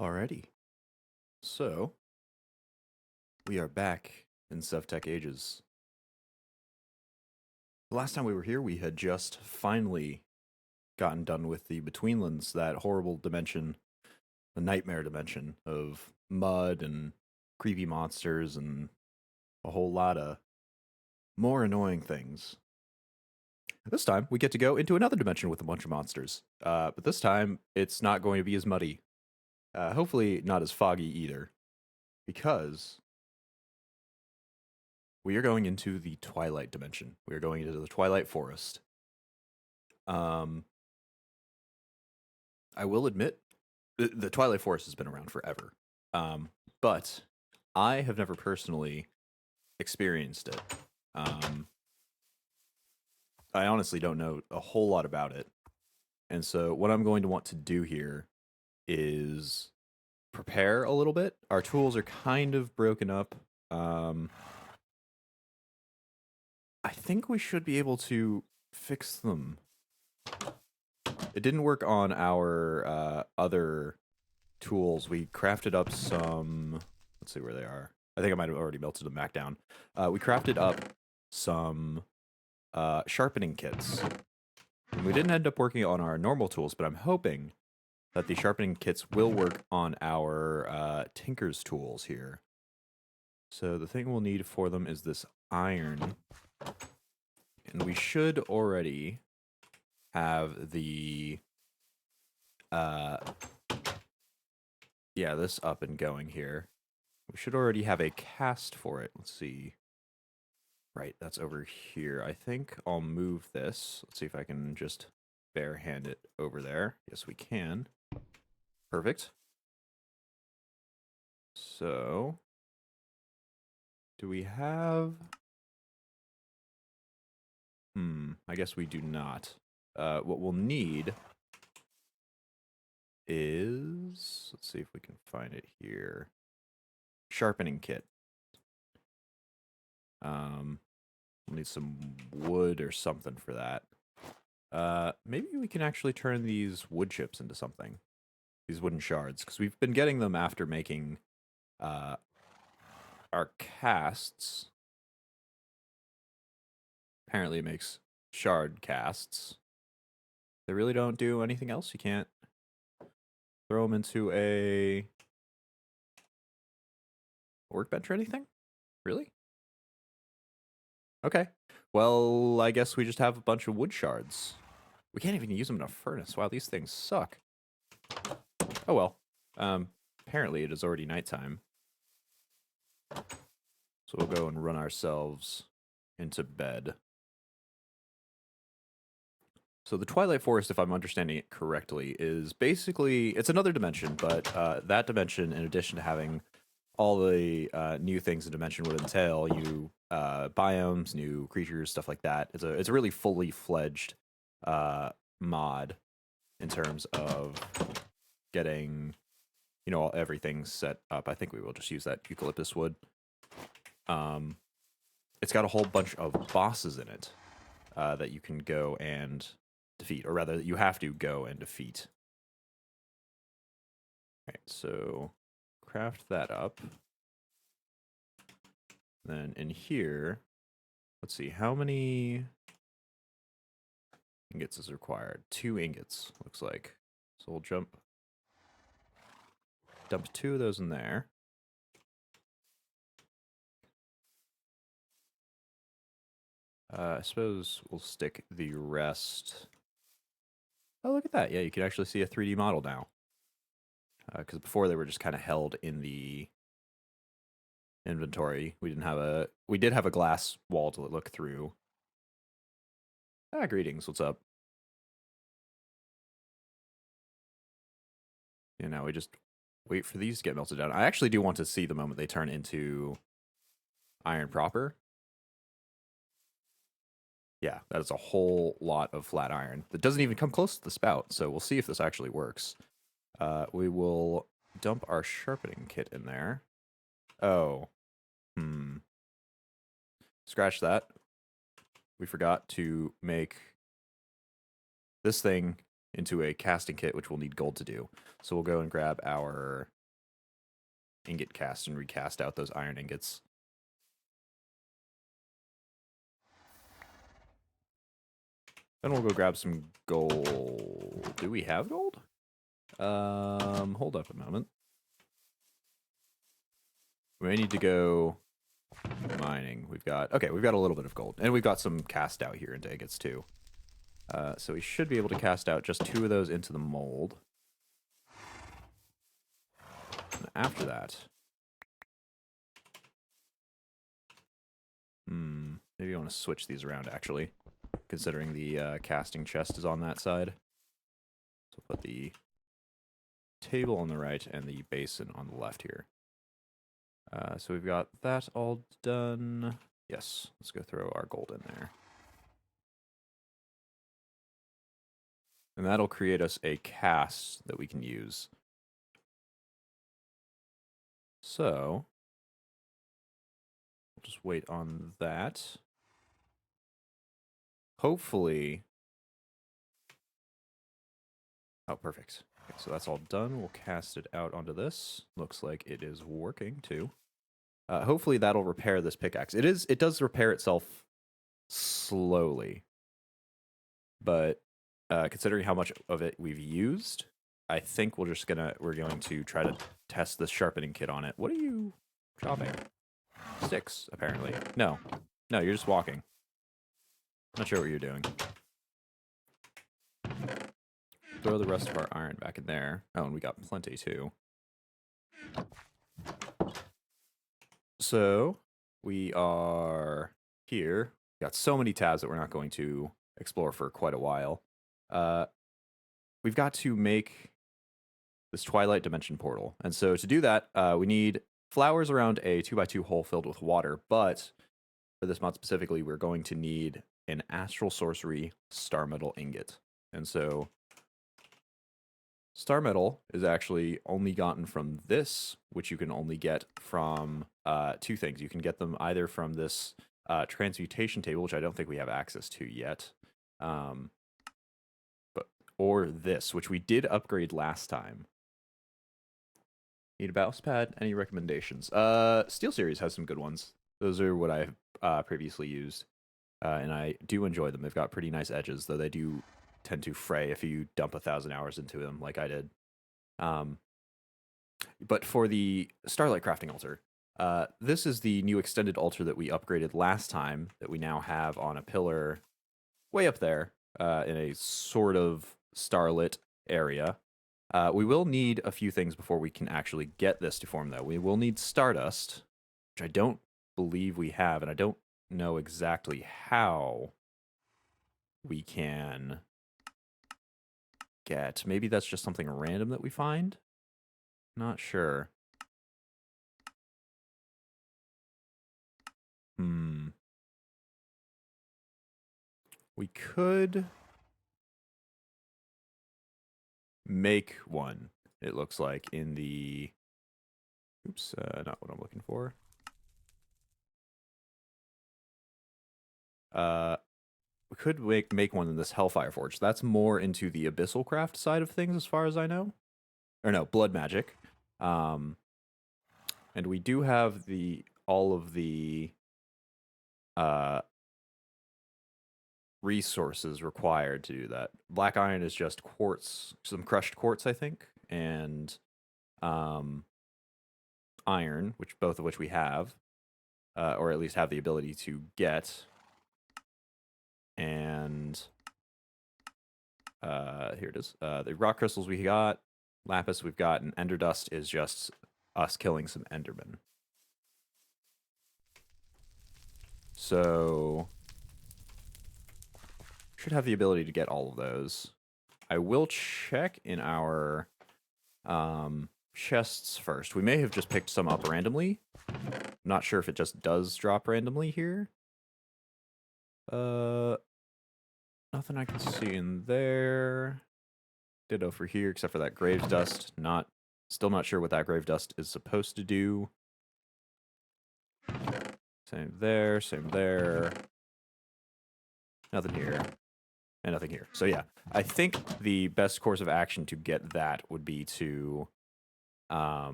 Alrighty. So, we are back in Sevtech Ages. The last time we were here, we had just finally gotten done with the Betweenlands, that horrible dimension, the nightmare dimension of mud and creepy monsters and a whole lot of more annoying things. This time, we get to go into another dimension with a bunch of monsters. But this time, it's not going to be as muddy. Hopefully, not as foggy either. Because we are going into the Twilight dimension. We are going into the Twilight Forest. I will admit, the Twilight Forest has been around forever. But I have never personally experienced it. I honestly don't know a whole lot about it. And so what I'm going to want to do here is prepare a little bit. Our tools are kind of broken up. I think we should be able to fix them. It didn't work on our other tools. We crafted up some... Let's see where they are. I think I might have already melted them back down. We crafted up some sharpening kits. And we didn't end up working on our normal tools, but I'm hoping that the sharpening kits will work on our tinker's tools here. So the thing we'll need for them is this iron. And we should already have the this up and going here. We should already have a cast for it. Let's see. Right, that's over here. I think I'll move this. Let's see if I can just barehand it over there. Yes, we can. Perfect. So, do we have... I guess we do not. What we'll need is... Let's see if we can find it here. Sharpening kit. We'll need some wood or something for that. Maybe we can actually turn these wood chips into something. These wooden shards, because we've been getting them after making our casts. Apparently it makes shard casts. They really don't do anything else. You can't throw them into a workbench or anything? Really? Okay. Well, I guess we just have a bunch of wood shards. We can't even use them in a furnace. Wow, these things suck. Oh well. Apparently it is already nighttime. So we'll go and run ourselves into bed. So the Twilight Forest, if I'm understanding it correctly, is basically... It's another dimension, but that dimension, in addition to having all the new things the dimension would entail, new biomes, new creatures, stuff like that. It's a really fully fledged mod in terms of getting, you know, everything set up. I think we will just use that eucalyptus wood. It's got a whole bunch of bosses in it that you can go and defeat, or rather, you have to go and defeat. All right, so craft that up. Then in here, let's see, how many ingots is required? 2 ingots, looks like. So we'll dump 2 of those in there. I suppose we'll stick the rest. Oh, look at that. Yeah, you can actually see a 3D model now. Because before they were just kind of held in the inventory. We did have a glass wall to look through. Greetings, what's up? You know, we just wait for these to get melted down. I actually do want to see the moment they turn into iron proper. Yeah, that is a whole lot of flat iron. That doesn't even come close to the spout, so we'll see if this actually works. We will dump our sharpening kit in there. Oh. Scratch that. We forgot to make this thing into a casting kit, which we'll need gold to do. So we'll go and grab our ingot cast and recast out those iron ingots. Then we'll go grab some gold. Do we have gold? Hold up a moment. We may need to go mining. We've got a little bit of gold. And we've got some cast out here into ingots too. So we should be able to cast out just 2 of those into the mold. And after that... maybe I want to switch these around, actually. Considering the casting chest is on that side. So put the table on the right and the basin on the left here. So we've got that all done. Yes, let's go throw our gold in there. And that'll create us a cast that we can use. So, we'll just wait on that. Hopefully... Oh, perfect. Okay, so that's all done. We'll cast it out onto this. Looks like it is working, too. Hopefully that'll repair this pickaxe. It does repair itself slowly. But considering how much of it we've used, I think we're going to try to test this sharpening kit on it. What are you chopping? Sticks, apparently. No, you're just walking. Not sure what you're doing. Throw the rest of our iron back in there. Oh, and we got plenty too. So we are here. We got so many tabs that we're not going to explore for quite a while. We've got to make this Twilight dimension portal. And so to do that, we need flowers around a 2x2 hole filled with water. But for this mod specifically, we're going to need an astral sorcery star metal ingot. And so star metal is actually only gotten from this, which you can only get from 2 things. You can get them either from this transmutation table, which I don't think we have access to yet, or this, which we did upgrade last time. Need a mouse pad? Any recommendations? Steel Series has some good ones. Those are what I've previously used, and I do enjoy them. They've got pretty nice edges, though they do tend to fray if you dump 1,000 hours into them, like I did. But for the Starlight Crafting Altar, this is the new extended altar that we upgraded last time that we now have on a pillar way up there in a sort of starlit area. We will need a few things before we can actually get this to form, though. We will need Stardust, which I don't believe we have, and I don't know exactly how we can get. Maybe that's just something random that we find? Not sure. We could make one, it looks like, in the... Oops, not what I'm looking for. We could make one in this Hellfire Forge. That's more into the Abyssal Craft side of things, as far as I know. Or no, Blood Magic. And we do have all of the resources required to do that. Black iron is just quartz, some crushed quartz, I think, and iron, both of which we have, or at least have the ability to get. And here it is. The rock crystals we got, lapis we've got, and ender dust is just us killing some endermen. So should have the ability to get all of those. I will check in our chests first. We may have just picked some up randomly. I'm not sure if it just does drop randomly here. Nothing I can see in there. Ditto for here, except for that grave dust. Still not sure what that grave dust is supposed to do. Same there, same there. Nothing here. And nothing here. So yeah, I think the best course of action to get that would be to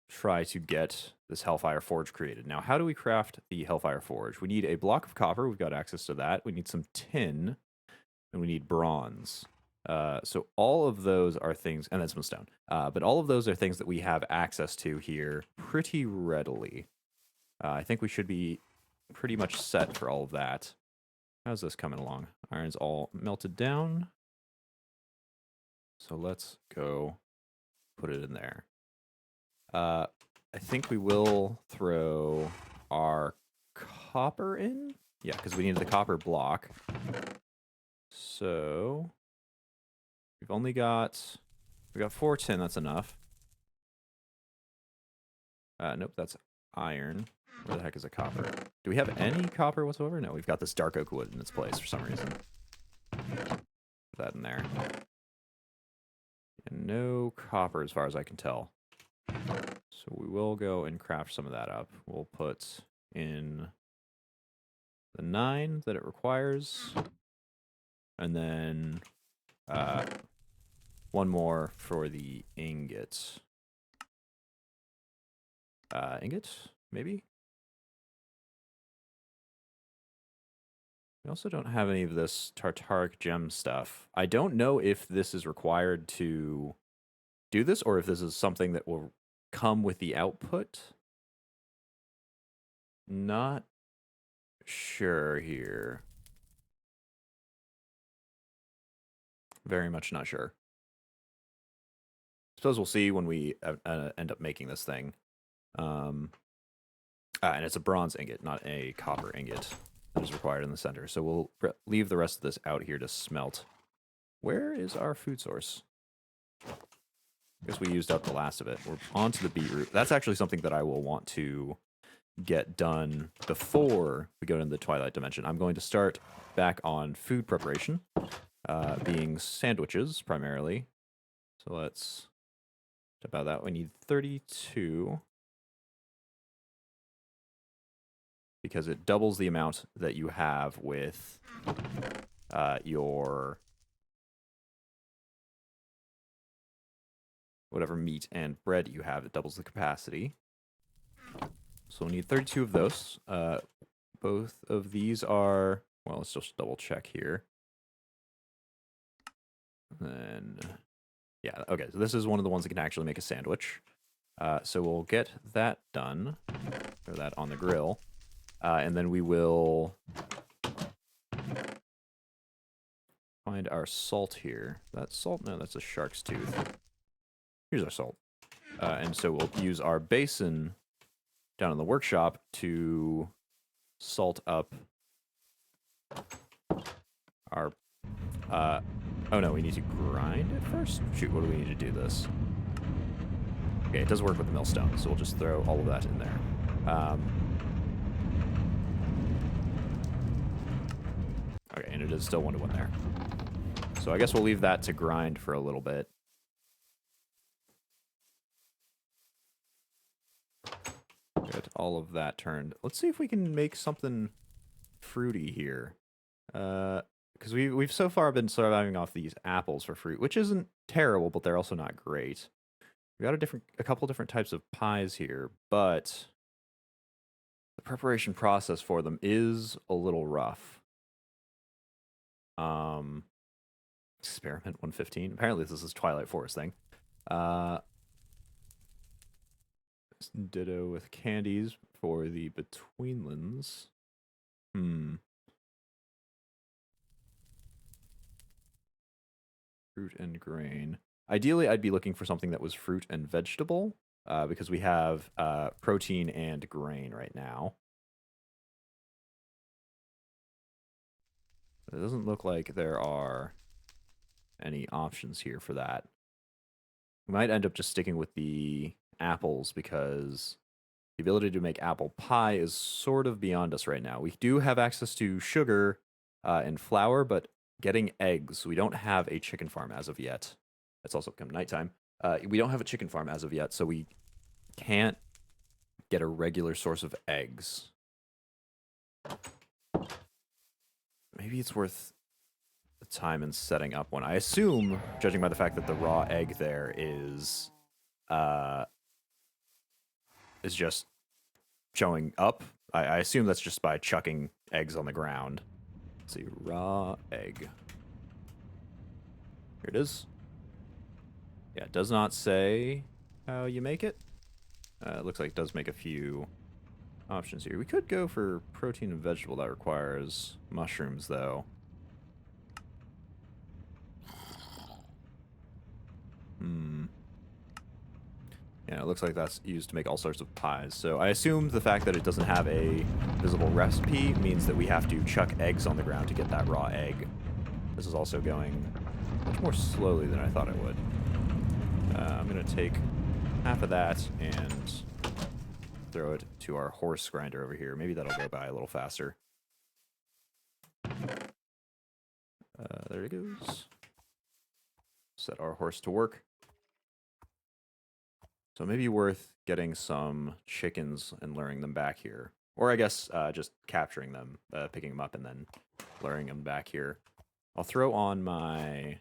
try to get this Hellfire Forge created. Now, how do we craft the Hellfire Forge? We need a block of copper. We've got access to that. We need some tin, and we need bronze. So all of those are things, and then some stone. But all of those are things that we have access to here pretty readily. I think we should be pretty much set for all of that. How's this coming along? Iron's all melted down. So let's go put it in there. I think we will throw our copper in. Yeah, because we need the copper block. So we got 4 tin. That's enough. Nope, that's iron. Where the heck is a copper? Do we have any copper whatsoever? No, we've got this dark oak wood in its place for some reason. Put that in there. And no copper as far as I can tell. So we will go and craft some of that up. We'll put in the 9 that it requires. And then 1 more for the ingot. Ingot? Maybe? We also don't have any of this Tartaric gem stuff. I don't know if this is required to do this or if this is something that will come with the output. Not sure here. Very much not sure. Suppose we'll see when we end up making this thing. And it's a bronze ingot, not a copper ingot that is required in the center. So we'll leave the rest of this out here to smelt. Where is our food source? I guess we used up the last of it. We're on to the beetroot. That's actually something that I will want to get done before we go into the Twilight dimension. I'm going to start back on food preparation, being sandwiches primarily. So let's about that. We need 32 because it doubles the amount that you have with your whatever meat and bread you have. It doubles the capacity. So we'll need 32 of those. Both of these are, well, let's just double check here. And yeah, okay, so this is one of the ones that can actually make a sandwich. So we'll get that done, throw that on the grill, and then we will find our salt here. That salt? No, that's a shark's tooth. Here's our salt. And so we'll use our basin down in the workshop to salt up our... oh no, we need to grind it first? Shoot, what do we need to do this? Okay, it does work with the millstone, so we'll just throw all of that in there. Okay, and it is still 1-to-1 there. So I guess we'll leave that to grind for a little bit. Get all of that turned. Let's see if we can make something fruity here. Because we've so far been surviving off these apples for fruit, which isn't terrible, but they're also not great. We got a couple different types of pies here, but the preparation process for them is a little rough. Experiment 115. Apparently this is Twilight Forest thing. Ditto with candies for the Betweenlands. Fruit and grain. Ideally, I'd be looking for something that was fruit and vegetable, because we have protein and grain right now. It doesn't look like there are any options here for that. We might end up just sticking with the apples because the ability to make apple pie is sort of beyond us right now. We do have access to sugar and flour, but getting eggs, we don't have a chicken farm as of yet. It's also become nighttime. We don't have a chicken farm as of yet, so we can't get a regular source of eggs. Maybe it's worth time in setting up one. I assume, judging by the fact that the raw egg there is just showing up. I assume that's just by chucking eggs on the ground. Let's see, raw egg. Here it is. Yeah, it does not say how you make it. It looks like it does make a few options here. We could go for protein and vegetable. That requires mushrooms, though. Yeah, it looks like that's used to make all sorts of pies. So I assume the fact that it doesn't have a visible recipe means that we have to chuck eggs on the ground to get that raw egg. This is also going much more slowly than I thought it would. I'm going to take half of that and throw it to our horse grinder over here. Maybe that'll go by a little faster. There it goes. Set our horse to work. So maybe worth getting some chickens and luring them back here. Or I guess just capturing them, picking them up, and then luring them back here. I'll throw on my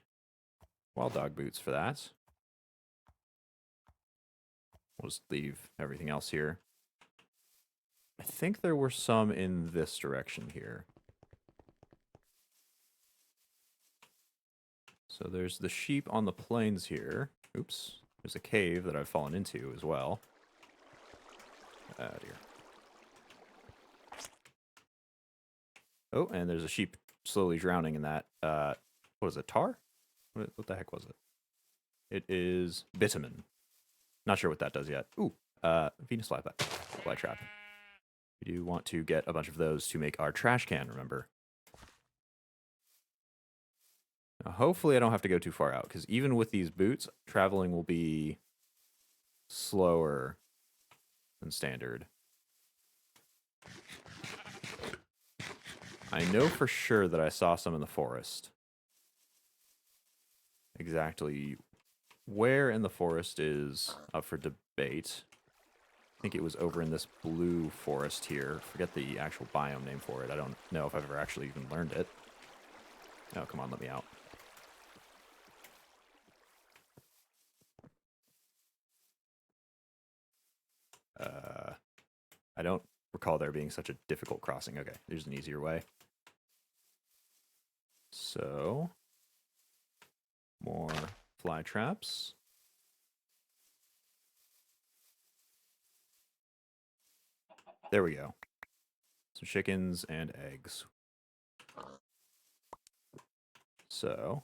wild dog boots for that. We'll just leave everything else here. I think there were some in this direction here. So there's the sheep on the plains here. Oops. There's a cave that I've fallen into as well. Oh, dear. Oh, and there's a sheep slowly drowning in that. What is it, tar? What the heck was it? It is bitumen. Not sure what that does yet. Ooh, Venus fly trap. We do want to get a bunch of those to make our trash can, remember. Now, hopefully I don't have to go too far out, because even with these boots, traveling will be slower than standard. I know for sure that I saw some in the forest. Exactly where in the forest is up for debate. I think it was over in this blue forest here. Forget the actual biome name for it. I don't know if I've ever actually even learned it. Oh, come on, let me out. I don't recall there being such a difficult crossing. Okay, there's an easier way. So, more fly traps. There we go. Some chickens and eggs. So,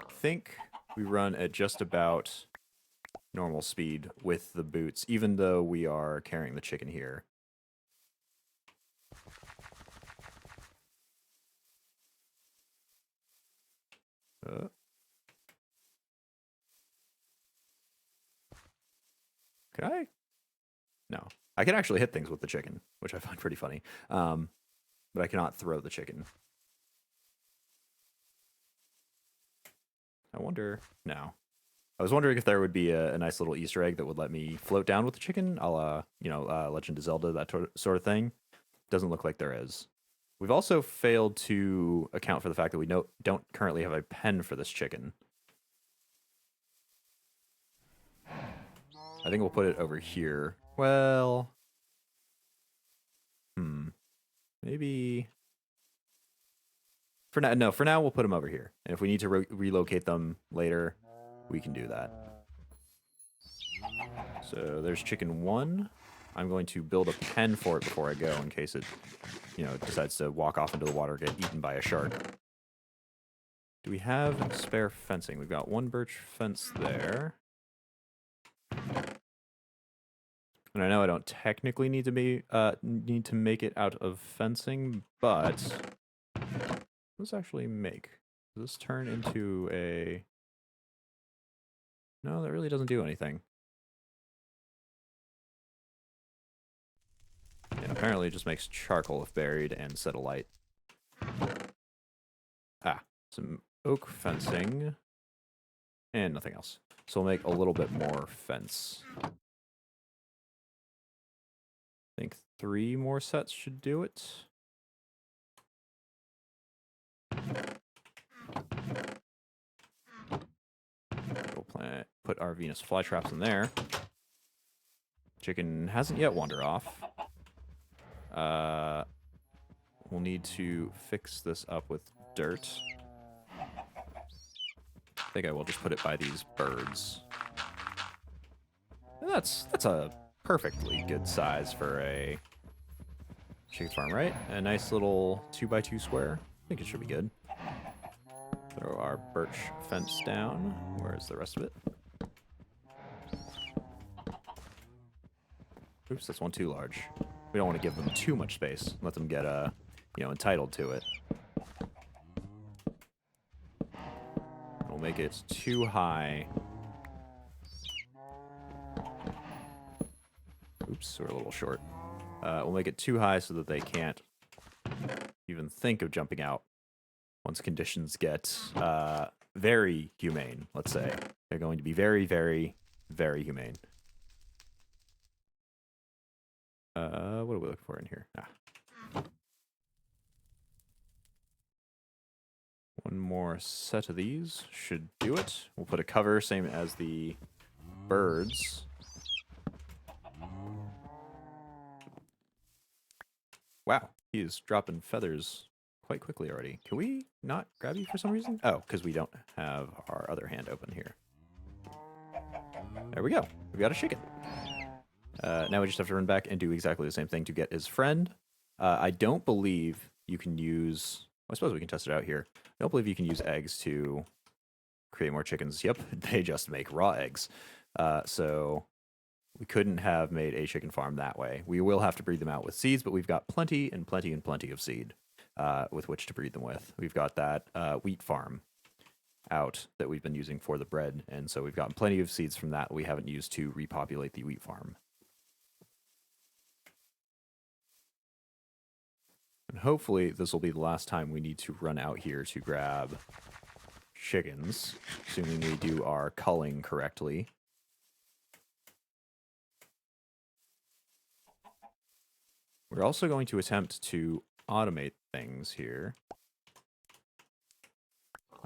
I think we run at just about normal speed with the boots, even though we are carrying the chicken here. Can I? No. I can actually hit things with the chicken, which I find pretty funny. But I cannot throw the chicken. I wonder... No. I was wondering if there would be a nice little Easter egg that would let me float down with the chicken, a la, Legend of Zelda, that sort of thing. Doesn't look like there is. We've also failed to account for the fact that we don't currently have a pen for this chicken. I think we'll put it over here. Well... Maybe... For now we'll put them over here. And if we need to relocate them later, we can do that. So there's chicken 1. I'm going to build a pen for it before I go in case it, decides to walk off into the water or get eaten by a shark. Do we have spare fencing? We've got 1 birch fence there. And I know I don't technically need to make it out of fencing, but what does this actually make? Does this turn into a... No, that really doesn't do anything. Yeah, apparently it just makes charcoal if buried and set alight. Some oak fencing. And nothing else. So we'll make a little bit more fence. I think 3 more sets should do it. put our Venus flytraps in there. Chicken hasn't yet wandered off. We'll need to fix this up with dirt. I think I will just put it by these birds. And that's a perfectly good size for a chicken farm, right? A nice little 2x2 square. I think it should be good. Throw our birch fence down. Where's the rest of it? Oops, that's one too large. We don't want to give them too much space. Let them get, entitled to it. We'll make it too high. Oops, we're a little short. We'll make it too high so that they can't even think of jumping out once conditions get very humane, let's say. They're going to be very, very, very humane. What are we looking for in here? One more set of these should do it. We'll put a cover, same as the birds. Wow, he is dropping feathers quite quickly already. Can we not grab you for some reason? Oh, because we don't have our other hand open here. There we go. We got a chicken. Now we just have to run back and do exactly the same thing to get his friend. I don't believe you can use... I suppose we can test it out here. I don't believe you can use eggs to create more chickens. Yep, they just make raw eggs. So we couldn't have made a chicken farm that way. We will have to breed them out with seeds, but we've got plenty and plenty and plenty of seed with which to breed them with. We've got that wheat farm out that we've been using for the bread, and so we've gotten plenty of seeds from that we haven't used to repopulate the wheat farm. And hopefully this will be the last time we need to run out here to grab chickens, assuming we do our culling correctly. We're also going to attempt to automate things here.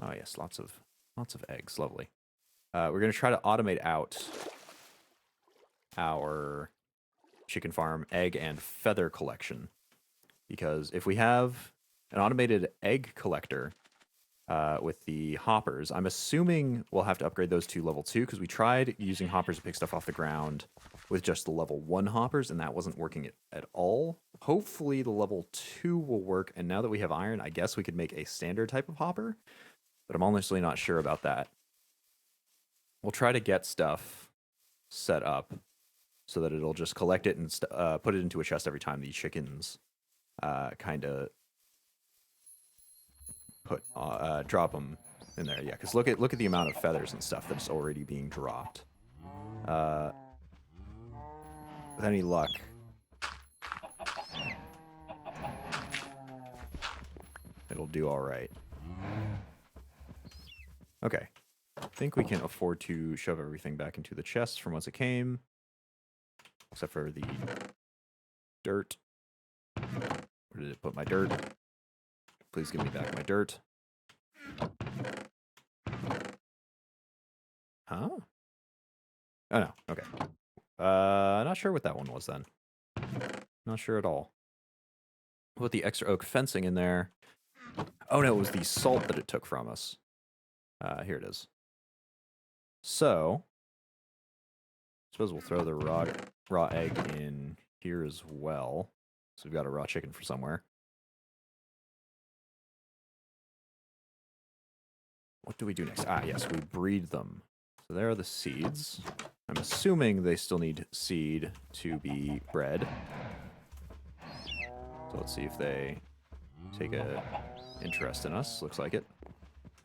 Oh yes, lots of eggs, lovely. We're going to try to automate out our chicken farm egg and feather collection. Because if we have an automated egg collector with the hoppers, I'm assuming we'll have to upgrade those to level 2, because we tried using hoppers to pick stuff off the ground with just the level 1 hoppers, and that wasn't working at all. Hopefully the level 2 will work, and now that we have iron, I guess we could make a standard type of hopper, but I'm honestly not sure about that. We'll try to get stuff set up so that it'll just collect it and put it into a chest every time the chickens kind of drop them in there. Yeah, because look at the amount of feathers and stuff that's already being dropped. With any luck, it'll do all right. Okay, I think we can afford to shove everything back into the chest from whence it came, except for the dirt. Where did it put my dirt? Please give me back my dirt. Huh? Oh no, okay. Not sure what that one was then. Not sure at all. Put the extra oak fencing in there. Oh no, it was the salt that it took from us. Here it is. So, I suppose we'll throw the raw egg in here as well. So we've got a raw chicken for somewhere. What do we do next? Ah, yes, we breed them. So there are the seeds. I'm assuming they still need seed to be bred. So let's see if they take a interest in us. Looks like it.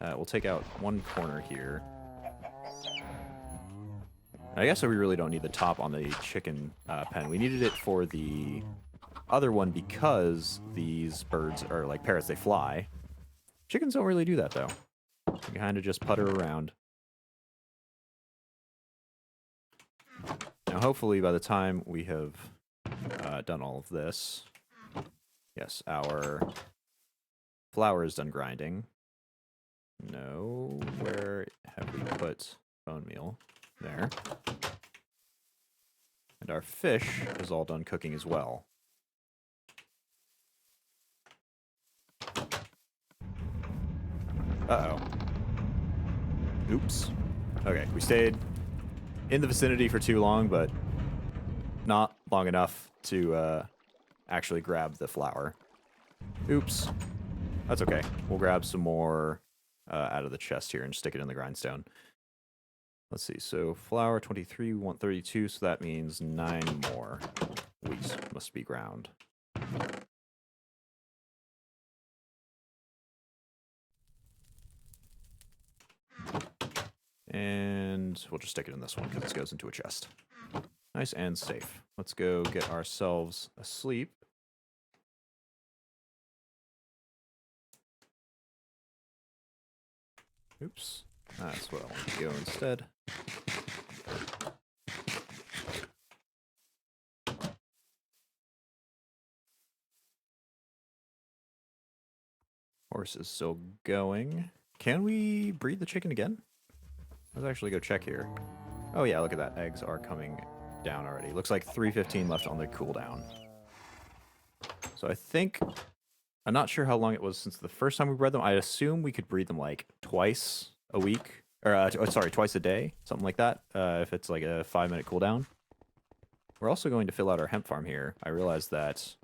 We'll take out one corner here. I guess we really don't need the top on the chicken pen. We needed it for the other one because these birds are like parrots, they fly. Chickens don't really do that, though. They kind of just putter around. Now, hopefully, by the time we have done all of this, yes, our flour is done grinding. No, where have we put bone meal. There. And our fish is all done cooking as well. Uh-oh. Oops. Okay, we stayed in the vicinity for too long, but not long enough to actually grab the flour. Oops. That's okay. We'll grab some more out of the chest here and stick it in the grindstone. Let's see. So flour 23, we want 32, so that means 9 more wheat must be ground. And we'll just stick it in this one because this goes into a chest. Nice and safe. Let's go get ourselves asleep. Oops. That's what I want to go instead. Horse is still going. Can we breed the chicken again? Let's actually go check here. Oh yeah, look at that. Eggs are coming down already. Looks like 315 left on the cooldown. So I think... I'm not sure how long it was since the first time we bred them. I assume we could breed them like twice a week. Or, sorry, twice a day. Something like that. If it's like a 5-minute cooldown. We're also going to fill out our hemp farm here. I realized that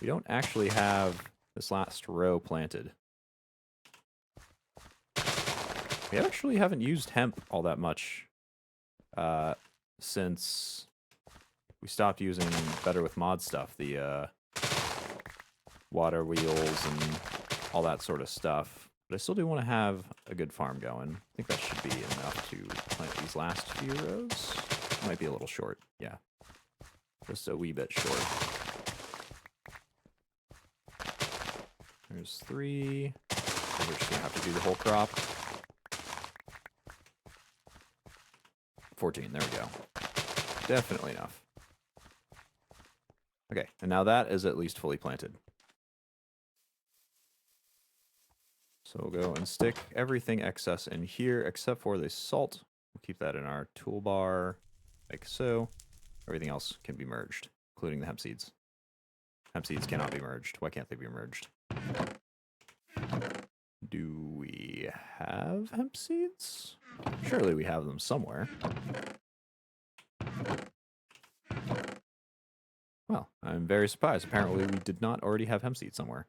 we don't actually have this last row planted. We actually haven't used hemp all that much since we stopped using Better with Mod stuff, the water wheels and all that sort of stuff. But I still do want to have a good farm going. I think that should be enough to plant these last few rows. Might be a little short, yeah. Just a wee bit short. There's 3. We're just gonna have to do the whole crop. 14, there we go. Definitely enough. Okay, and now that is at least fully planted. So we'll go and stick everything excess in here except for the salt. We'll keep that in our toolbar, like so. Everything else can be merged, including the hemp seeds. Hemp seeds cannot be merged. Why can't they be merged? Do we have hemp seeds? Surely we have them somewhere. Well, I'm very surprised. Apparently we did not already have hemp seeds somewhere.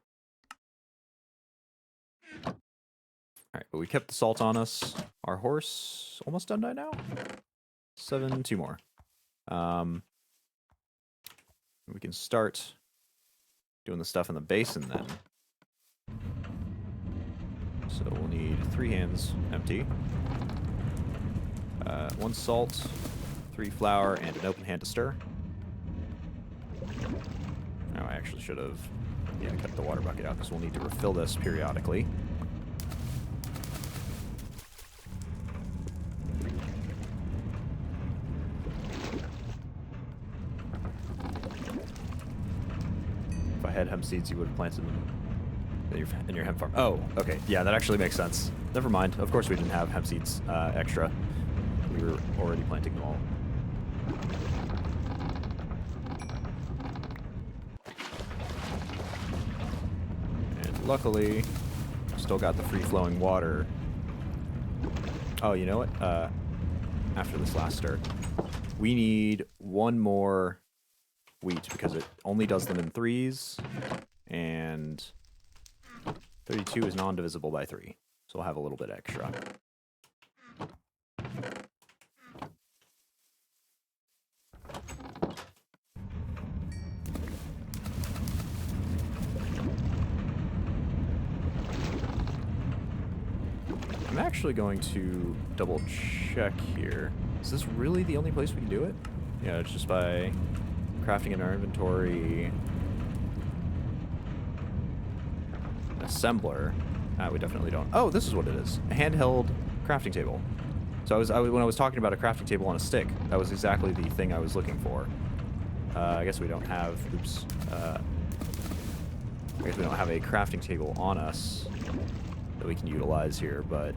Alright, but we kept the salt on us. Our horse almost done by now? 7, 2 more. We can start doing the stuff in the basin then. So we'll need 3 hands empty. 1 salt, 3 flour, and an open hand to stir. Oh, I actually should have kept the water bucket out because we'll need to refill this periodically. If I had hemp seeds, you would have planted them in your hemp farm. Oh, okay. Yeah, that actually makes sense. Never mind. Of course we didn't have hemp seeds extra. We were already planting them all. And luckily, still got the free-flowing water. Oh, you know what? After this last stir, we need 1 more wheat because it only does them in 3s, and 32 is non-divisible by 3, so we'll have a little bit extra. I'm actually going to double check here. Is this really the only place we can do it? Yeah, it's just by crafting in our inventory. Assembler. We definitely don't. Oh, this is what it is. A handheld crafting table. So when I was talking about a crafting table on a stick, that was exactly the thing I was looking for. I guess we don't have. Oops. I guess we don't have a crafting table on us that we can utilize here, but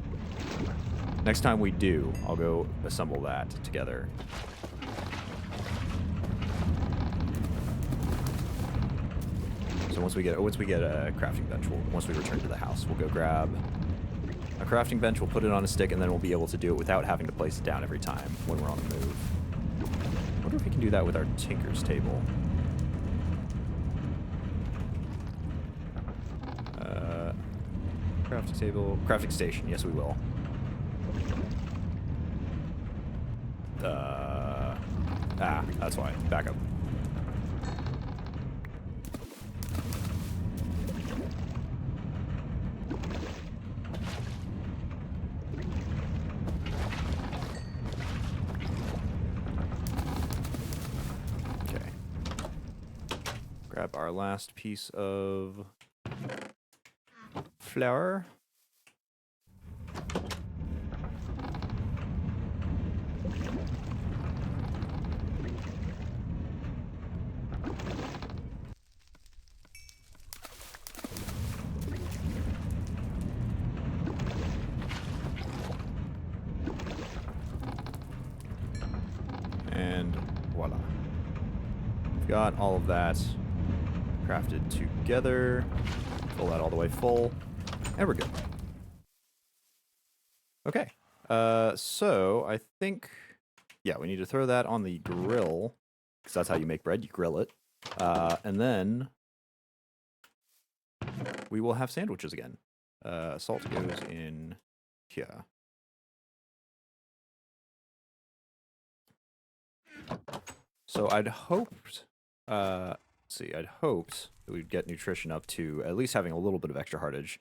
Next time we do, I'll go assemble that together. So once we get a crafting bench, once we return to the house, we'll go grab a crafting bench, we'll put it on a stick, and then we'll be able to do it without having to place it down every time when we're on the move. I wonder if we can do that with our tinker's table. Crafting table, crafting station. Yes, we will. That's why. Back up. Okay. Grab our last piece of flour. And voila. We've got all of that crafted together. Fill that all the way full. And we're good. Okay. So I think, yeah, we need to throw that on the grill, because that's how you make bread. You grill it. And then we will have sandwiches again. Salt goes in here. So I'd hoped, I'd hoped that we'd get nutrition up to at least having a little bit of extra hardage.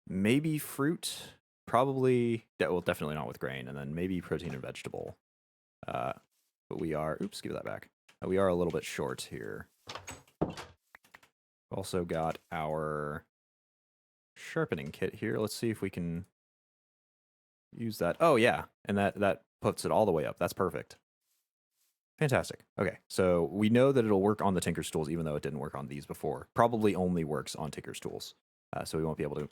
Maybe fruit, probably, well, definitely not with grain, and then maybe protein and vegetable. But we are, oops, give that back. We are a little bit short here. Also got our sharpening kit here. Let's see if we can use that. Oh, yeah, and that puts it all the way up. That's perfect. Fantastic. Okay, so we know that it'll work on the Tinker's tools, even though it didn't work on these before. Probably only works on Tinker's tools. So we won't be able to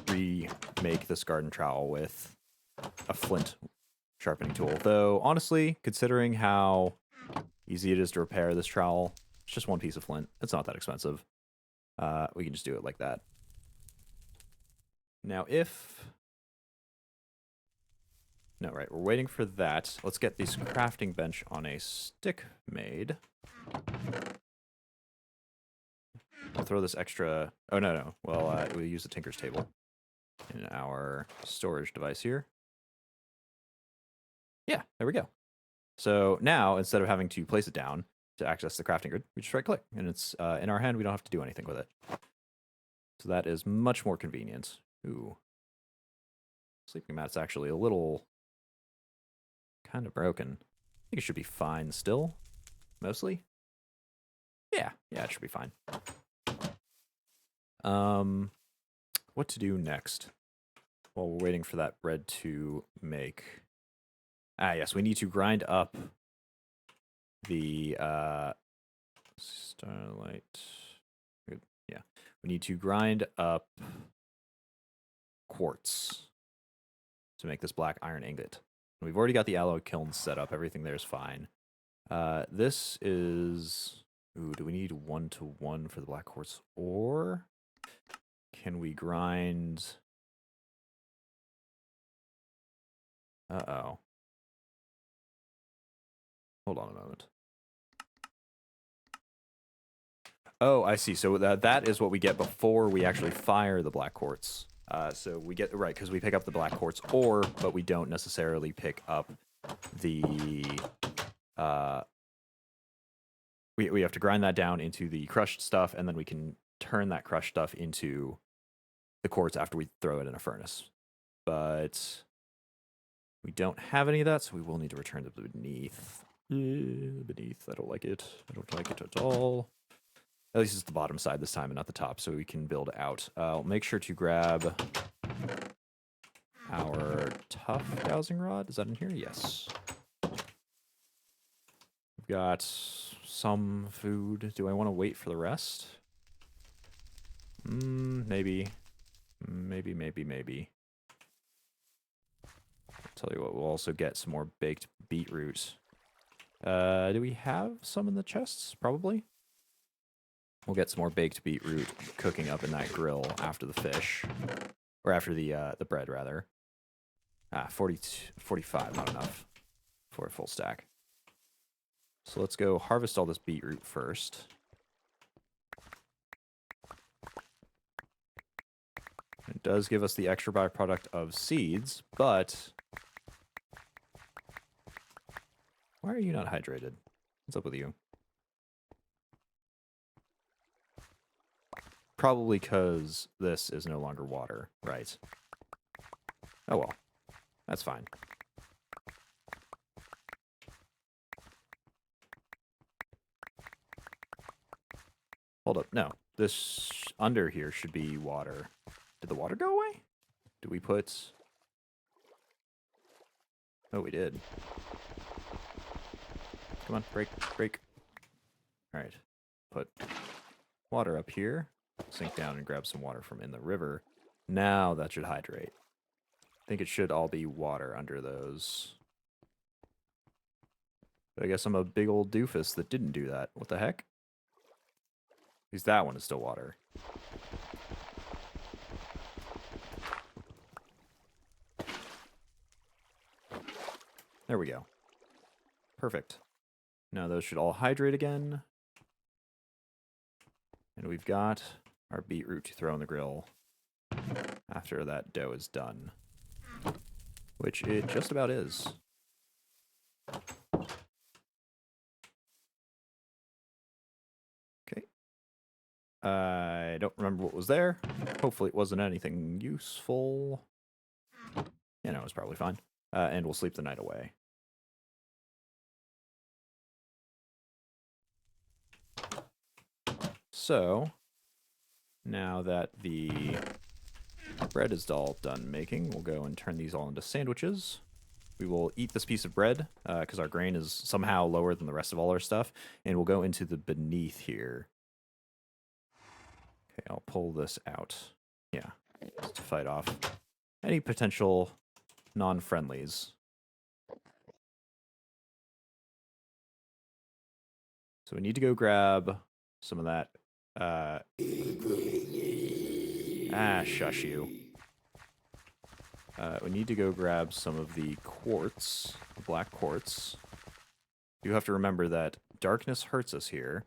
remake this garden trowel with a flint sharpening tool. Though, honestly, considering how easy it is to repair this trowel, it's just one piece of flint. It's not that expensive. We can just do it like that. Now, no, right, we're waiting for that. Let's get this crafting bench on a stick made. We'll throw this extra... Oh, no. Well, we'll use the Tinker's table in our storage device here. Yeah, there we go. So now, instead of having to place it down to access the crafting grid, we just right-click, and it's in our hand. We don't have to do anything with it. So that is much more convenient. Ooh. Sleeping mat's actually a little... kind of broken. I think it should be fine still, mostly. Yeah, it should be fine. What to do next? While we're waiting for that bread to make. Yes, we need to grind up the Starlight. Good. Yeah, we need to grind up quartz to make this black iron ingot. We've already got the alloy kiln set up. Everything there is fine. This is... Ooh, do we need 1-to-1 for the black quartz? Or can we grind... Uh-oh. Hold on a moment. Oh, I see. So that is what we get before we actually fire the black quartz. So we get, right, because we pick up the black quartz ore, but we don't necessarily pick up the, we have to grind that down into the crushed stuff, and then we can turn that crushed stuff into the quartz after we throw it in a furnace. But we don't have any of that, so we will need to return to beneath. Beneath, I don't like it. I don't like it at all. At least it's the bottom side this time and not the top, so we can build out. I'll make sure to grab our tough dowsing rod. Is that in here? Yes. We've got some food. Do I want to wait for the rest? Maybe. Maybe. Tell you what, we'll also get some more baked beetroot. Do we have some in the chests? Probably. We'll get some more baked beetroot cooking up in that grill after the fish. Or after the bread, rather. 45, not enough for a full stack. So let's go harvest all this beetroot first. It does give us the extra byproduct of seeds, but... Why are you not hydrated? What's up with you? Probably because this is no longer water, right? Oh well, that's fine. Hold up, no. This under here should be water. Did the water go away? Did we put... Oh, we did. Come on, break, break. Alright, put water up here. Sink down and grab some water from in the river. Now that should hydrate. I think it should all be water under those. But I guess I'm a big old doofus that didn't do that. What the heck? At least that one is still water. There we go. Perfect. Now those should all hydrate again. And we've got our beetroot to throw in the grill after that dough is done. Which it just about is. Okay. I don't remember what was there. Hopefully it wasn't anything useful. Yeah, no, it was probably fine. And we'll sleep the night away. So, now that the bread is all done making, we'll go and turn these all into sandwiches. We will eat this piece of bread, because our grain is somehow lower than the rest of all our stuff, and we'll go into the beneath here. Okay, I'll pull this out. Yeah, just to fight off any potential non-friendlies. So we need to go grab some of that. Shush you. We need to go grab some of the quartz, the black quartz. You have to remember that darkness hurts us here.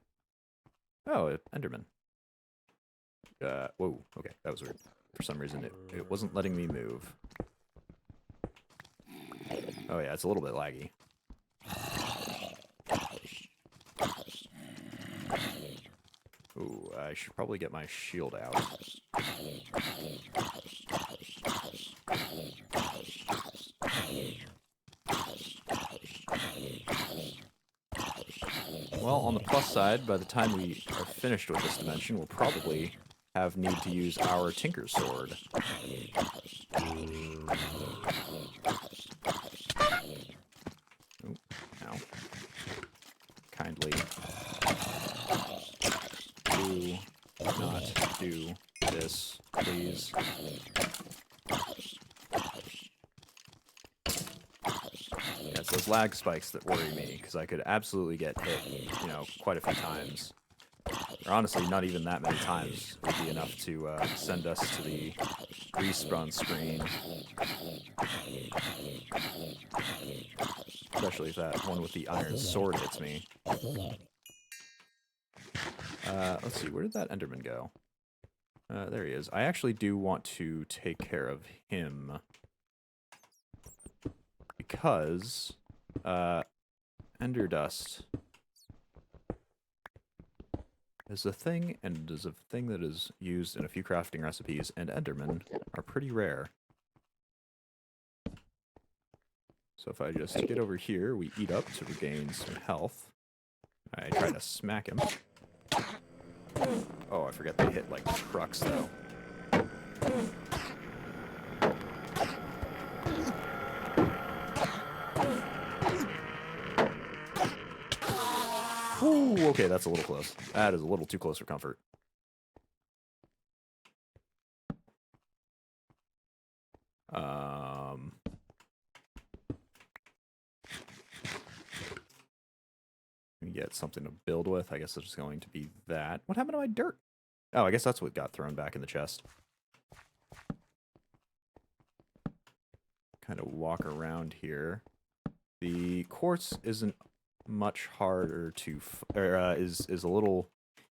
Oh, Enderman. Whoa, okay, that was weird. For some reason, it wasn't letting me move. Oh yeah, it's a little bit laggy. Ooh, I should probably get my shield out. Well, on the plus side, by the time we are finished with this dimension, we'll probably have need to use our Tinker's Sword. Ooh, ow. Kindly do not do this, please. Yeah, it's those lag spikes that worry me, because I could absolutely get hit, you know, quite a few times. Or honestly, not even that many times would be enough to send us to the respawn screen. Especially if that one with the iron sword hits me. Let's see, where did that Enderman go? There he is. I actually do want to take care of him. Because, Ender Dust is a thing, and it is a thing that is used in a few crafting recipes, and Endermen are pretty rare. So if I just get over here, we eat up to regain some health. I try to smack him. Oh, I forget they hit like trucks, though. Ooh, okay, that's a little close. That is a little too close for comfort. get something to build with. I guess it's just going to be that. What happened to my dirt? Oh, I guess that's what got thrown back in the chest. Kind of walk around here. The quartz isn't much harder to, is a little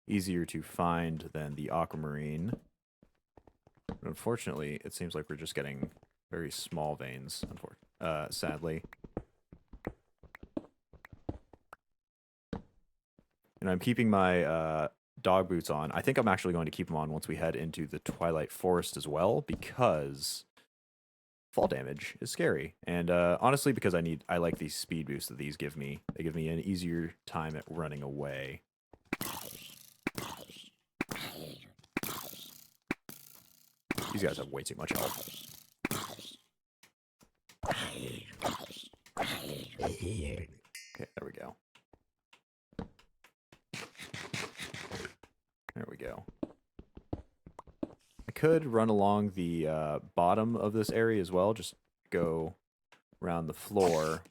easier to find than the aquamarine. But unfortunately, it seems like we're just getting very small veins, sadly. And I'm keeping my dog boots on. I think I'm actually going to keep them on once we head into the Twilight Forest as well, because fall damage is scary. And honestly, because I like these speed boosts that these give me. They give me an easier time at running away. These guys have way too much health. Okay, there we go. There we go. I could run along the bottom of this area as well, just go around the floor,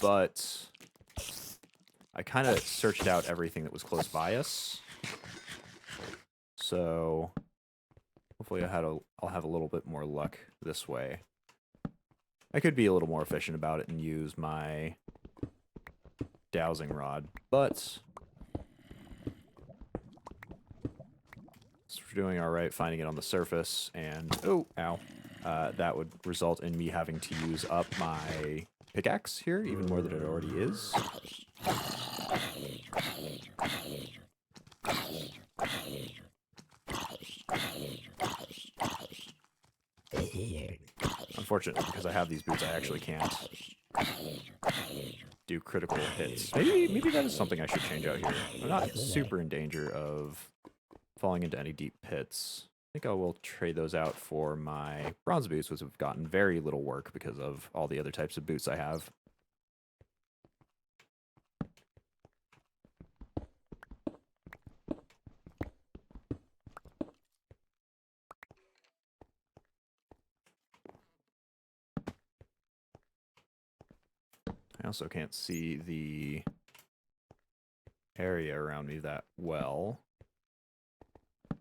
but I kind of searched out everything that was close by us. So hopefully I'll have a little bit more luck this way. I could be a little more efficient about it and use my dowsing rod, but we're doing all right finding it on the surface, and that would result in me having to use up my pickaxe here, even more than it already is. Unfortunately, because I have these boots, I actually can't do critical hits. Maybe that is something I should change out here. I'm not super in danger of falling into any deep pits. I think I will trade those out for my bronze boots, which have gotten very little work because of all the other types of boots I have. I also can't see the area around me that well.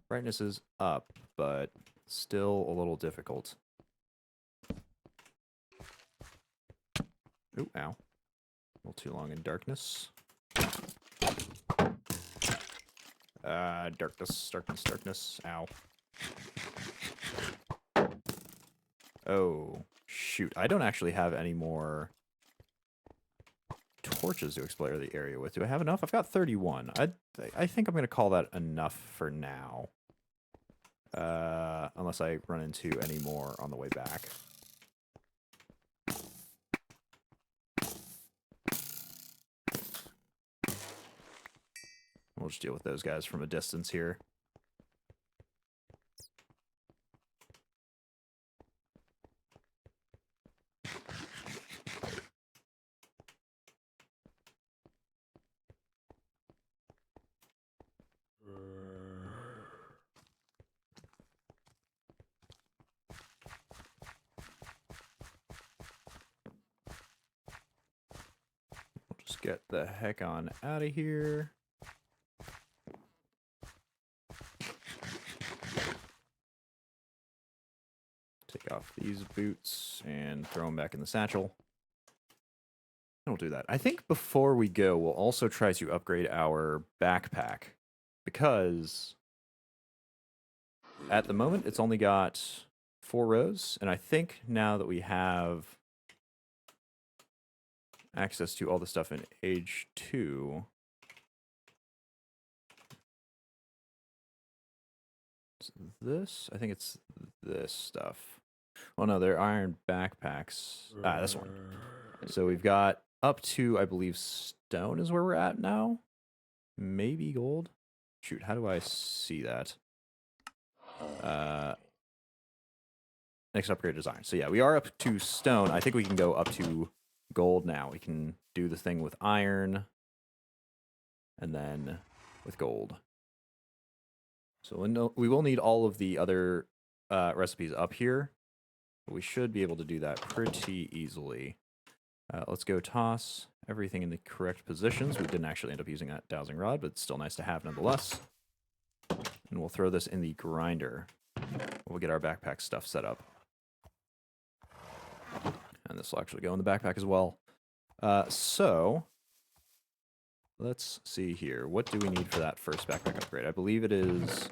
Brightness is up, but still a little difficult. Ooh, ow. A little too long in darkness. Darkness. Ow. Oh, shoot. I don't actually have any more torches to explore the area with. Do I have enough? I've got 31. I think I'm going to call that enough for now. Unless I run into any more on the way back. We'll just deal with those guys from a distance here. Just get the heck on out of here. Take off these boots and throw them back in the satchel. We'll do that. I think before we go, we'll also try to upgrade our backpack, because at the moment it's only got 4 rows, and I think now that we have access to all the stuff in Age 2. This? I think it's this stuff. Well, no, they're iron backpacks. This one. So we've got up to, I believe, stone is where we're at now. Maybe gold. Shoot, how do I see that? Next upgrade is iron. So yeah, we are up to stone. I think we can go up to gold now. We can do the thing with iron and then with gold. So we will need all of the other recipes up here, but we should be able to do that pretty easily. Let's go toss everything in the correct positions. We didn't actually end up using that dowsing rod, but it's still nice to have nonetheless. And we'll throw this in the grinder. We'll get our backpack stuff set up. And this will actually go in the backpack as well. So, let's see here. What do we need for that first backpack upgrade? I believe it is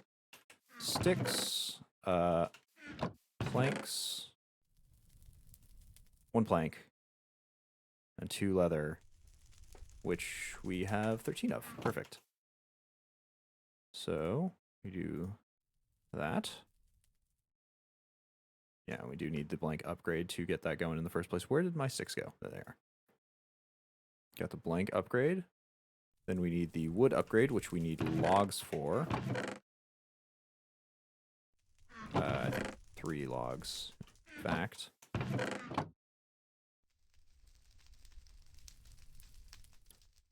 sticks, planks, 1 plank, and 2 leather, which we have 13 of. Perfect. So, we do that. Yeah, we do need the blank upgrade to get that going in the first place. Where did my sticks go? There they are. Got the blank upgrade. Then we need the wood upgrade, which we need logs for. I think 3 logs, in fact.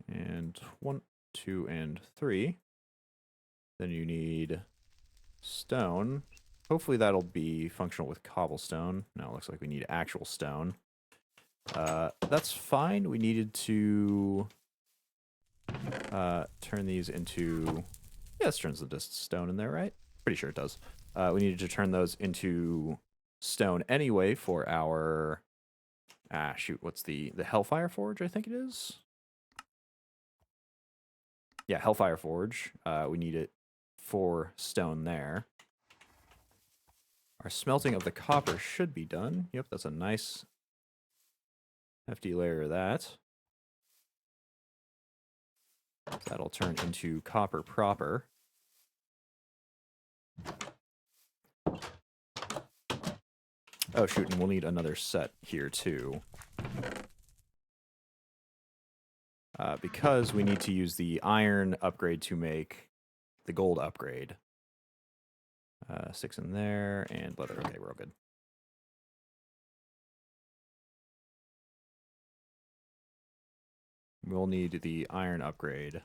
And 1, 2, and 3. Then you need stone. Hopefully that'll be functional with cobblestone. Now it looks like we need actual stone. That's fine. We needed to turn these into... Yeah, this turns the stone in there, right? Pretty sure it does. We needed to turn those into stone anyway for our... shoot, what's the Hellfire Forge, I think it is? Yeah, Hellfire Forge. We need it for stone there. Our smelting of the copper should be done. Yep, that's a nice hefty layer of that. That'll turn into copper proper. Oh, shoot, and we'll need another set here, too. Because we need to use the iron upgrade to make the gold upgrade. 6 in there, and leather. Okay, we're all good. We'll need the iron upgrade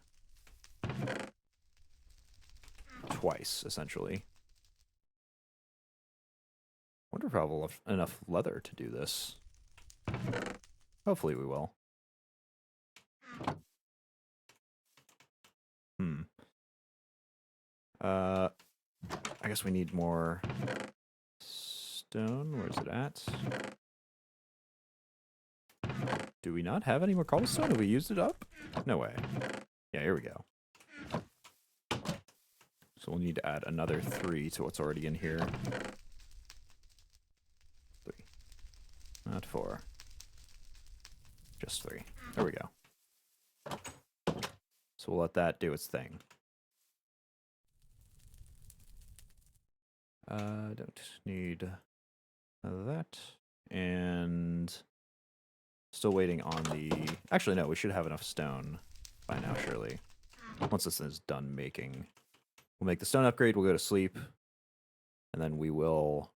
twice, essentially. Wonder if I'll have enough leather to do this. Hopefully we will. I guess we need more stone. Where's it at? Do we not have any more cobblestone? Have we used it up? No way. Yeah, here we go. So we'll need to add another 3 to what's already in here. 3. Not 4. Just 3. There we go. So we'll let that do its thing. Don't need that. And still waiting on the... Actually, no, we should have enough stone by now, surely. Once this is done making. We'll make the stone upgrade, we'll go to sleep. And then we will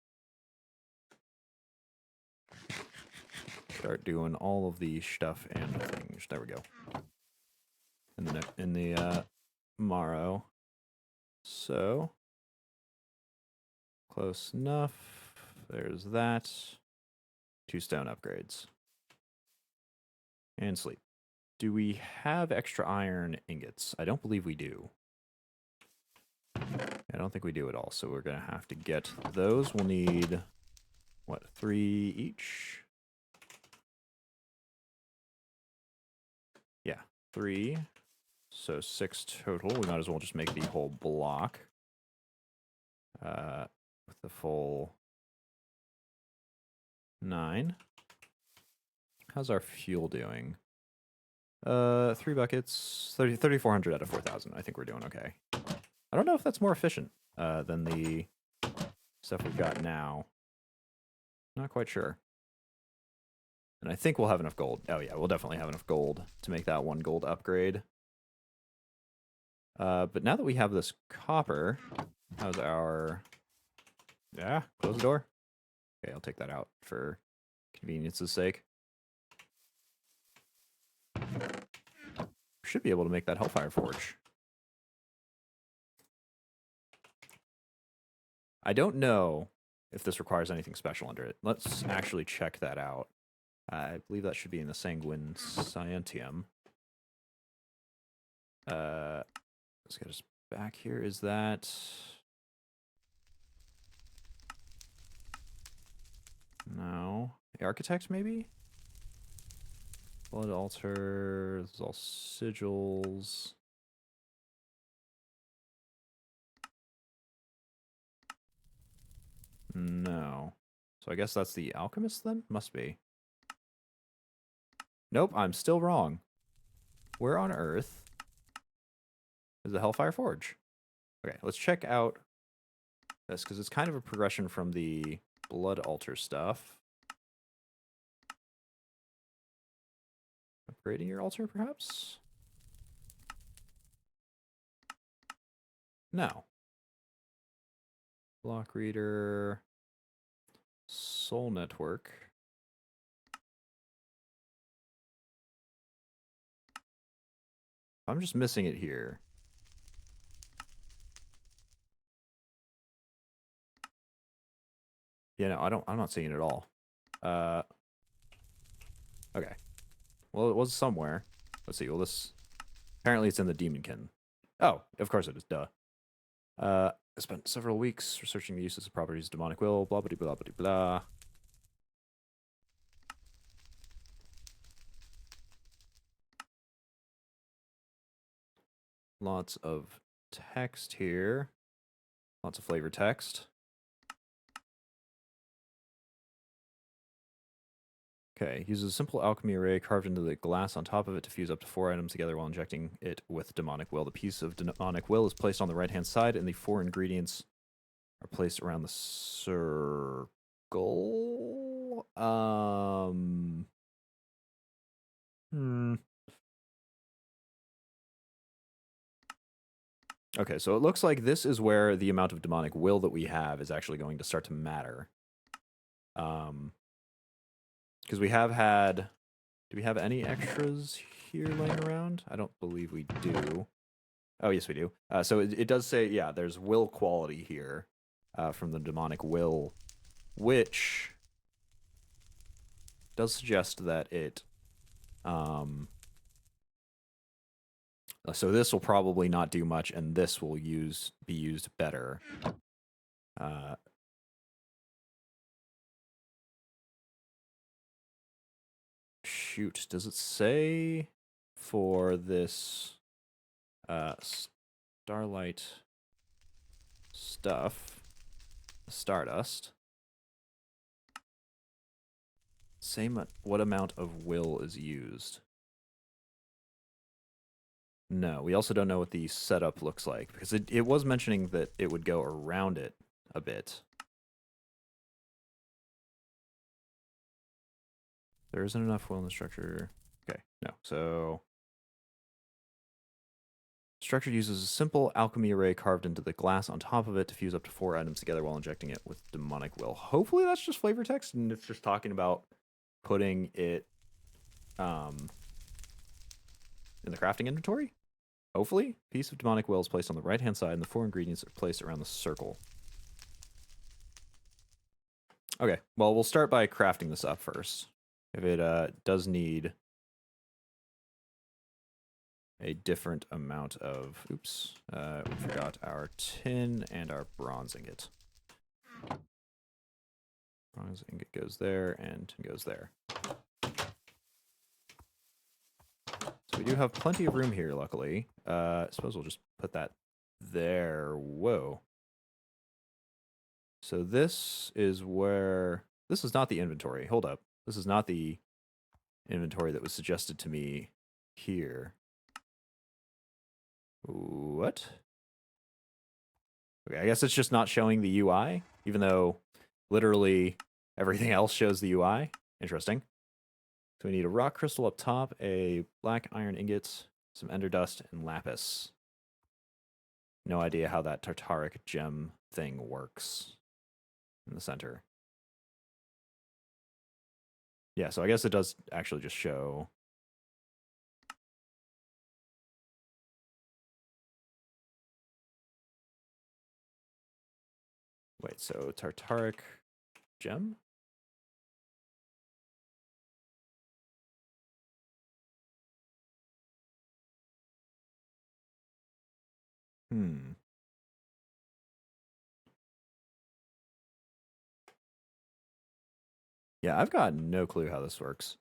start doing all of the stuff and things. There we go. In the morrow. So... Close enough. There's that. 2 stone upgrades. And sleep. Do we have extra iron ingots? I don't believe we do. I don't think we do at all, so we're going to have to get those. We'll need, what, 3 each? Yeah, 3. So 6 total. We might as well just make the whole block. With the full 9. How's our fuel doing? 3 buckets, 3,400 out of 4,000. I think we're doing okay. I don't know if that's more efficient than the stuff we've got now. Not quite sure. And I think we'll have enough gold. Oh yeah, we'll definitely have enough gold to make that 1 gold upgrade. But now that we have this copper, how's our... Yeah, close the door. Okay, I'll take that out for convenience's sake. Should be able to make that Hellfire Forge. I don't know if this requires anything special under it. Let's actually check that out. I believe that should be in the Sanguine Scientium. Let's get us back here. Is that... No. The Architect, maybe? Blood Altar. This is all sigils. No. So I guess that's the Alchemist then? Must be. Nope, I'm still wrong. Where on Earth is the Hellfire Forge? Okay, let's check out this, because it's kind of a progression from the Blood Altar stuff. Upgrading your altar, perhaps? No. Block Reader. Soul Network. I'm just missing it here. Yeah, no, I'm not seeing it at all. Okay. Well, it was somewhere. Let's see. Well, this... Apparently it's in the Demonkin. Oh, of course it is. Duh. I spent several weeks researching the uses of properties of demonic will, blah, blah, blah, blah, blah. Lots of text here. Lots of flavor text. Okay, uses a simple alchemy array carved into the glass on top of it to fuse up to 4 items together while injecting it with demonic will. The piece of demonic will is placed on the right-hand side, and the 4 ingredients are placed around the circle. Okay, so it looks like this is where the amount of demonic will that we have is actually going to start to matter. Because we have had... Do we have any extras here laying around? I don't believe we do. Oh, yes, we do. So it does say, yeah, there's will quality here from the demonic will, which does suggest that it... so this will probably not do much, and this will be used better. Shoot, does it say for this Starlight stuff, Stardust, same what amount of will is used? No, we also don't know what the setup looks like, because it was mentioning that it would go around it a bit. There isn't enough will in the structure. Okay, no. So structure uses a simple alchemy array carved into the glass on top of it to fuse up to 4 items together while injecting it with demonic will. Hopefully that's just flavor text, and it's just talking about putting it in the crafting inventory. Hopefully, piece of demonic will is placed on the right-hand side, and the 4 ingredients are placed around the circle. Okay, well, we'll start by crafting this up first. If it does need a different amount of... Oops, we forgot our tin and our bronze ingot. Bronze ingot goes there, and tin goes there. So we do have plenty of room here, luckily. I suppose we'll just put that there. Whoa. So this is where... This is not the inventory. Hold up. This is not the inventory that was suggested to me here. What? Okay, I guess it's just not showing the UI, even though literally everything else shows the UI. Interesting. So we need a rock crystal up top, a black iron ingot, some ender dust, and lapis. No idea how that tartaric gem thing works in the center. Yeah, so I guess it does actually just show... Wait, so tartaric gem? Hmm. Yeah, I've got no clue how this works.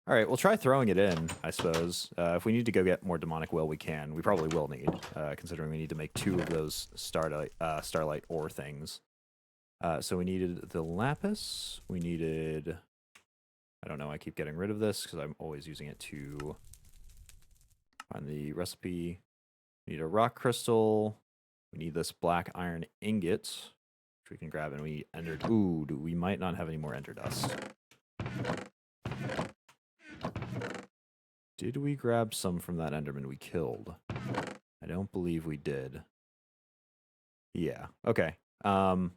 All right, we'll try throwing it in, I suppose. If we need to go get more demonic will, we can. We probably will need, considering we need to make 2 of those starlight ore things. So we needed the lapis. We needed... I don't know, I keep getting rid of this because I'm always using it to find the recipe. We need a rock crystal. We need this black iron ingot, which we can grab, and we need ender... Ooh, we might not have any more ender dust. Did we grab some from that enderman we killed? I don't believe we did. Yeah, okay. So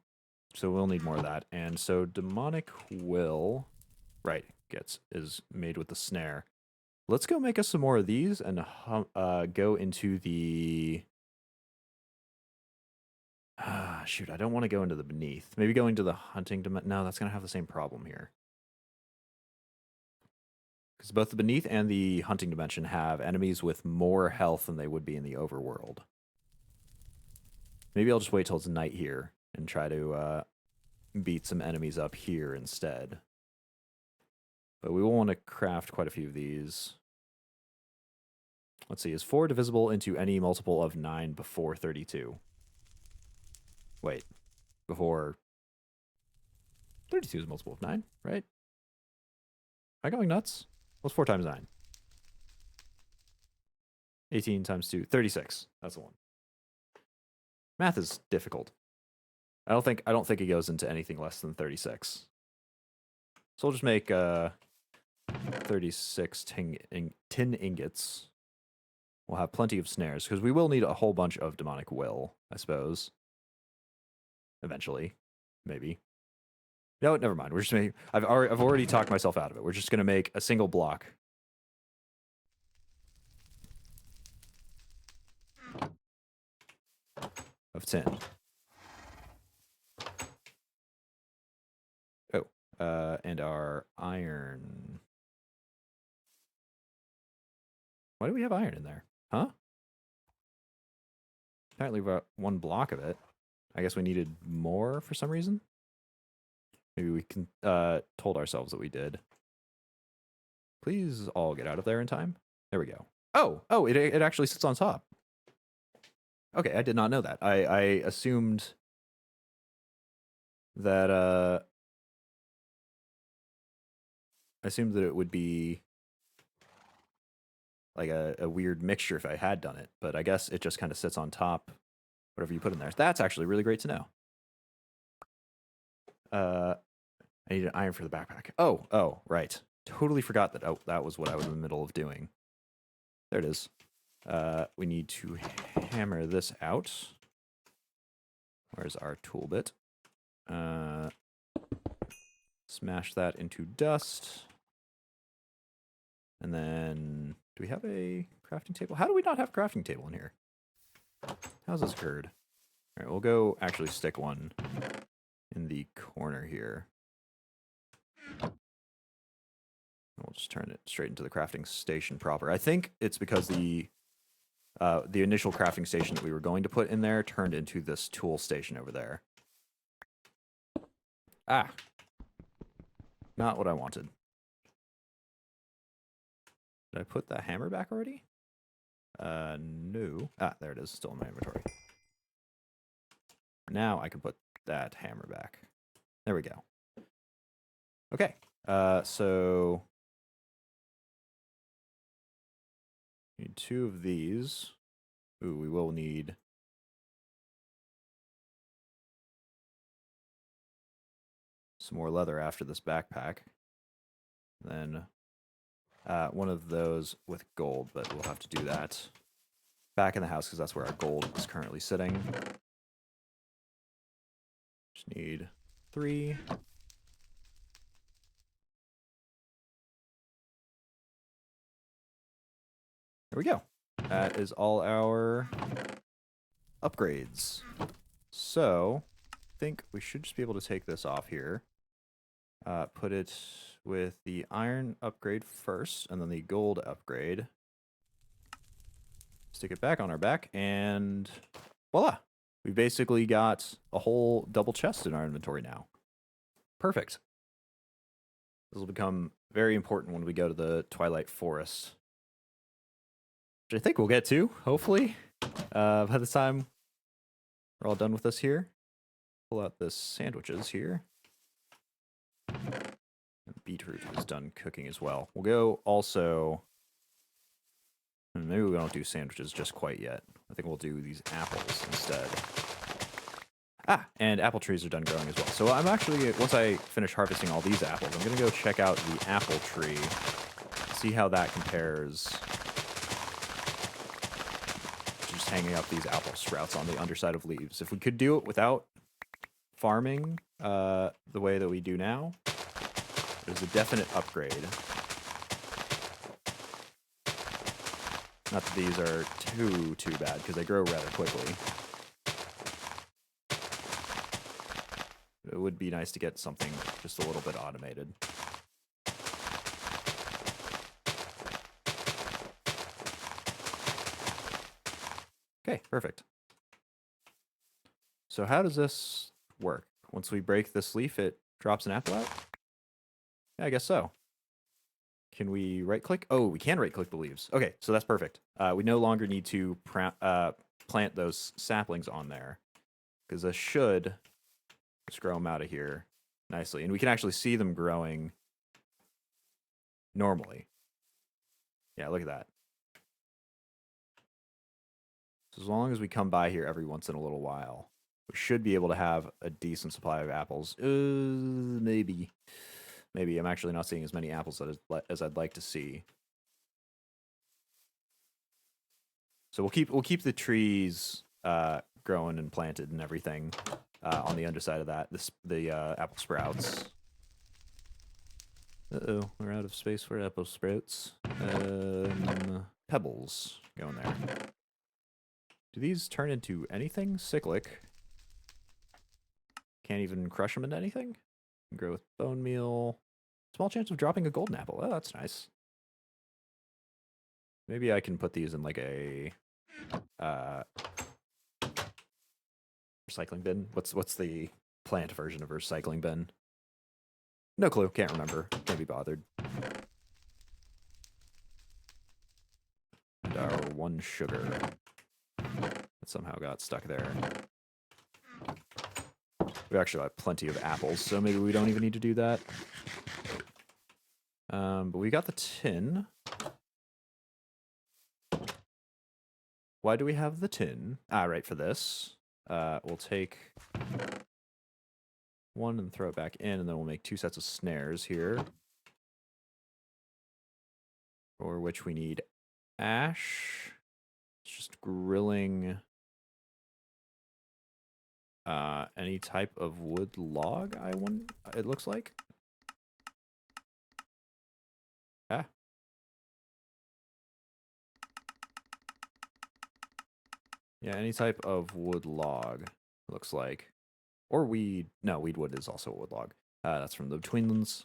we'll need more of that. And so demonic will... Right, is made with the snare. Let's go make us some more of these and go into the... shoot, I don't want to go into the beneath. Maybe go into the hunting... No, that's going to have the same problem here. Because both the beneath and the hunting dimension have enemies with more health than they would be in the overworld. Maybe I'll just wait till it's night here and try to beat some enemies up here instead. But we will want to craft quite a few of these. Let's see, is 4 divisible into any multiple of 9 before 32? Wait, before... 32 is a multiple of 9, right? Am I going nuts? What's 4 times 9? 18 times 2, 36. That's the one. Math is difficult. I don't think it goes into anything less than 36. So we'll just make 36 tin ingots. We'll have plenty of snares, because we will need a whole bunch of demonic will, I suppose. Eventually. Maybe. No, never mind. We're just making... I've already talked myself out of it. We're just going to make a single block. Of tin. Oh. And our iron... Why do we have iron in there? Huh? Apparently we got 1 block of it. I guess we needed more for some reason. Maybe we can told ourselves that we did. Please all get out of there in time. There we go. Oh, it actually sits on top. Okay, I did not know that. I assumed that it would be like a weird mixture if I had done it, but I guess it just kind of sits on top, whatever you put in there. That's actually really great to know. I need an iron for the backpack. Oh, right. Totally forgot that. Oh, that was what I was in the middle of doing. There it is. We need to hammer this out. Where's our tool bit? Smash that into dust. And then, do we have a crafting table? How do we not have a crafting table in here? How's this occurred? All right, we'll go actually stick one in the corner here. We'll just turn it straight into the crafting station proper. I think it's because the initial crafting station that we were going to put in there turned into this tool station over there. Ah. Not what I wanted. Did I put that hammer back already? No. Ah, there it is, still in my inventory. Now I can put that hammer back. There we go. Okay, so... need 2 of these. Ooh, we will need... some more leather after this backpack. Then... one of those with gold, but we'll have to do that back in the house because that's where our gold is currently sitting. Just need 3. There we go. That is all our upgrades. So, I think we should just be able to take this off here. Put it with the iron upgrade first, and then the gold upgrade. Stick it back on our back, and voila! We've basically got a whole double chest in our inventory now. Perfect. This will become very important when we go to the Twilight Forest, which I think we'll get to, hopefully, by the time we're all done with this here. Pull out the sandwiches here. And beetroot is done cooking as well. We'll go also... Maybe we don't do sandwiches just quite yet. I think we'll do these apples instead. Ah, and apple trees are done growing as well. So I'm actually, once I finish harvesting all these apples, I'm going to go check out the apple tree, see how that compares to just hanging up these apple sprouts on the underside of leaves. If we could do it without farming the way that we do now, there's a definite upgrade. Not that these are too bad, because they grow rather quickly. It would be nice to get something just a little bit automated. Okay, perfect. So how does this work? Once we break this leaf, it drops an apple out? Yeah, I guess so. Can we right-click? Oh, we can right-click the leaves. Okay, so that's perfect. We no longer need to plant those saplings on there, because this should just grow them out of here nicely. And we can actually see them growing normally. Yeah, look at that. So as long as we come by here every once in a little while, we should be able to have a decent supply of apples. Maybe. Maybe I'm actually not seeing as many apples as I'd like to see. So we'll keep the trees growing and planted and everything on the underside of that. The apple sprouts. Uh-oh, we're out of space for apple sprouts. Pebbles going there. Do these turn into anything? Cyclic. Can't even crush them into anything? Grow with bone meal. Small chance of dropping a golden apple. Oh, that's nice. Maybe I can put these in like a recycling bin. What's the plant version of a recycling bin? No clue. Can't remember. Can't be bothered. And our one sugar that somehow got stuck there. We actually have plenty of apples, so maybe we don't even need to do that. But we got the tin. Why do we have the tin? Ah, right, for this. We'll take one and throw it back in, and then we'll make 2 sets of snares here. For which we need ash. It's just grilling any type of wood log, it looks like. Ah. Yeah, any type of wood log, looks like. Or weed. No, weed wood is also a wood log. That's from the Twinlands.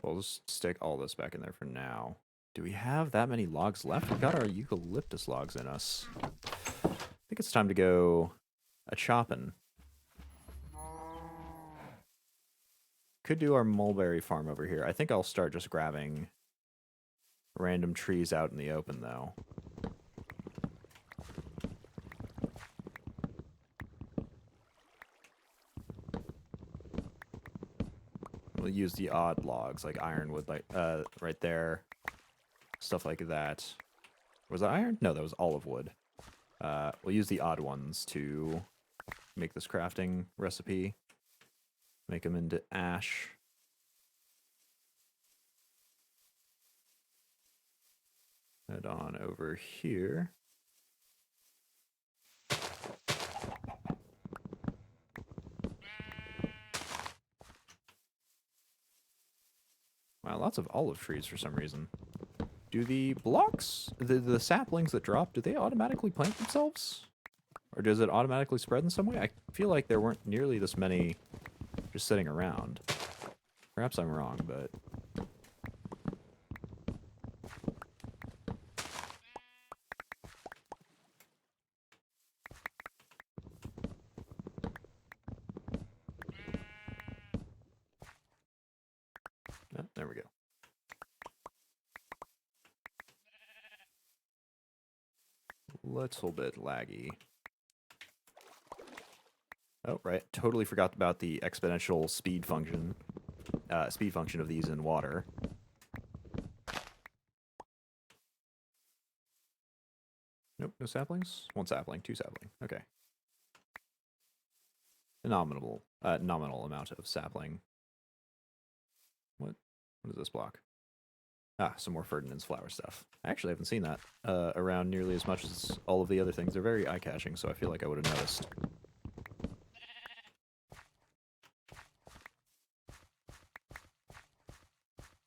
We'll just stick all this back in there for now. Do we have that many logs left? We've got our eucalyptus logs in us. I think it's time to go a-chopping. Could do our mulberry farm over here. I think I'll start just grabbing random trees out in the open, though. We'll use the odd logs, like ironwood, like right there. Stuff like that. Was that iron? No, that was olive wood. We'll use the odd ones to make this crafting recipe. Make them into ash. Head on over here. Wow, lots of olive trees for some reason. Do the blocks, the saplings that drop, do they automatically plant themselves? Or does it automatically spread in some way? I feel like there weren't nearly this many just sitting around. Perhaps I'm wrong, but... Oh, there we go. Little bit laggy. Oh, right. Totally forgot about the exponential speed function. Speed function of these in water. Nope, no saplings. 1 sapling, 2 sapling. Okay. A nominal amount of sapling. What is this block? Ah, some more Ferdinand's flower stuff. I actually haven't seen that around nearly as much as all of the other things. They're very eye-catching, so I feel like I would have noticed.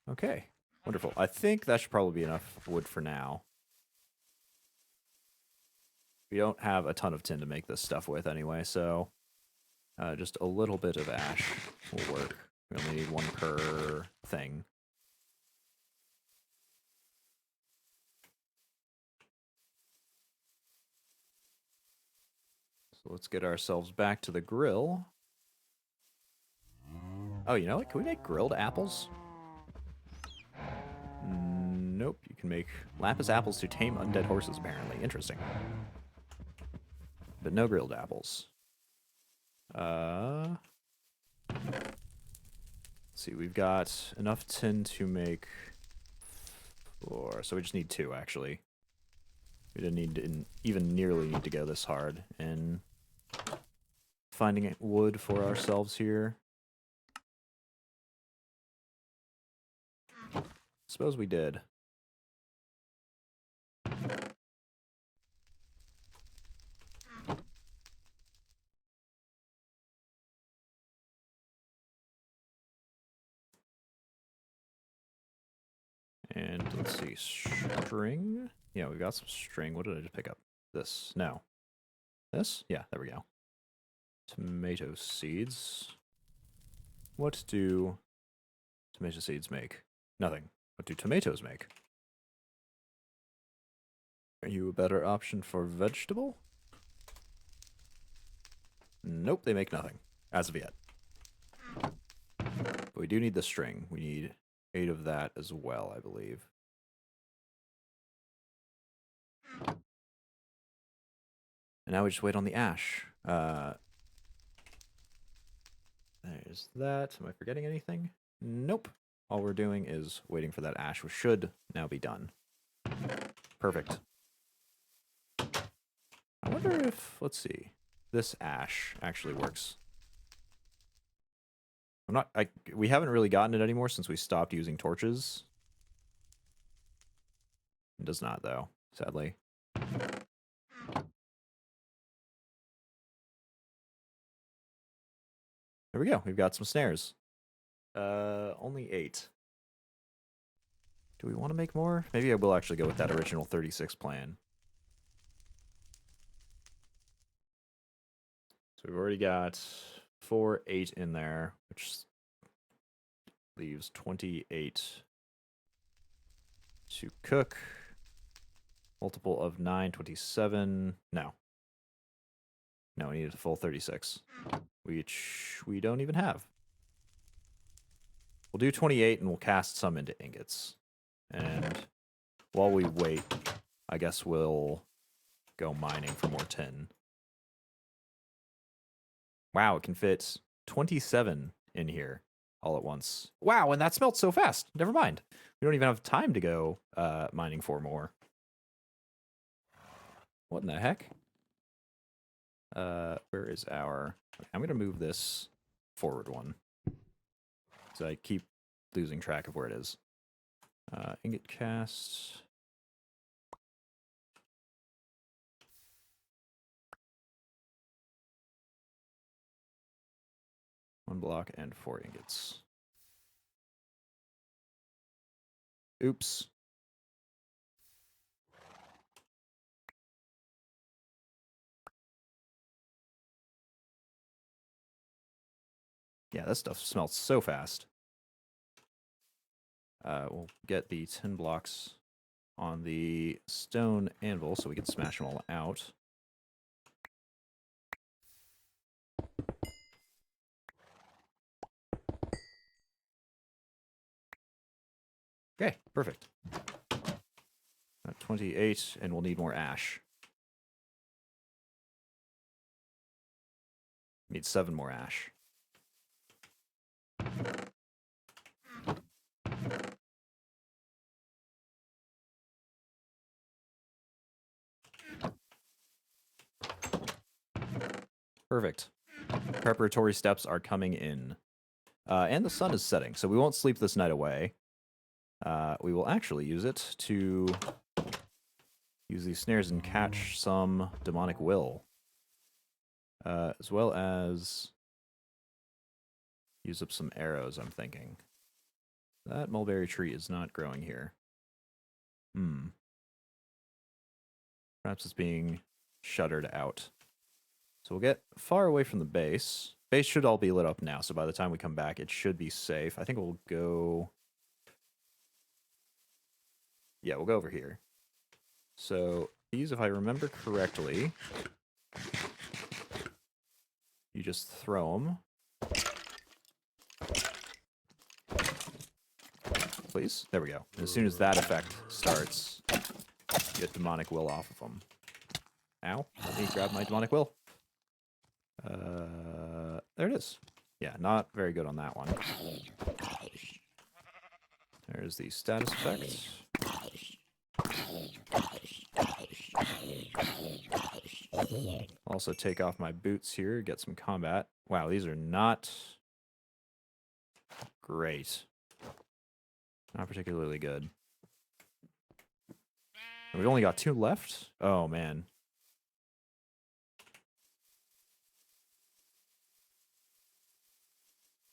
Okay, wonderful. I think that should probably be enough wood for now. We don't have a ton of tin to make this stuff with anyway, so just a little bit of ash will work. We only need 1 per thing. So let's get ourselves back to the grill. Oh, you know what? Can we make grilled apples? Nope. You can make lapis apples to tame undead horses, apparently. Interesting. But no grilled apples. Let's see, we've got enough tin to make 4, so we just need 2, actually. We didn't even nearly need to go this hard in finding wood for ourselves here. Suppose we did. And let's see, string. Yeah, we got some string. What did I just pick up? This? No. This? Yeah, there we go. Tomato seeds. What do tomato seeds make? Nothing. What do tomatoes make? Are you a better option for vegetable? Nope, they make nothing. As of yet. But we do need the string. We need 8 of that as well, I believe. And now we just wait on the ash. There's that. Am I forgetting anything? Nope. All we're doing is waiting for that ash, which should now be done. Perfect. I wonder if, let's see, this ash actually works. We haven't really gotten it anymore since we stopped using torches. It does not, though, sadly. There we go. We've got some snares. Only 8. Do we want to make more? Maybe I will actually go with that original 36 plan. So we've already got 4, 8 in there, which leaves 28 to cook. Multiple of 9, 27. No. No, we need a full 36, which we don't even have. We'll do 28 and we'll cast some into ingots. And while we wait, I guess we'll go mining for more tin. Wow, it can fit 27 in here all at once. Wow, and that smelt so fast. Never mind. We don't even have time to go mining for more. What in the heck? Where is our... Okay, I'm going to move this forward one. So I keep losing track of where it is. Ingot cast. One block and 4 ingots. Oops. Yeah, this stuff smells so fast. We'll get the 10 blocks on the stone anvil so we can smash them all out. Okay, perfect. 28, and we'll need more ash. Need 7 more ash. Perfect. Preparatory steps are coming in. And the sun is setting, so we won't sleep this night away. We will actually use it to use these snares and catch some demonic will. As well as use up some arrows, I'm thinking. That mulberry tree is not growing here. Perhaps it's being shuttered out. So we'll get far away from the base. Base should all be lit up now, so by the time we come back, it should be safe. I think we'll go... Yeah, we'll go over here. So these, if I remember correctly, you just throw them. Please. There we go. And as soon as that effect starts, get demonic will off of them. Ow. Let me grab my demonic will. There it is. Yeah, not very good on that one. There's the status effect. Also take off my boots here, get some combat. Wow, these are not great. Not particularly good. And we've only got 2 left? Oh, man.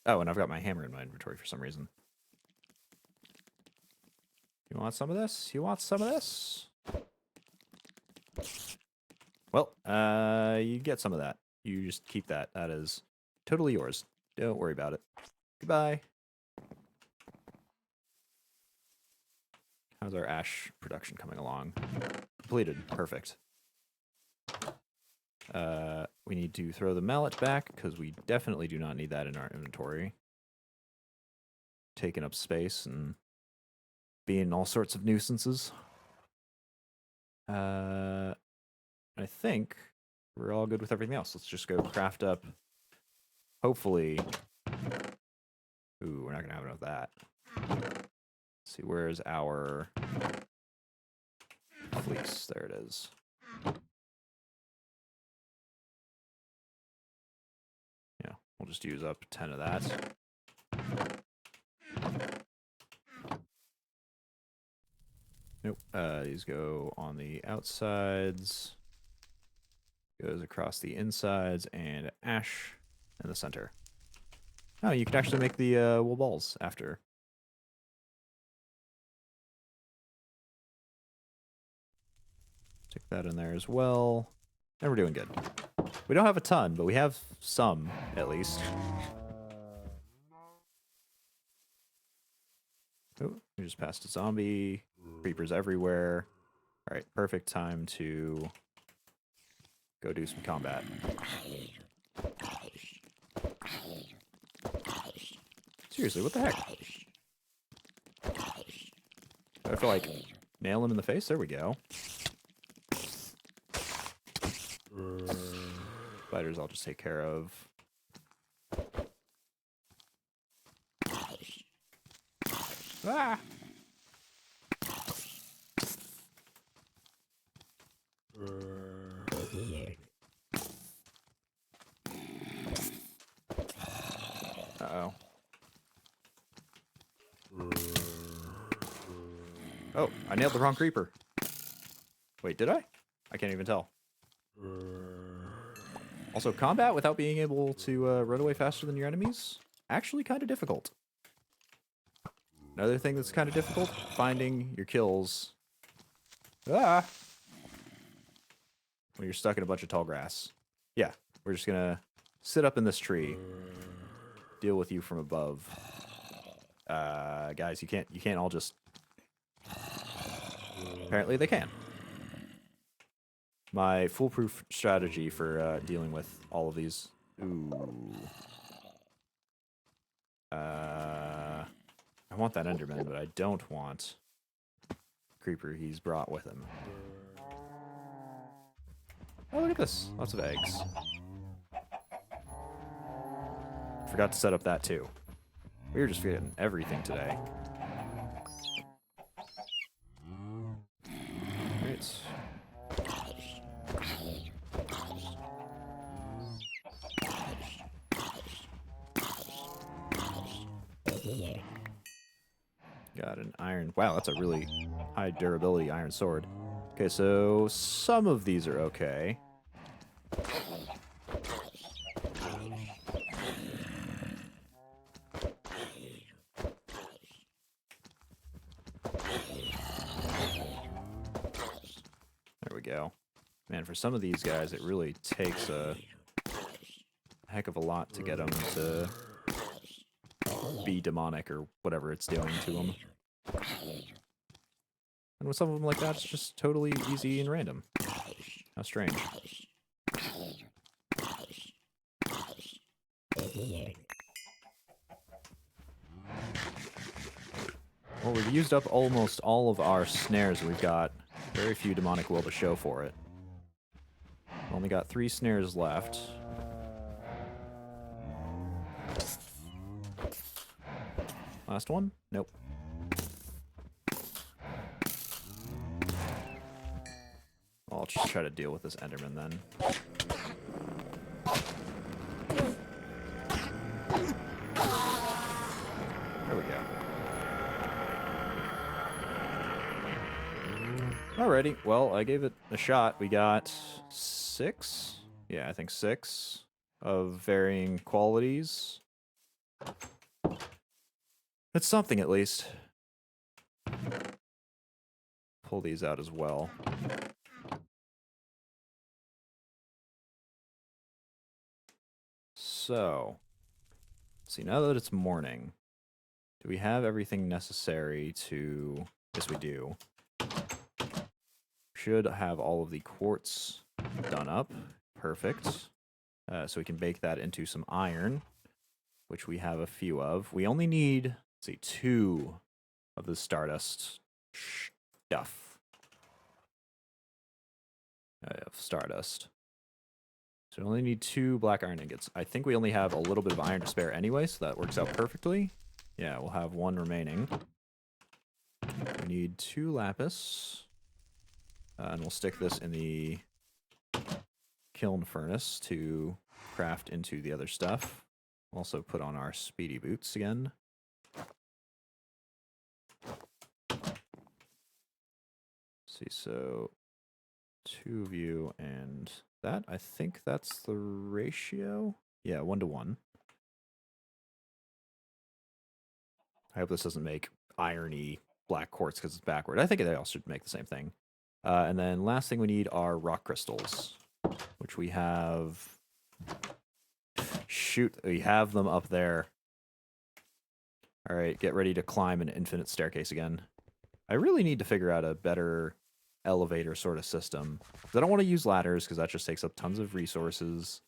Oh, and I've got my hammer in my inventory for some reason. You want some of this? You want some of this? Well, you get some of that. You just keep that. That is totally yours. Don't worry about it. Goodbye. How's our ash production coming along? Completed. Perfect. We need to throw the mallet back, because we definitely do not need that in our inventory. Taking up space and being all sorts of nuisances. I think we're all good with everything else. Let's just go craft up. Hopefully. Ooh, we're not going to have enough of that. Let's see, where's our fleece? There it is. Yeah, we'll just use up 10 of that. Nope. These go on the outsides. Goes across the insides, and ash in the center. Oh, you can actually make the wool balls after. Stick that in there as well. And we're doing good. We don't have a ton, but we have some, at least. Oh, we just passed a zombie. Creepers everywhere. Alright, perfect time to go do some combat. Seriously, what the heck? I feel like nail him in the face. There we go. Spiders I'll just take care of. Ah! Uh-oh. Oh, I nailed the wrong creeper. Wait, did I? I can't even tell. Also, combat without being able to run away faster than your enemies, actually kind of difficult. Another thing that's kind of difficult, finding your kills. Ah! When you're stuck in a bunch of tall grass. Yeah, we're just gonna sit up in this tree. Deal with you from above. Guys, you can't all just... Apparently they can. My foolproof strategy for dealing with all of these. Ooh. I want that Enderman, but I don't want creeper he's brought with him. Oh, look at this. Lots of eggs. Forgot to set up that too. We were just getting everything today. Alright. Got an iron. Wow, that's a really high durability iron sword. Okay, so some of these are okay. There we go. Man, for some of these guys, it really takes a heck of a lot to get them to be demonic or whatever it's doing to them. And with some of them like that, it's just totally easy and random. How strange. Well, we've used up almost all of our snares. We've got very few demonic will to show for it. Only got 3 snares left. Last one? Nope. I'll just try to deal with this Enderman then. There we go. Alrighty, well, I gave it a shot. We got 6? Yeah, I think 6 of varying qualities. It's something, at least. Pull these out as well. So, let's see, now that it's morning, do we have everything necessary to... Yes, we do. Should have all of the quartz done up. Perfect. So we can bake that into some iron, which we have a few of. We only need, let's see, 2 of the stardust stuff. I have stardust. So we only need 2 black iron ingots. I think we only have a little bit of iron to spare anyway, so that works out perfectly. Yeah, we'll have 1 remaining. We need 2 lapis. And we'll stick this in the kiln furnace to craft into the other stuff. Also put on our speedy boots again. See, so 2 of you and that. I think that's the ratio. Yeah, 1 to 1. I hope this doesn't make irony black quartz because it's backward. I think they all should make the same thing. And then last thing we need are rock crystals, which we have. Shoot, we have them up there. All right, get ready to climb an infinite staircase again. I really need to figure out a better elevator sort of system. I don't want to use ladders because that just takes up tons of resources.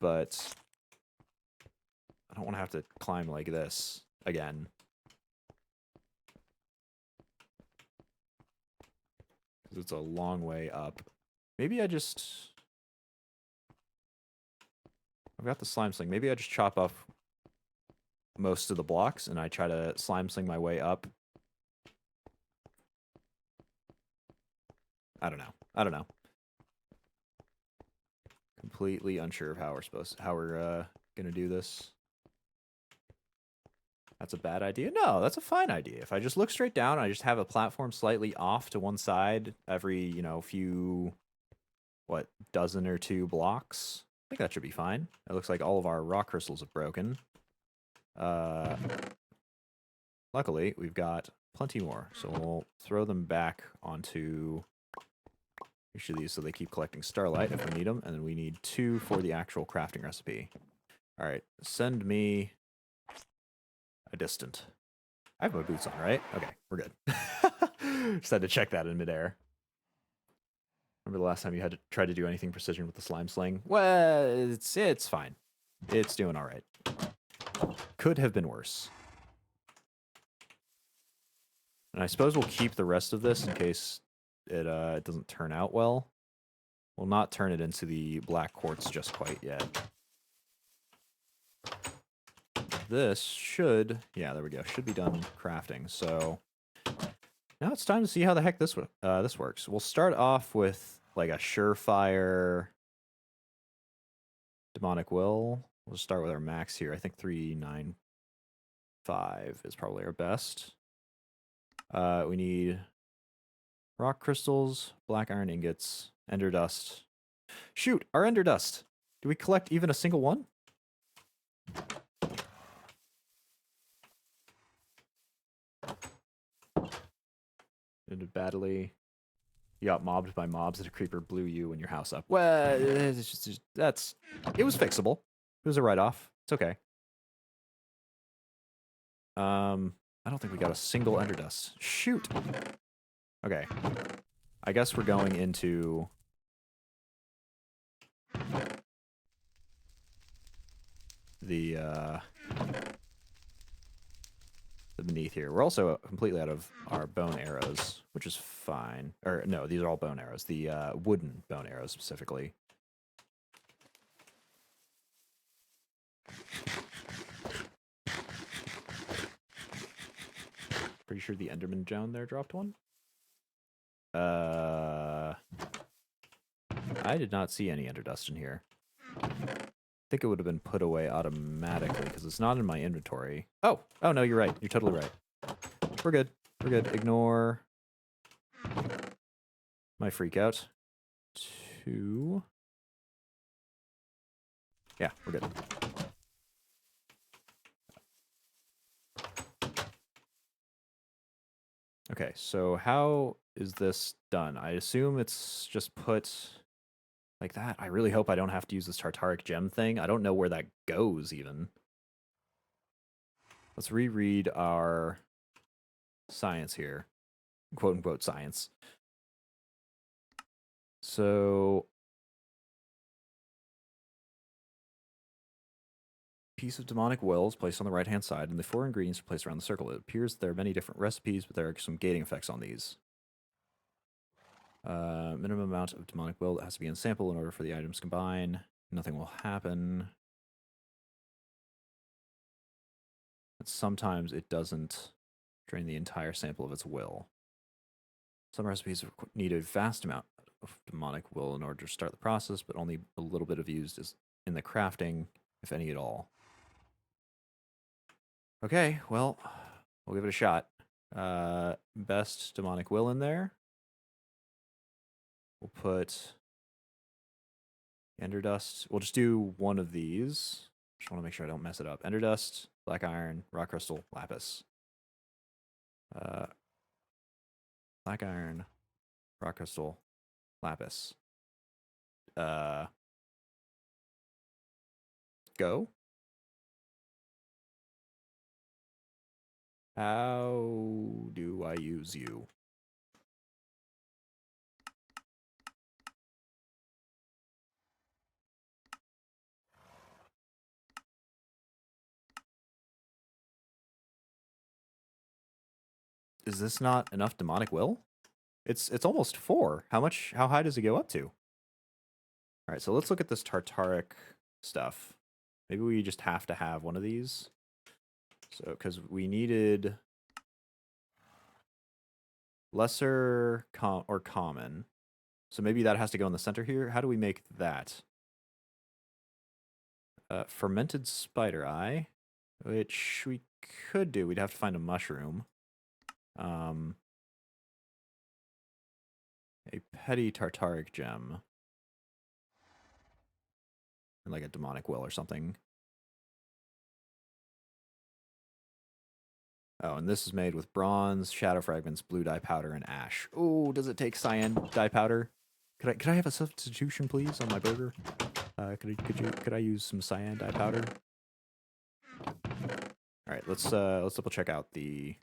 But I don't want to have to climb like this again. It's a long way up. Maybe I just... I've got the slime sling. Maybe I just chop off most of the blocks and I try to slime sling my way up. I don't know. Completely unsure of how we're gonna do this. That's a bad idea? No, that's a fine idea. If I just look straight down, I just have a platform slightly off to one side every, few, dozen or 2 blocks. I think that should be fine. It looks like all of our rock crystals have broken. Luckily, we've got plenty more, so we'll throw them back onto each of these so they keep collecting starlight if we need them, and then we need 2 for the actual crafting recipe. All right, send me... a distant. I have my boots on, right? Okay, we're good. Just had to check that in midair. Remember the last time you had to try to do anything precision with the slime sling? Well, it's fine. It's doing all right. Could have been worse. And I suppose we'll keep the rest of this in case it doesn't turn out well. We'll not turn it into the black quartz just quite yet. This should, yeah, there we go. Should be done crafting. So now it's time to see how the heck this works. We'll start off with like a surefire demonic will. We'll start with our max here. I think 395 is probably our best. We need rock crystals, black iron ingots, ender dust. Shoot, our ender dust. Do we collect even a single one? Ended badly. You got mobbed by mobs and a creeper blew you and your house up. Well, it's just, it was fixable. It was a write-off. It's okay. I don't think we got a single ender dust. Shoot. Okay. I guess we're going into the beneath here. We're also completely out of our bone arrows, which is fine. Or no, these are all bone arrows. The wooden bone arrows specifically. Pretty sure the Enderman down there dropped one. I did not see any ender dust in here. I think it would have been put away automatically because it's not in my inventory. Oh no, you're right. You're totally right. We're good. We're good. Ignore my freak out. 2. Yeah, we're good. Okay, so how is this done? I assume it's just put like that. I really hope I don't have to use this Tartaric gem thing. I don't know where that goes even. Let's reread our science here. Quote unquote science. So piece of demonic will is placed on the right hand side and the 4 ingredients are placed around the circle. It appears there are many different recipes, but there are some gating effects on these. Minimum amount of demonic will that has to be in sample in order for the items to combine. Nothing will happen. And sometimes it doesn't drain the entire sample of its will. Some recipes need a vast amount of demonic will in order to start the process, but only a little bit of used is in the crafting, if any at all. Okay, well, we'll give it a shot. Best demonic will in there. We'll put ender dust. We'll just do one of these. Just want to make sure I don't mess it up. Ender dust, black iron, rock crystal, lapis. Black iron, rock crystal, lapis. Go. How do I use you? Is this not enough demonic will? It's almost 4. How high does it go up to? All right, so let's look at this Tartaric stuff. Maybe we just have to have one of these. So, because we needed lesser or common. So maybe that has to go in the center here. How do we make that? Fermented spider eye, which we could do. We'd have to find a mushroom. A petty Tartaric gem. And like a demonic will or something. Oh, and this is made with bronze, shadow fragments, blue dye powder, and ash. Oh, does it take cyan dye powder? Could I have a substitution, please, on my burger? Could I use some cyan dye powder? All right, let's double check out the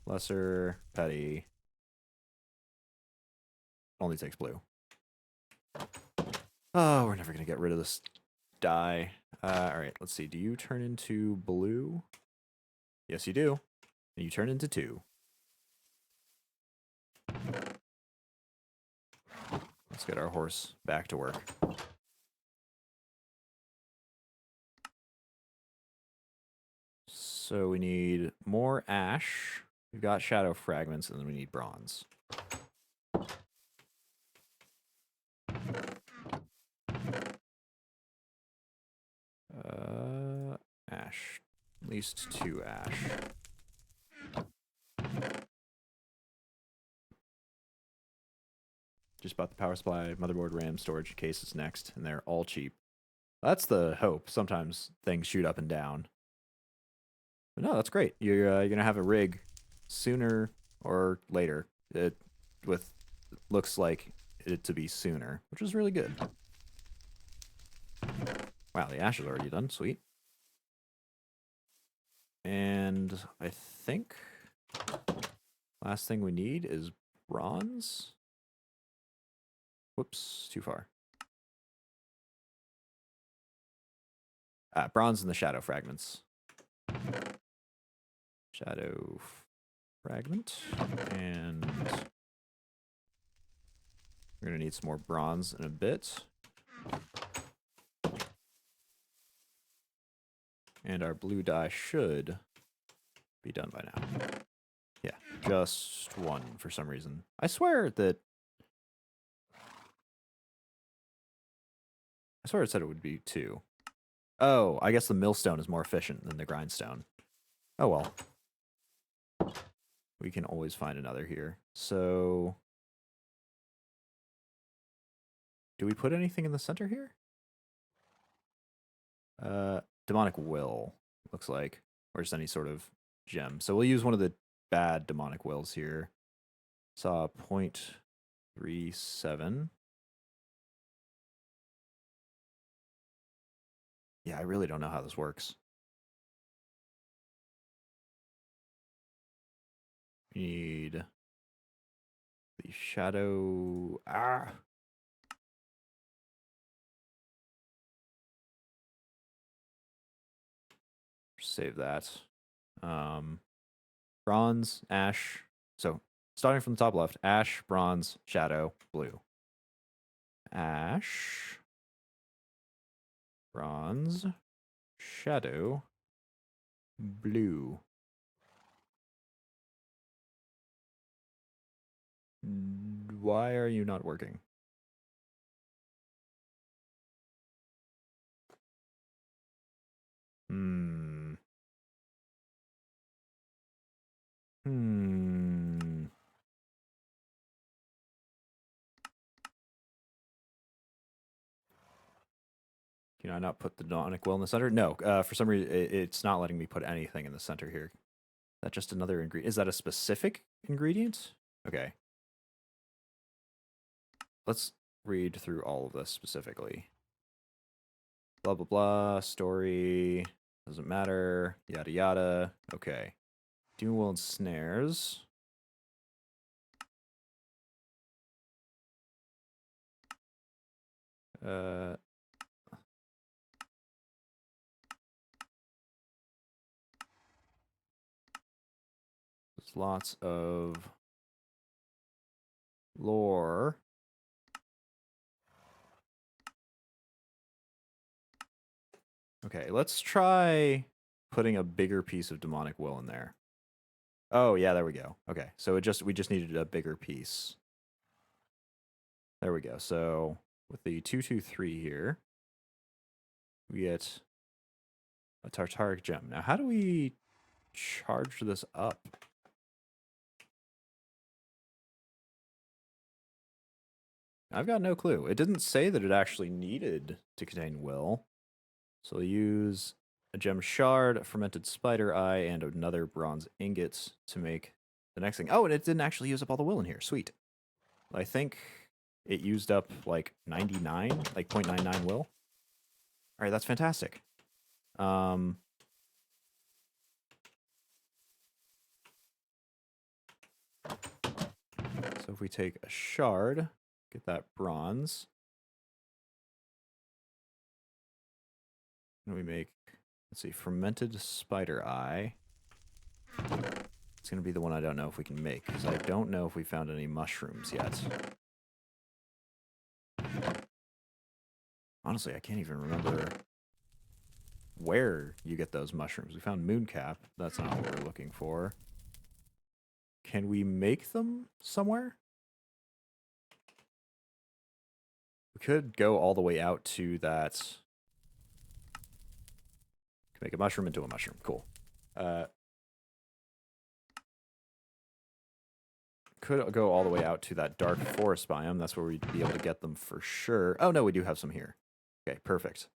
lesser petty. Only takes blue. Oh, we're never gonna get rid of this dye. All right, let's see. Do you turn into blue? Yes, you do. And you turn into 2. Let's get our horse back to work. So we need more ash. We've got shadow fragments, and then we need bronze. Ash. At least 2 ash. Just bought the power supply, motherboard, RAM, storage cases next, and they're all cheap. That's the hope. Sometimes things shoot up and down. But no, that's great. You're gonna have a rig sooner or later. It looks like it to be sooner, which is really good. Wow, the ash is already done. Sweet. And I think last thing we need is bronze. Whoops, too far. Bronze and the shadow fragments. Shadow fragment. And we're going to need some more bronze in a bit. And our blue dye should be done by now. Yeah, just 1 for some reason. I swear it said it would be 2. Oh, I guess the millstone is more efficient than the grindstone. Oh well. We can always find another here. So, do we put anything in the center here? Demonic will, looks like. Or just any sort of gem. So we'll use one of the bad demonic wills here. Saw 0.37. Yeah, I really don't know how this works. We need the shadow. Save that. Bronze, ash. So starting from the top left, ash, bronze, shadow, blue. Ash, bronze, shadow, blue. Why are you not working? Can I not put the demonic will in the center? No, for some reason, it's not letting me put anything in the center here. Is that just another ingredient? Is that a specific ingredient? Okay. Let's read through all of this specifically. Blah, blah, blah, story, doesn't matter, yada, yada. Okay. Doom will and snares. There's lots of lore. Okay, let's try putting a bigger piece of demonic will in there. Oh yeah, there we go. Okay, so we just needed a bigger piece. There we go. So with the 223 here, we get a Tartaric gem. Now, how do we charge this up? I've got no clue. It didn't say that it actually needed to contain will. So we'll use a gem shard, a fermented spider eye, and another bronze ingot to make the next thing. Oh, and it didn't actually use up all the will in here. Sweet. I think it used up like 99, like 0.99 will. All right, that's fantastic. So if we take a shard, get that bronze, and we make, let's see, fermented spider eye. It's going to be the one I don't know if we can make, because I don't know if we found any mushrooms yet. Honestly, I can't even remember where you get those mushrooms. We found mooncap. That's not what we're looking for. Can we make them somewhere? We could go all the way out to that. Make a mushroom into a mushroom. Cool. Could go all the way out to that dark forest biome. That's where we'd be able to get them for sure. Oh, no, we do have some here. Okay, perfect.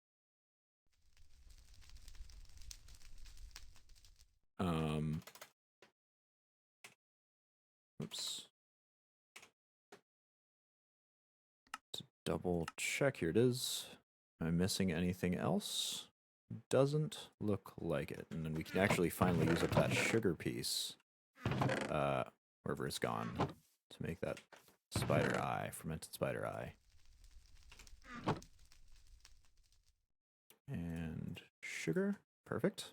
Oops. To double check, here it is. Am I missing anything else? Doesn't look like it. And then we can actually finally use up that sugar piece, wherever it's gone, to make that spider eye, fermented spider eye. And sugar, perfect.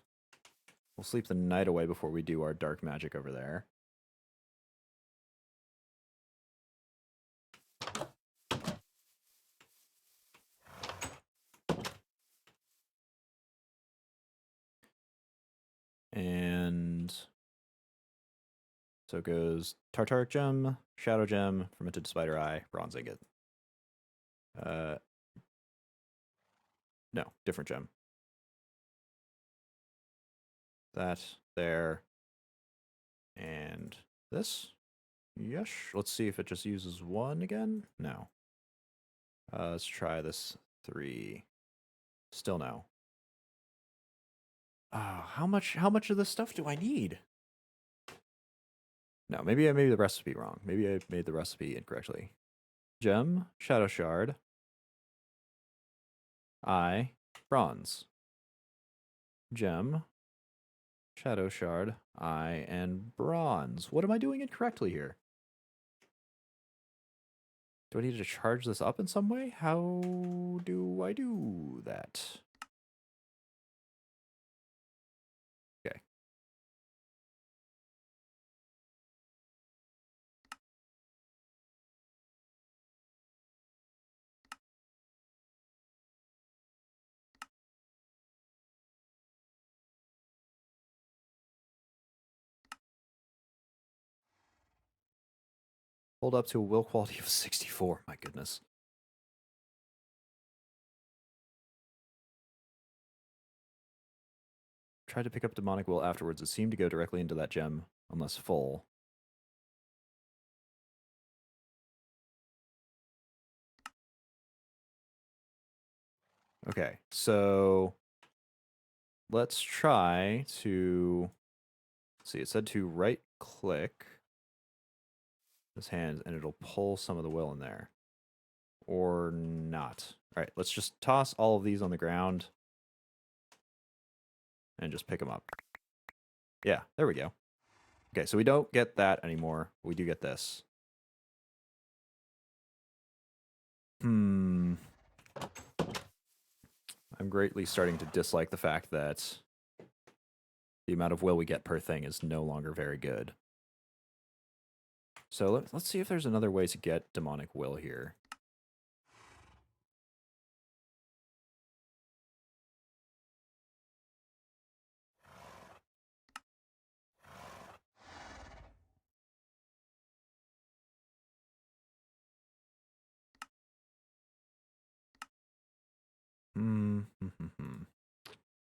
We'll sleep the night away before we do our dark magic over there. And so it goes Tartaric Gem, Shadow Gem, Fermented Spider Eye, Bronze Ingot. No, different gem. That, there, and this. Yes. Let's see if it just uses one again. No. Let's try this 3. Still no. How much of this stuff do I need? No, maybe I made the recipe wrong. Maybe I made the recipe incorrectly. Gem, Shadow Shard, Eye, Bronze. Gem, Shadow Shard, Eye, and Bronze. What am I doing incorrectly here? Do I need to charge this up in some way? How do I do that? Okay. Hold up to a will quality of 64. My goodness. Tried to pick up demonic will afterwards. It seemed to go directly into that gem, unless full. Okay, so let's try to see. It said to right click this hand, and it'll pull some of the will in there, or not. All right, let's just toss all of these on the ground and just pick them up. Yeah, there we go. Okay, so we don't get that anymore. We do get this. I'm greatly starting to dislike the fact that the amount of will we get per thing is no longer very good. So let's see if there's another way to get demonic will here.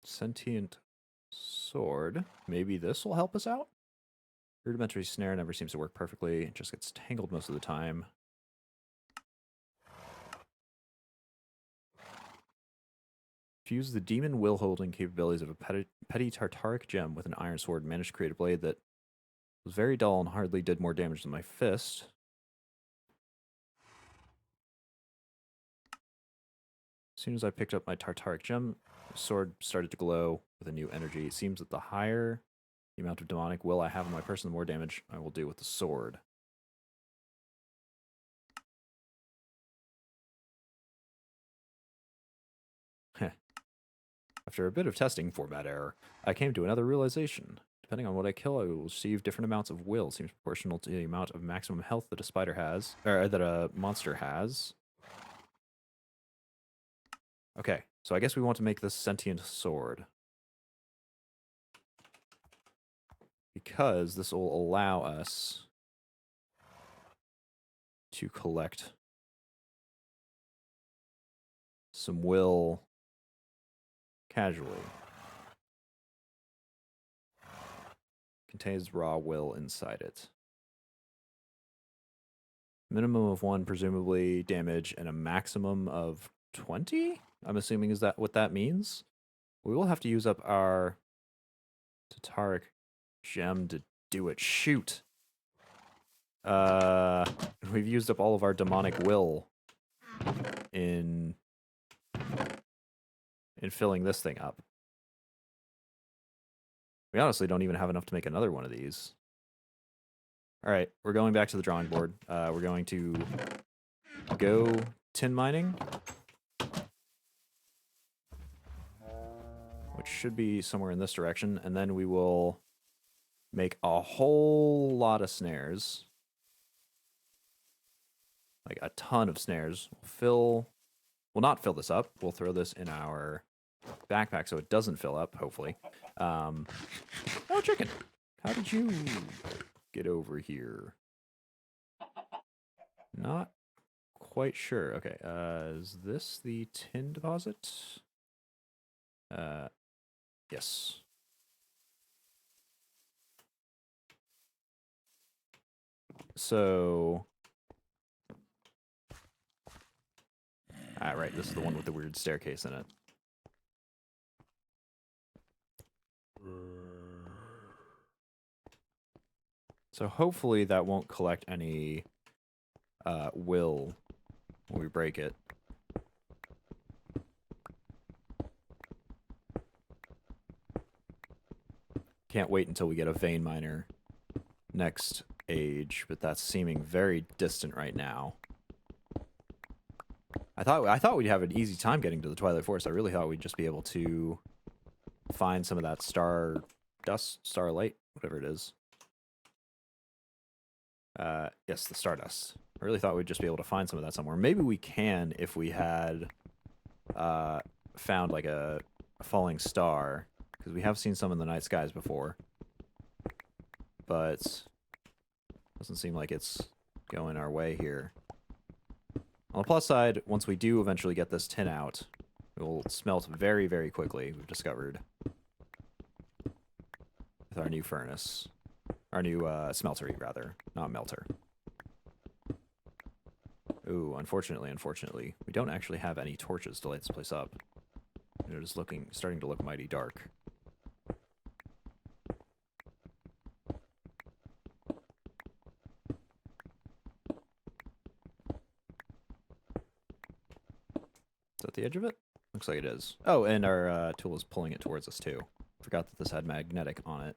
Sentient sword. Maybe this will help us out? Rudimentary snare never seems to work perfectly. It just gets tangled most of the time. Fuse the demon will holding capabilities of a petty tartaric gem with an iron sword. Managed to create a blade that was very dull and hardly did more damage than my fist. As soon as I picked up my tartaric gem, the sword started to glow with a new energy. It seems that the higher the amount of demonic will I have on my person, the more damage I will do with the sword. After a bit of testing, format error, I came to another realization. Depending on what I kill, I will receive different amounts of will. Seems proportional to the amount of maximum health that a spider has, or that a monster has. Okay, so I guess we want to make this sentient sword. Because this will allow us to collect some will casually. Contains raw will inside it. Minimum of 1, presumably damage, and a maximum of 20? I'm assuming is that what that means? We will have to use up our Tataric gem to do it. Shoot! We've used up all of our demonic will in filling this thing up. We honestly don't even have enough to make another one of these. All right, we're going back to the drawing board. We're going to go tin mining, which should be somewhere in this direction, and then we will make a whole lot of snares. Like a ton of snares. We'll not fill this up. We'll throw this in our backpack so it doesn't fill up, hopefully. Oh, chicken. How did you get over here? Not quite sure. Okay, is this the tin deposit? Yes. So... right, this is the one with the weird staircase in it. So hopefully that won't collect any will when we break it. Can't wait until we get a vein miner next age, but that's seeming very distant right now. I thought we'd have an easy time getting to the Twilight Forest. I really thought we'd just be able to find some of that starlight, whatever it is. Yes, the stardust. I really thought we'd just be able to find some of that somewhere. Maybe we can if we had found like a falling star, because we have seen some in the night skies before. But doesn't seem like it's going our way here. On the plus side, once we do eventually get this tin out, it will smelt very, very quickly, we've discovered. With our new furnace. Our new smeltery, rather. Not melter. Ooh, unfortunately, we don't actually have any torches to light this place up. It is starting to look mighty dark. Is that the edge of it? Looks like it is. Oh, and our tool is pulling it towards us too. Forgot that this had magnetic on it.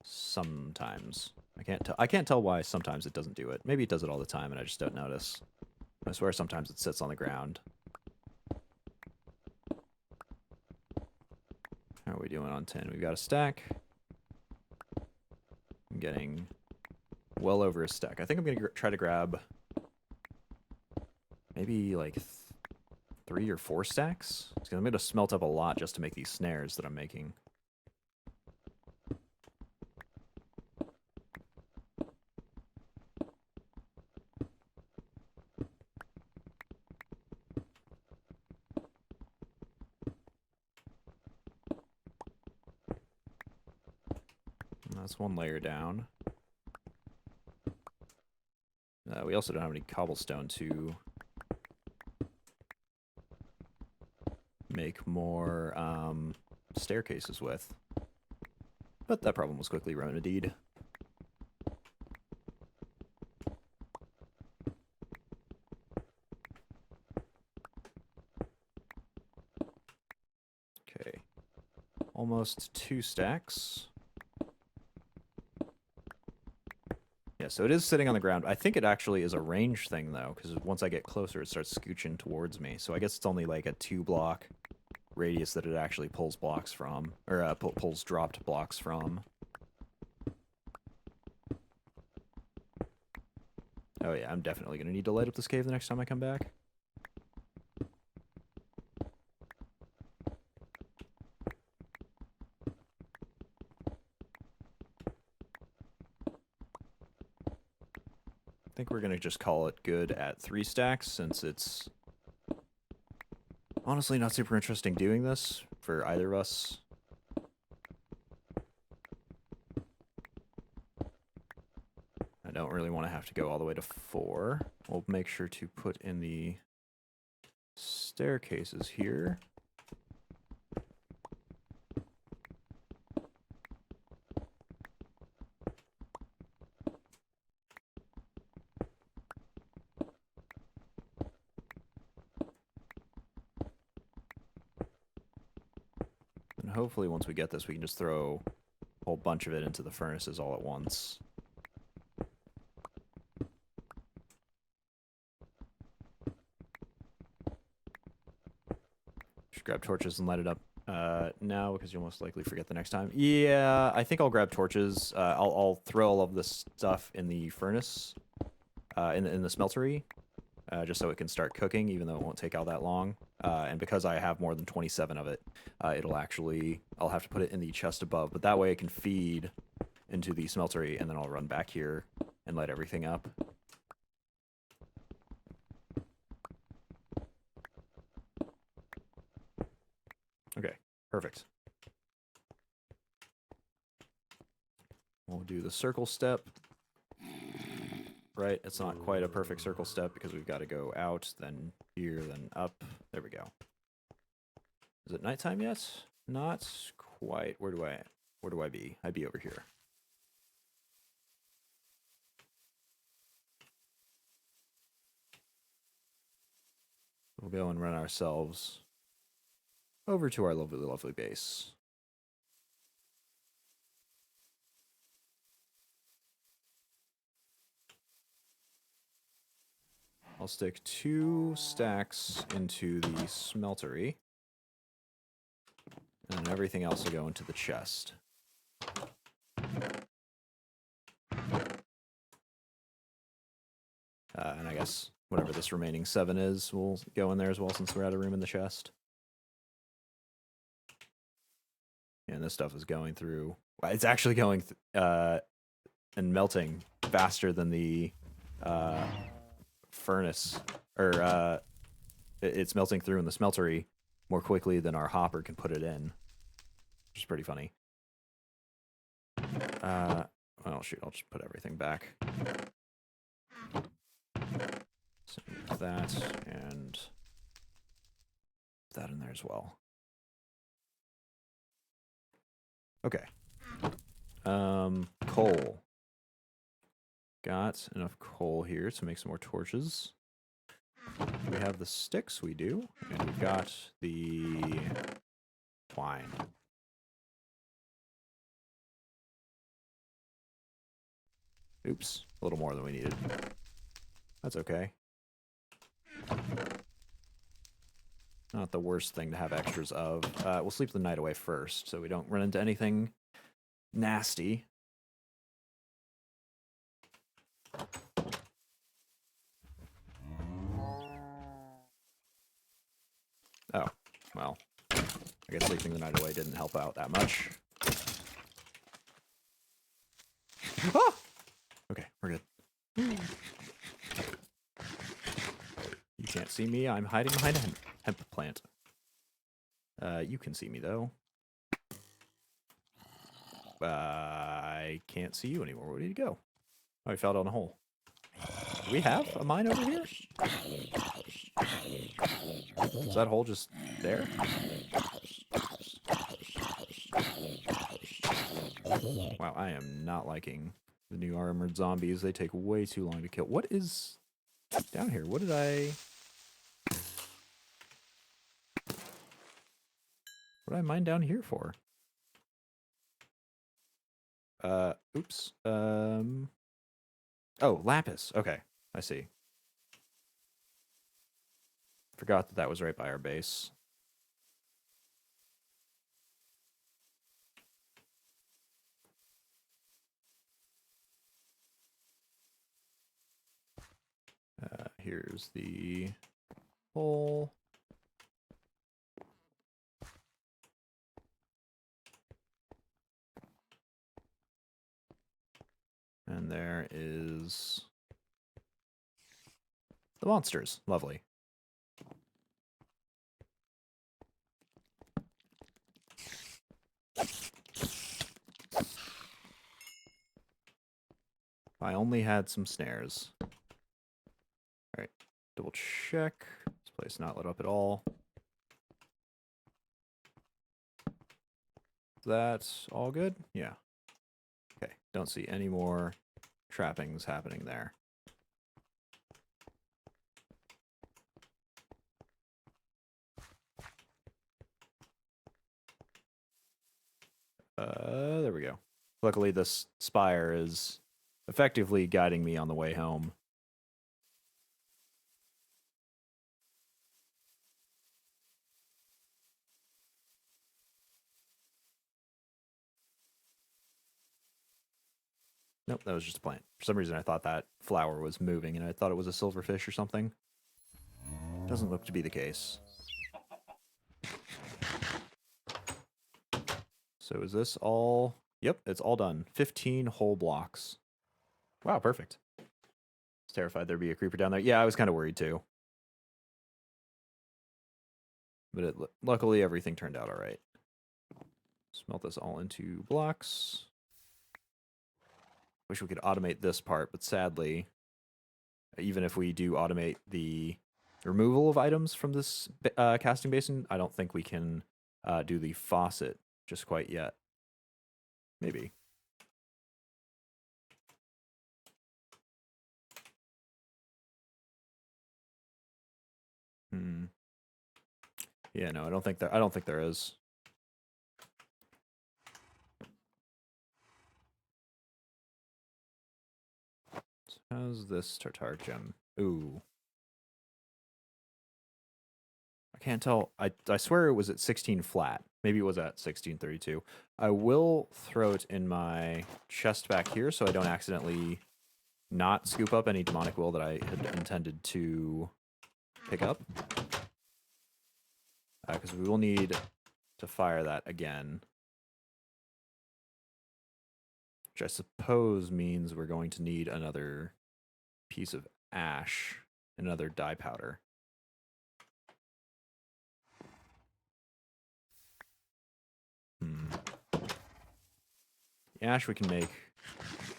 Sometimes. I can't tell why sometimes it doesn't do it. Maybe it does it all the time and I just don't notice. I swear sometimes it sits on the ground. How are we doing on 10? We've got a stack. I'm getting well over a stack. I think I'm going to try to grab maybe like 3 or 4 stacks. I'm going to smelt up a lot just to make these snares that I'm making. That's one layer down. We also don't have any cobblestone to make more staircases with. But that problem was quickly remedied. Okay. Almost 2 stacks. Yeah, so it is sitting on the ground. I think it actually is a range thing, though, because once I get closer, it starts scooching towards me. So I guess it's only like a 2-block radius that it actually pulls blocks from, or pulls dropped blocks from. Oh yeah, I'm definitely going to need to light up this cave the next time I come back. I think we're going to just call it good at 3 stacks, since it's honestly not super interesting doing this for either of us. I don't really want to have to go all the way to 4. We'll make sure to put in the staircases here. And hopefully once we get this, we can just throw a whole bunch of it into the furnaces all at once. Just grab torches and light it up now, because you'll most likely forget the next time. Yeah, I think I'll grab torches. I'll throw all of this stuff in the furnace, in the smeltery, just so it can start cooking, even though it won't take all that long. And because I have more than 27 of it, I'll have to put it in the chest above, but that way it can feed into the smeltery, and then I'll run back here and light everything up. Okay, perfect. We'll do the circle step. Right, it's not quite a perfect circle step because we've got to go out, then here, then up. There we go. Is it nighttime yet? Not quite. Where do I be? I'd be over here. We'll go and run ourselves over to our lovely, lovely base. I'll stick 2 stacks into the smeltery, and then everything else will go into the chest. And I guess whatever this remaining 7 is will go in there as well, since we're out of room in the chest. And this stuff is going through... It's actually going and melting faster than the furnace, or it's melting through in the smeltery more quickly than our hopper can put it in, which is pretty funny. Well, shoot, I'll just put everything back. So that, and that in there as well. Okay. Coal. Got enough coal here to make some more torches. We have the sticks, we do. And we've got the twine. Oops, a little more than we needed. That's okay. Not the worst thing to have extras of. We'll sleep the night away first, so we don't run into anything nasty. Oh, well, I guess sleeping the night away didn't help out that much. Ah! Okay, we're good. You can't see me, I'm hiding behind a hemp plant. You can see me, though. I can't see you anymore. Where did you go? Oh, I fell down a hole. Do we have a mine over here? Is that hole just there? Wow, I am not liking the new armored zombies. They take way too long to kill. What is down here? What did I mine down here for? Oops. Oh, lapis. Okay, I see. Forgot that was right by our base. here's the hole. And there is the monsters. Lovely. I only had some snares. Alright, double check. This place not lit up at all. That's all good? Yeah. Okay, don't see any more trappings happening there. There we go. Luckily, this spire is effectively guiding me on the way home. Nope, that was just a plant. For some reason, I thought that flower was moving, and I thought it was a silverfish or something. Doesn't look to be the case. So is this all? Yep, it's all done. 15 whole blocks. Wow, perfect. I was terrified there'd be a creeper down there. Yeah, I was kind of worried too. But luckily, everything turned out all right. Smelt this all into blocks. Wish we could automate this part, but sadly, even if we do automate the removal of items from this casting basin, I don't think we can do the faucet just quite yet. Maybe. Yeah, no, I don't think there is. So how's this tartar gem? Ooh. I can't tell. I swear it was at 16 flat. Maybe it was at 1632. I will throw it in my chest back here so I don't accidentally not scoop up any demonic will that I had intended to pick up. Because we will need to fire that again. Which I suppose means we're going to need another piece of ash, another dye powder. The ash we can make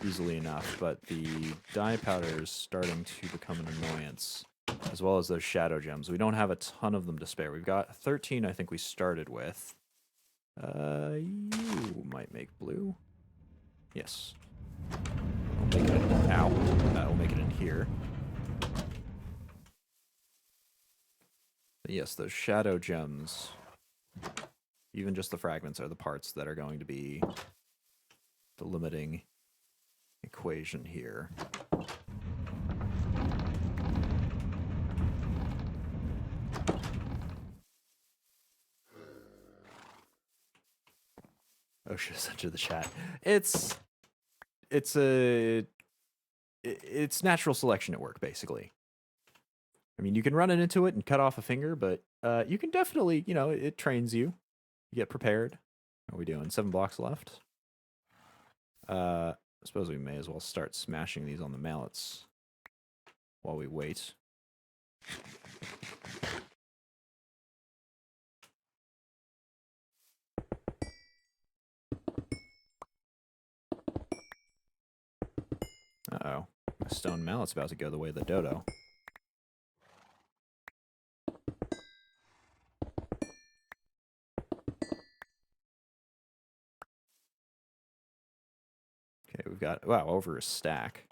easily enough, but the dye powder is starting to become an annoyance, as well as those shadow gems. We don't have a ton of them to spare. We've got 13 I think we started with. You might make blue. Yes. We'll make it in, we'll make it in here. But yes, those shadow gems, even just the fragments, are the parts that are going to be the limiting equation here. Oh, should have sent to the chat. It's natural selection at work, basically. I mean, you can run it into it and cut off a finger, but you can definitely, it trains you. You get prepared. What are we doing? 7 blocks left. I suppose we may as well start smashing these on the mallets while we wait. Uh-oh. My stone mallet's about to go the way of the dodo. Okay, we've got, wow, over a stack.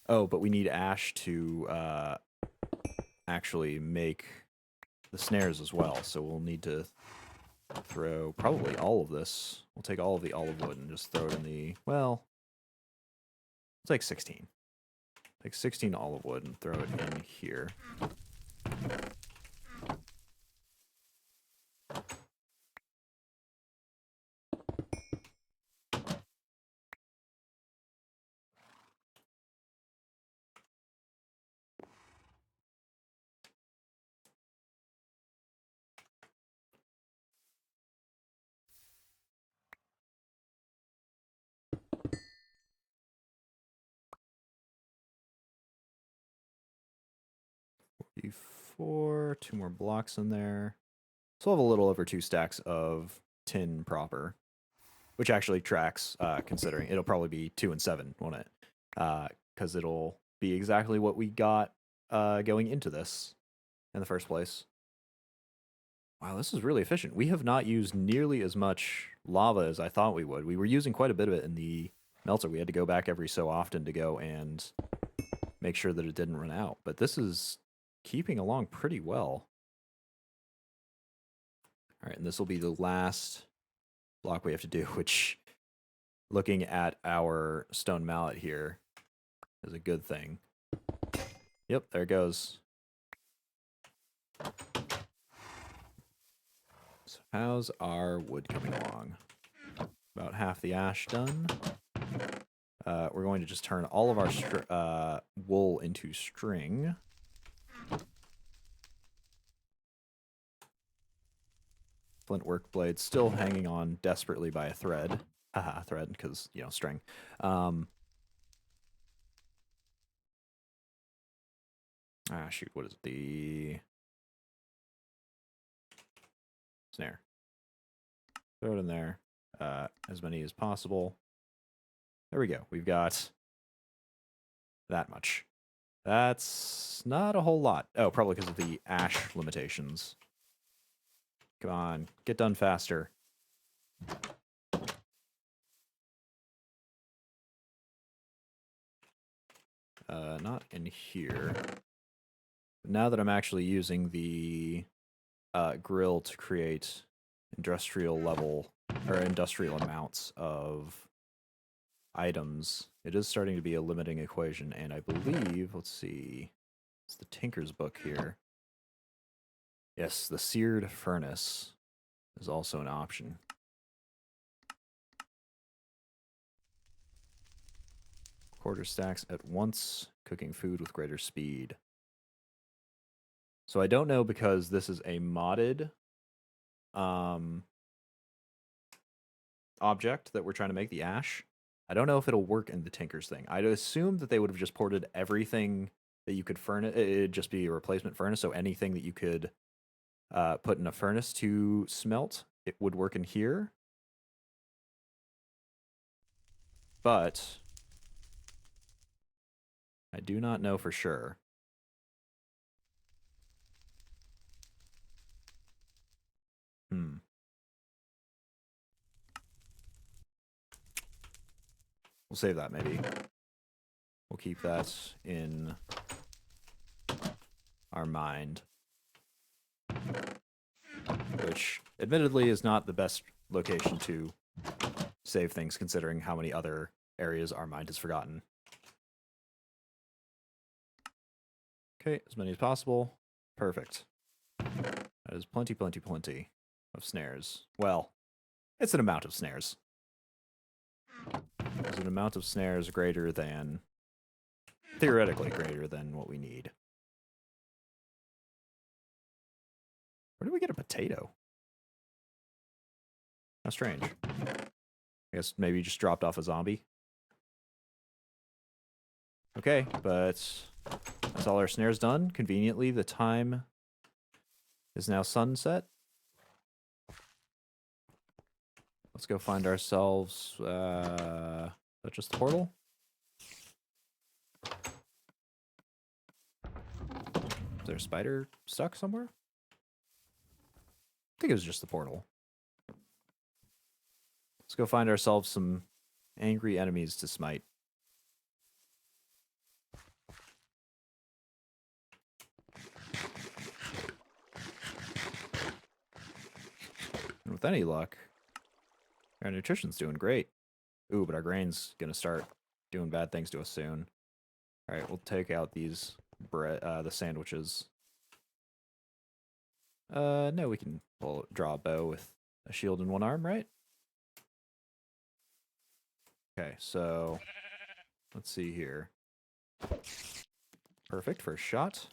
Oh, but we need ash to actually make the snares as well, so we'll need to throw probably all of this. We'll take all of the olive wood and just throw it in the, well, let's take 16. Take 16 olive wood and throw it in here. 4, 2 more blocks in there. So we'll have a little over 2 stacks of tin proper, which actually tracks, considering it'll probably be 2 and 7, won't it? Because it'll be exactly what we got going into this in the first place. Wow, this is really efficient. We have not used nearly as much lava as I thought we would. We were using quite a bit of it in the melter. We had to go back every so often to go and make sure that it didn't run out. But this is keeping along pretty well. All right, and this will be the last block we have to do, which, looking at our stone mallet here, is a good thing. Yep, there it goes. So how's our wood coming along? About half the ash done. We're going to just turn all of our wool into string. Flint work blade still hanging on desperately by a thread. Haha, thread, because, you know, string. Shoot, what is it? The snare. Throw it in there. As many as possible. There we go. We've got that much. That's not a whole lot. Oh, probably because of the ash limitations. Come on, get done faster. Not in here. Now that I'm actually using the grill to create industrial level or industrial amounts of items, it is starting to be a limiting equation, and I believe, let's see, it's the Tinker's book here. Yes, the seared furnace is also an option. Quarter stacks at once, cooking food with greater speed. So I don't know, because this is a modded object that we're trying to make, the ash. I don't know if it'll work in the Tinker's thing. I'd assume that they would have just ported everything that you could furnace. It'd just be a replacement furnace, so anything that you could put in a furnace to smelt, it would work in here. But I do not know for sure. We'll save that, maybe. We'll keep that in our mind. Which, admittedly, is not the best location to save things, considering how many other areas our mind has forgotten. Okay, as many as possible. Perfect. That is plenty, plenty, plenty of snares. Well, it's an amount of snares. Is an amount of snares greater than, theoretically greater than what we need. Where did we get a potato? How strange. I guess maybe just dropped off a zombie. Okay, but that's all our snares done. Conveniently, the time is now sunset. Let's go find ourselves, is that just the portal? Is there a spider stuck somewhere? I think it was just the portal. Let's go find ourselves some angry enemies to smite. And with any luck, our nutrition's doing great. Ooh, but our grain's gonna start doing bad things to us soon. Alright, we'll take out these the sandwiches. No, we can draw a bow with a shield in one arm, right? Okay, so let's see here. Perfect, first shot.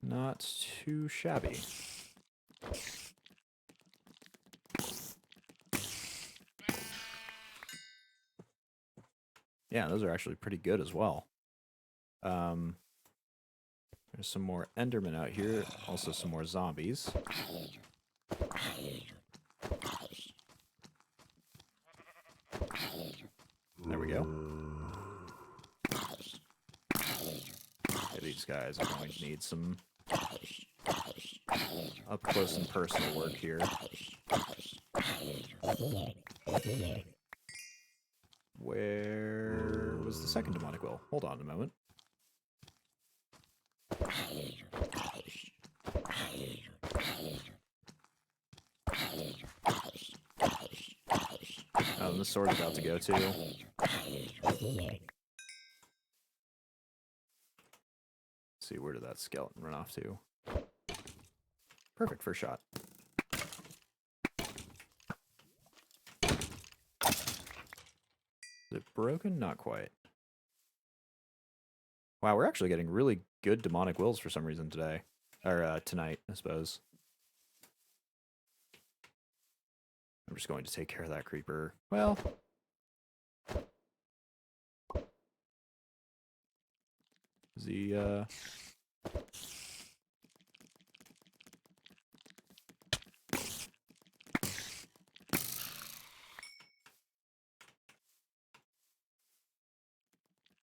Not too shabby. Yeah, those are actually pretty good as well. There's some more Endermen out here. Also some more zombies. There we go. Yeah, these guys are going to need some up close and personal work here. Where was the second demonic will? Hold on a moment. Oh, and the sword's about to go too. Let's see, where did that skeleton run off to? Perfect, first shot. Is it broken? Not quite. Wow, we're actually getting really good demonic wills for some reason today. Or tonight, I suppose. I'm just going to take care of that creeper. Well... Is he,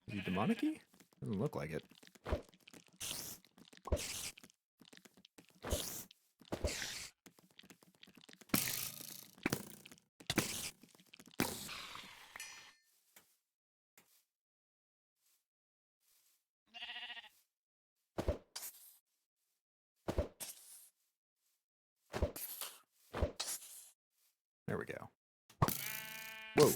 Is he demonic-y? Doesn't look like it. There we go. Whoa.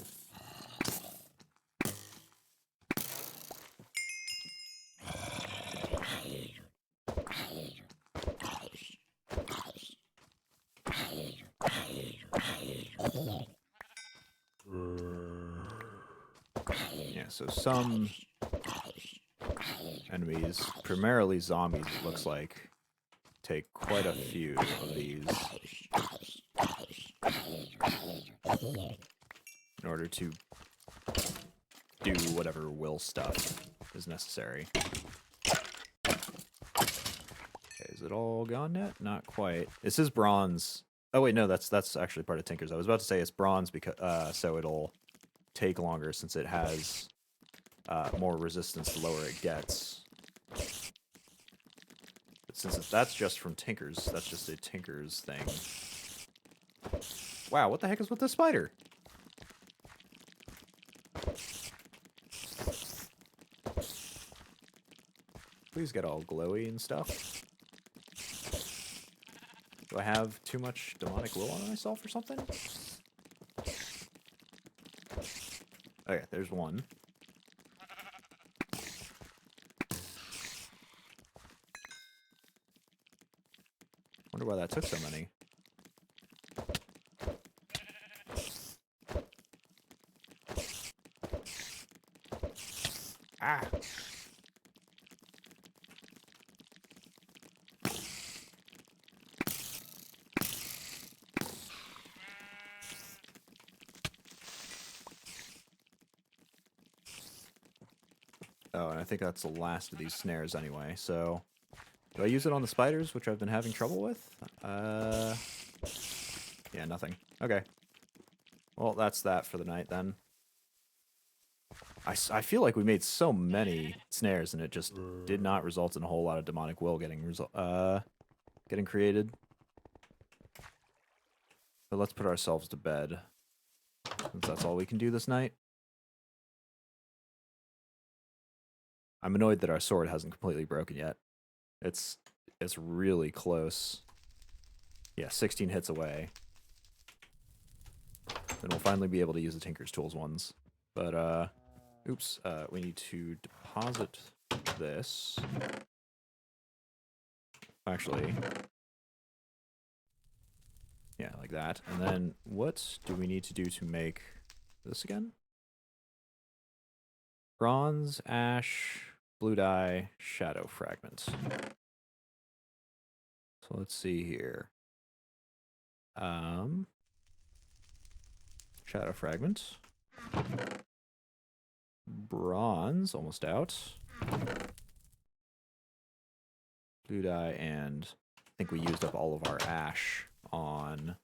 Yeah, so some enemies, primarily zombies, it looks like, take quite a few of these in order to do whatever will stuff is necessary. Okay, is it all gone yet? Not quite. This is bronze. Oh wait, no, that's actually part of Tinker's. I was about to say it's bronze because so it'll take longer since it has more resistance the lower it gets. But since that's just from Tinker's, that's just a Tinker's thing. Wow, what the heck is with the spider? Please get all glowy and stuff. Do I have too much demonic will on myself or something? Okay, there's one. Wonder why that took so many. Ah! Oh, and I think that's the last of these snares anyway, so... Do I use it on the spiders, which I've been having trouble with? Yeah, nothing. Okay. Well, that's that for the night, then. I feel like we made so many snares, and it just did not result in a whole lot of demonic will getting created. But let's put ourselves to bed, since that's all we can do this night. I'm annoyed that our sword hasn't completely broken yet. It's really close. Yeah, 16 hits away. Then we'll finally be able to use the Tinker's Tools ones. But, oops, we need to deposit this. Actually, yeah, like that. And then what do we need to do to make this again? Bronze, ash, blue dye, shadow fragment. So let's see here. Shadow fragment. bronze, almost out. Blue dye, and I think we used up all of our ash on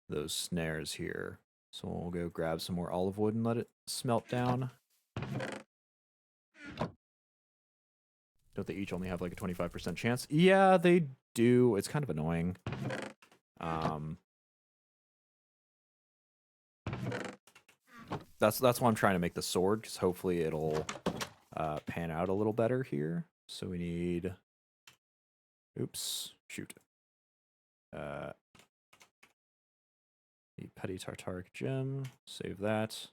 those snares here. So we'll go grab some more olive wood and let it smelt down. Don't they each only have like a 25% chance? Yeah, they do. It's kind of annoying. That's why I'm trying to make the sword, because hopefully it'll pan out a little better here. So we need... Oops. Shoot. The petty tartaric gem. Save that.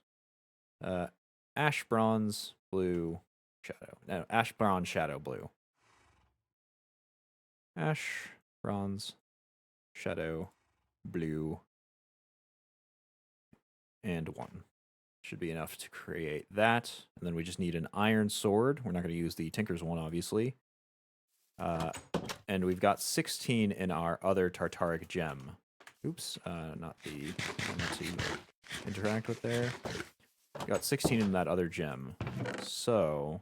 Ash bronze blue shadow. No, ash bronze shadow blue. Ash bronze shadow blue. And 1. Should be enough to create that. And then we just need an iron sword. We're not going to use the Tinker's one, obviously. And we've got 16 in our other tartaric gem. Oops, not the one to interact with there. We got 16 in that other gem. So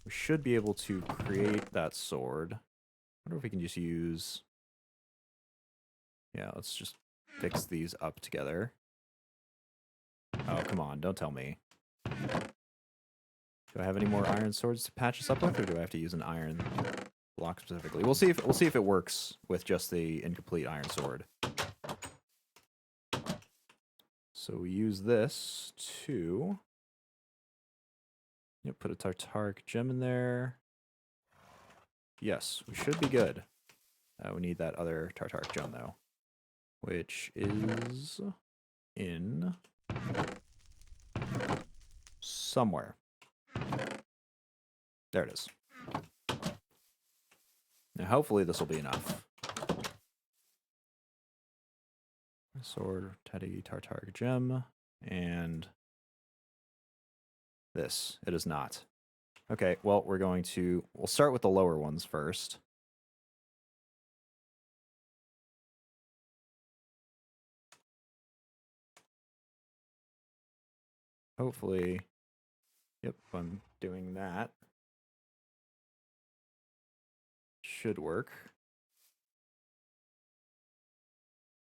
we should be able to create that sword. I wonder if we can just use... Yeah, let's just fix these up together. Oh, come on, don't tell me. Do I have any more iron swords to patch this up with, or do I have to use an iron block specifically? We'll see if it works with just the incomplete iron sword. So we use this to... Yep, put a tartaric gem in there. Yes, we should be good. We need that other tartaric gem, though, which is in somewhere. There it is. Now, hopefully this will be enough. Sword, teddy, tartaric gem, and this. It is not. Okay, well, we'll start with the lower ones first. Hopefully, yep, I'm doing that. Should work.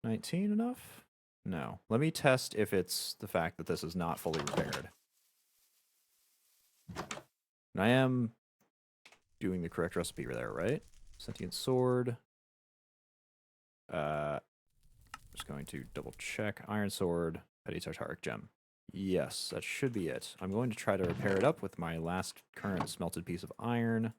19 enough? No. Let me test if it's the fact that this is not fully repaired. And I am doing the correct recipe there, right? Sentient sword. Just going to double check. Iron sword, petty tartaric gem. Yes, that should be it. I'm going to try to repair it up with my last current smelted piece of iron.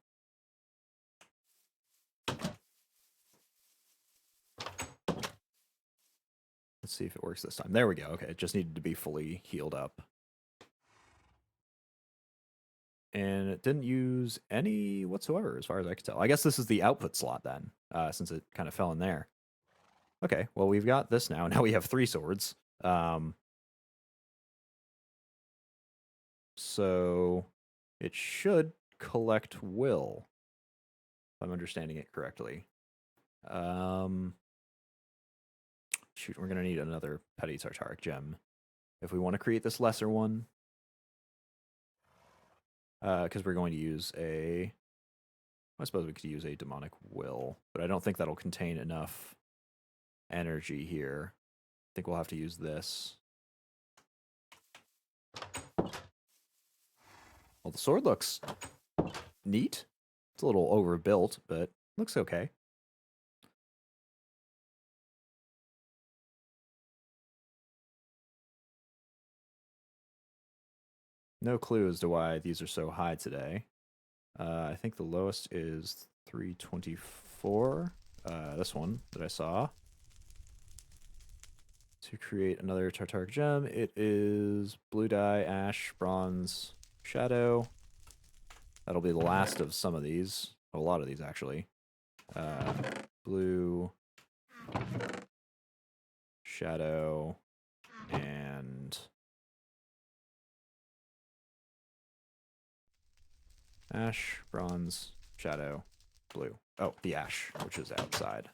Let's see if it works this time. There we go. Okay, it just needed to be fully healed up. And it didn't use any whatsoever, as far as I could tell. I guess this is the output slot then, since it kind of fell in there. Okay, well, we've got this now. Now we have 3 swords. So it should collect will, if I'm understanding it correctly. Shoot, we're going to need another petty tartaric gem if we want to create this lesser one. Because we're going to use I suppose we could use a demonic will, but I don't think that'll contain enough energy here. I think we'll have to use this. Well, the sword looks neat. It's a little overbuilt, but looks okay. No clue as to why these are so high today. I think the lowest is 324. This one that I saw. To create another tartaric gem, it is blue dye, ash, bronze, shadow. That'll be the last of some of these. A lot of these, actually. Blue, shadow, and ash, bronze, shadow, blue. Oh, the ash, which is outside.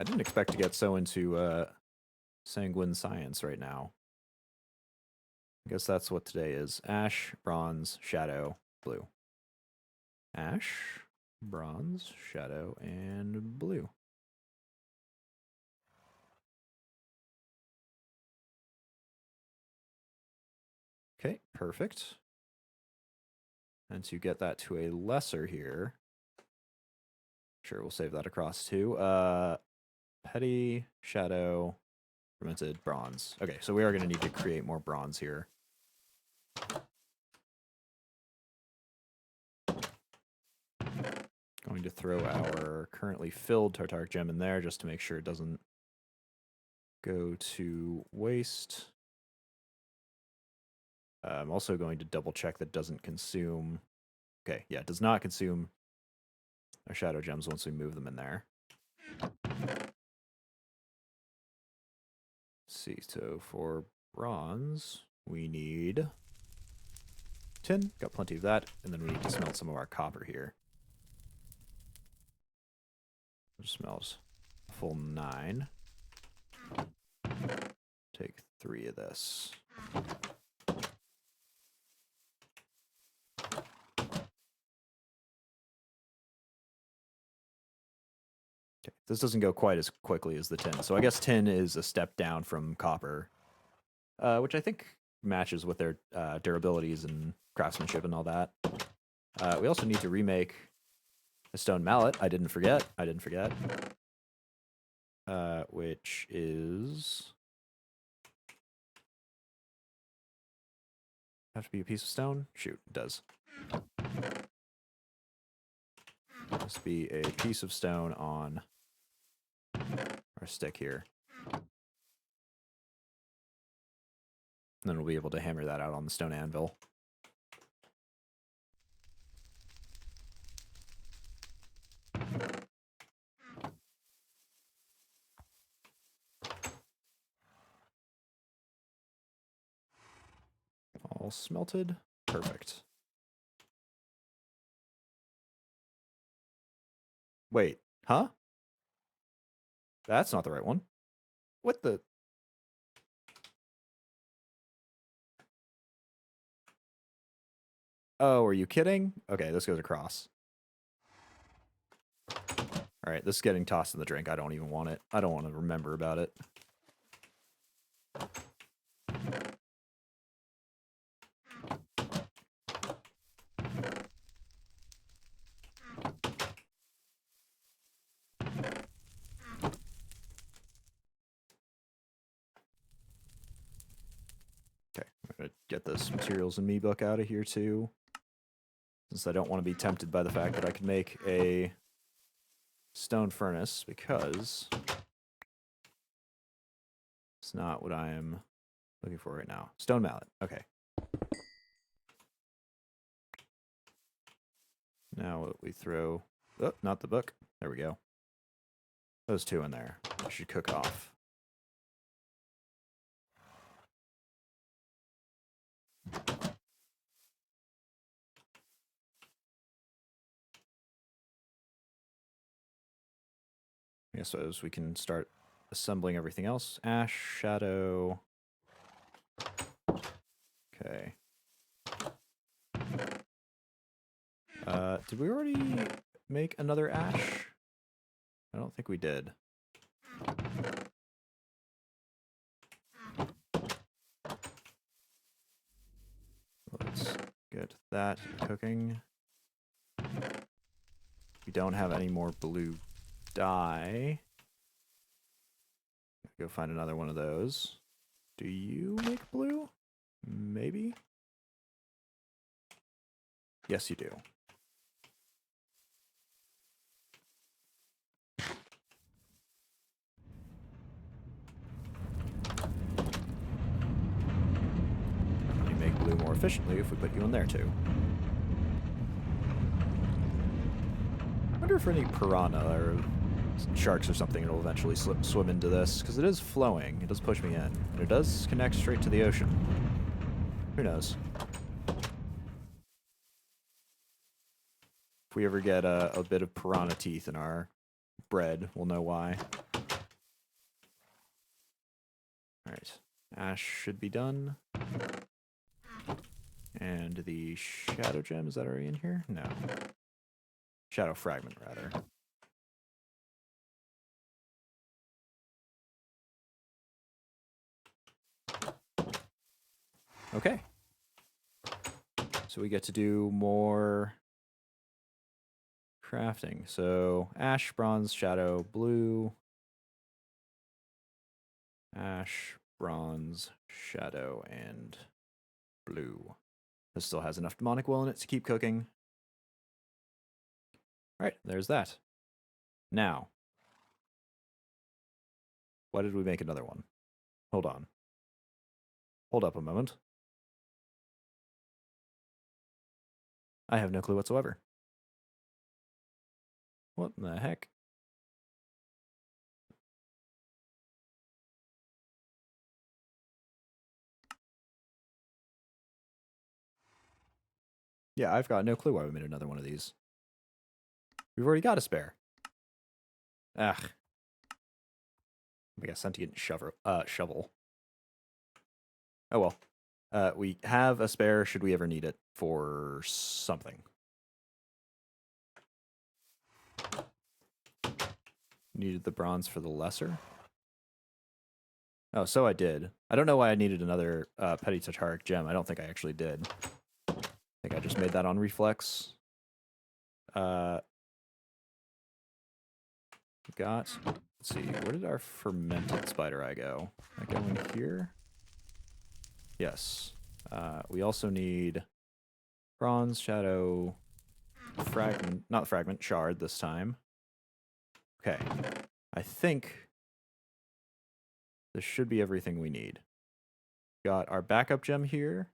I didn't expect to get so into sanguine science right now. I guess that's what today is. Ash, bronze, shadow, blue. Ash, bronze, shadow, and blue. Okay, perfect. And to get that to a lesser here, sure, we'll save that across too. Petty, shadow, fermented, bronze. Okay, so we are going to need to create more bronze here. Going to throw our currently filled tartaric gem in there just to make sure it doesn't go to waste. I'm also going to double check that doesn't consume. Okay, yeah, it does not consume our shadow gems once we move them in there. Let's see, so for bronze, we need tin. Got plenty of that, and then we need to smelt some of our copper here. Smells a full 9. Take 3 of this. Okay. This doesn't go quite as quickly as the tin, so I guess tin is a step down from copper, which I think matches with their durabilities and craftsmanship and all that. We also need to remake a stone mallet. I didn't forget. Which is have to be a piece of stone? Shoot, it does. Must be a piece of stone on our stick here. And then we'll be able to hammer that out on the stone anvil. All smelted. Perfect. Wait, huh? That's not the right one. What the? Oh, are you kidding? Okay, this goes across. All right, this is getting tossed in the drink. I don't even want it. I don't want to remember about it. Okay, I'm going to get this materials and me book out of here too, since I don't want to be tempted by the fact that I could make a stone furnace, because it's not what I am looking for right now. Stone mallet. Okay. Now we throw... Oh, not the book. There we go. Those 2 in there. I should cook off. I suppose we can start assembling everything else. Ash, shadow. Okay. Did we already make another ash? I don't think we did. Let's get that cooking. We don't have any more blue dye. Go find another one of those. Do you make blue? Maybe? Yes, you do. You make blue more efficiently if we put you in there too. I wonder if any piranha or sharks or something will eventually swim into this, because it is flowing. It does push me in, and it does connect straight to the ocean. Who knows? If we ever get a bit of piranha teeth in our bread, we'll know why. Alright. Ash should be done. And the shadow gem, is that already in here? No. Shadow fragment, rather. Okay. So we get to do more crafting. So ash, bronze, shadow, blue. Ash, bronze, shadow, and blue. This still has enough demonic will in it to keep cooking. Alright, there's that. Now, why did we make another one? Hold on. Hold up a moment. I have no clue whatsoever. What in the heck? Yeah, I've got no clue why we made another one of these. We've already got a spare. Ugh. I guess sentient shovel. Oh well. We have a spare should we ever need it for something. Needed the bronze for the lesser. Oh, so I did. I don't know why I needed another petty Tartaric gem. I don't think I actually did. I think I just made that on reflex. Let's see, where did our fermented spider eye go? I go in here? Yes. We also need bronze, shadow, fragment, not fragment, shard this time. Okay. I think this should be everything we need. Got our backup gem here.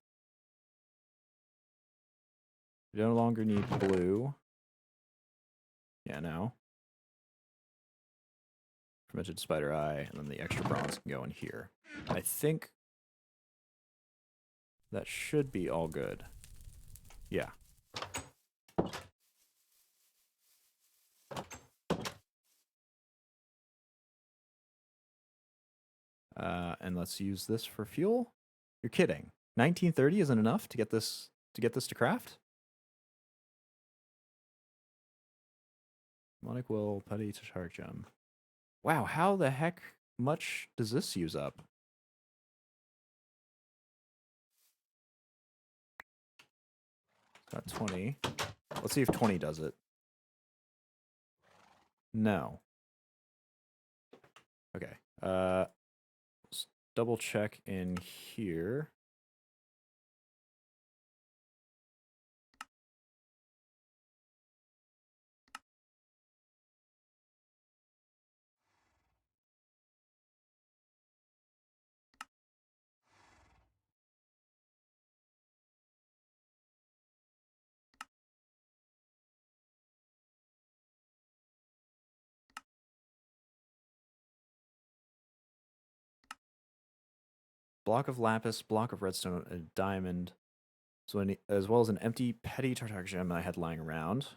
We no longer need blue. Yeah, no. Fermented spider eye, and then the extra bronze can go in here. I think that should be all good. Yeah. And let's use this for fuel. You're kidding. 1930 isn't enough to get this to craft? Demonic will, petty Tartaric gem. Wow, how the heck much does this use up? Got 20. Let's see if 20 does it. No. Okay. Let's double check in here. Block of lapis, block of redstone, a diamond. So as well as an empty petty Tartaric gem I had lying around.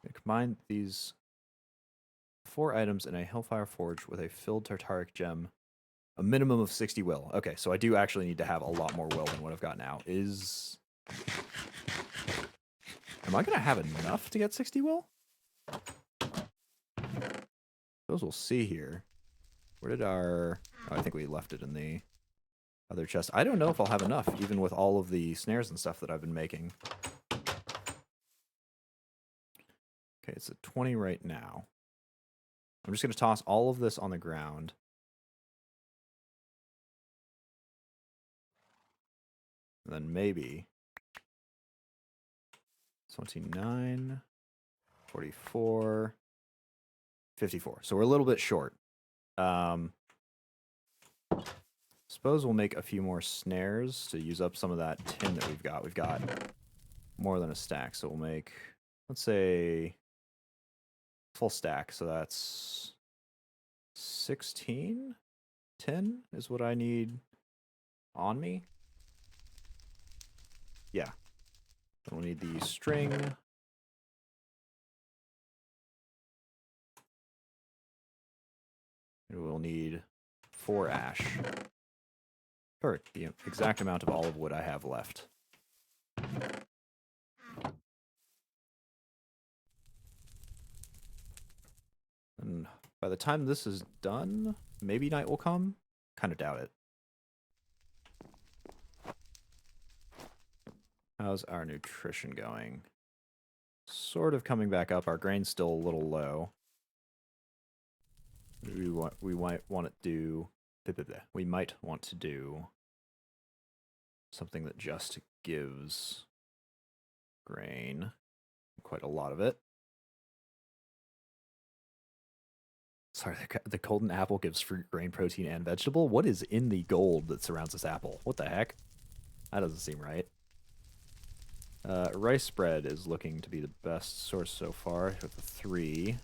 I combine these 4 items in a Hellfire Forge with a filled Tartaric gem. A minimum of 60 will. Okay, so I do actually need to have a lot more will than what I've got now. Am I going to have enough to get 60 will? Those we'll see here. Where did our... Oh, I think we left it in the other chest. I don't know if I'll have enough, even with all of the snares and stuff that I've been making. Okay, it's at 20 right now. I'm just going to toss all of this on the ground. And then maybe 29, 44, 54. So we're a little bit short. Suppose we'll make a few more snares to use up some of that tin that we've got. We've got more than a stack, so we'll make, let's say, full stack. So that's 16 tin is what I need on me. Yeah. We'll need the string. And we'll need 4 ash. Perfect. The exact amount of olive wood I have left. And by the time this is done, maybe night will come? Kind of doubt it. How's our nutrition going? Sort of coming back up. Our grain's still a little low. We might want to do... We might want to do something that just gives grain. Quite a lot of it. Sorry, the golden apple gives fruit, grain, protein, and vegetable? What is in the gold that surrounds this apple? What the heck? That doesn't seem right. Rice bread is looking to be the best source so far with the 3.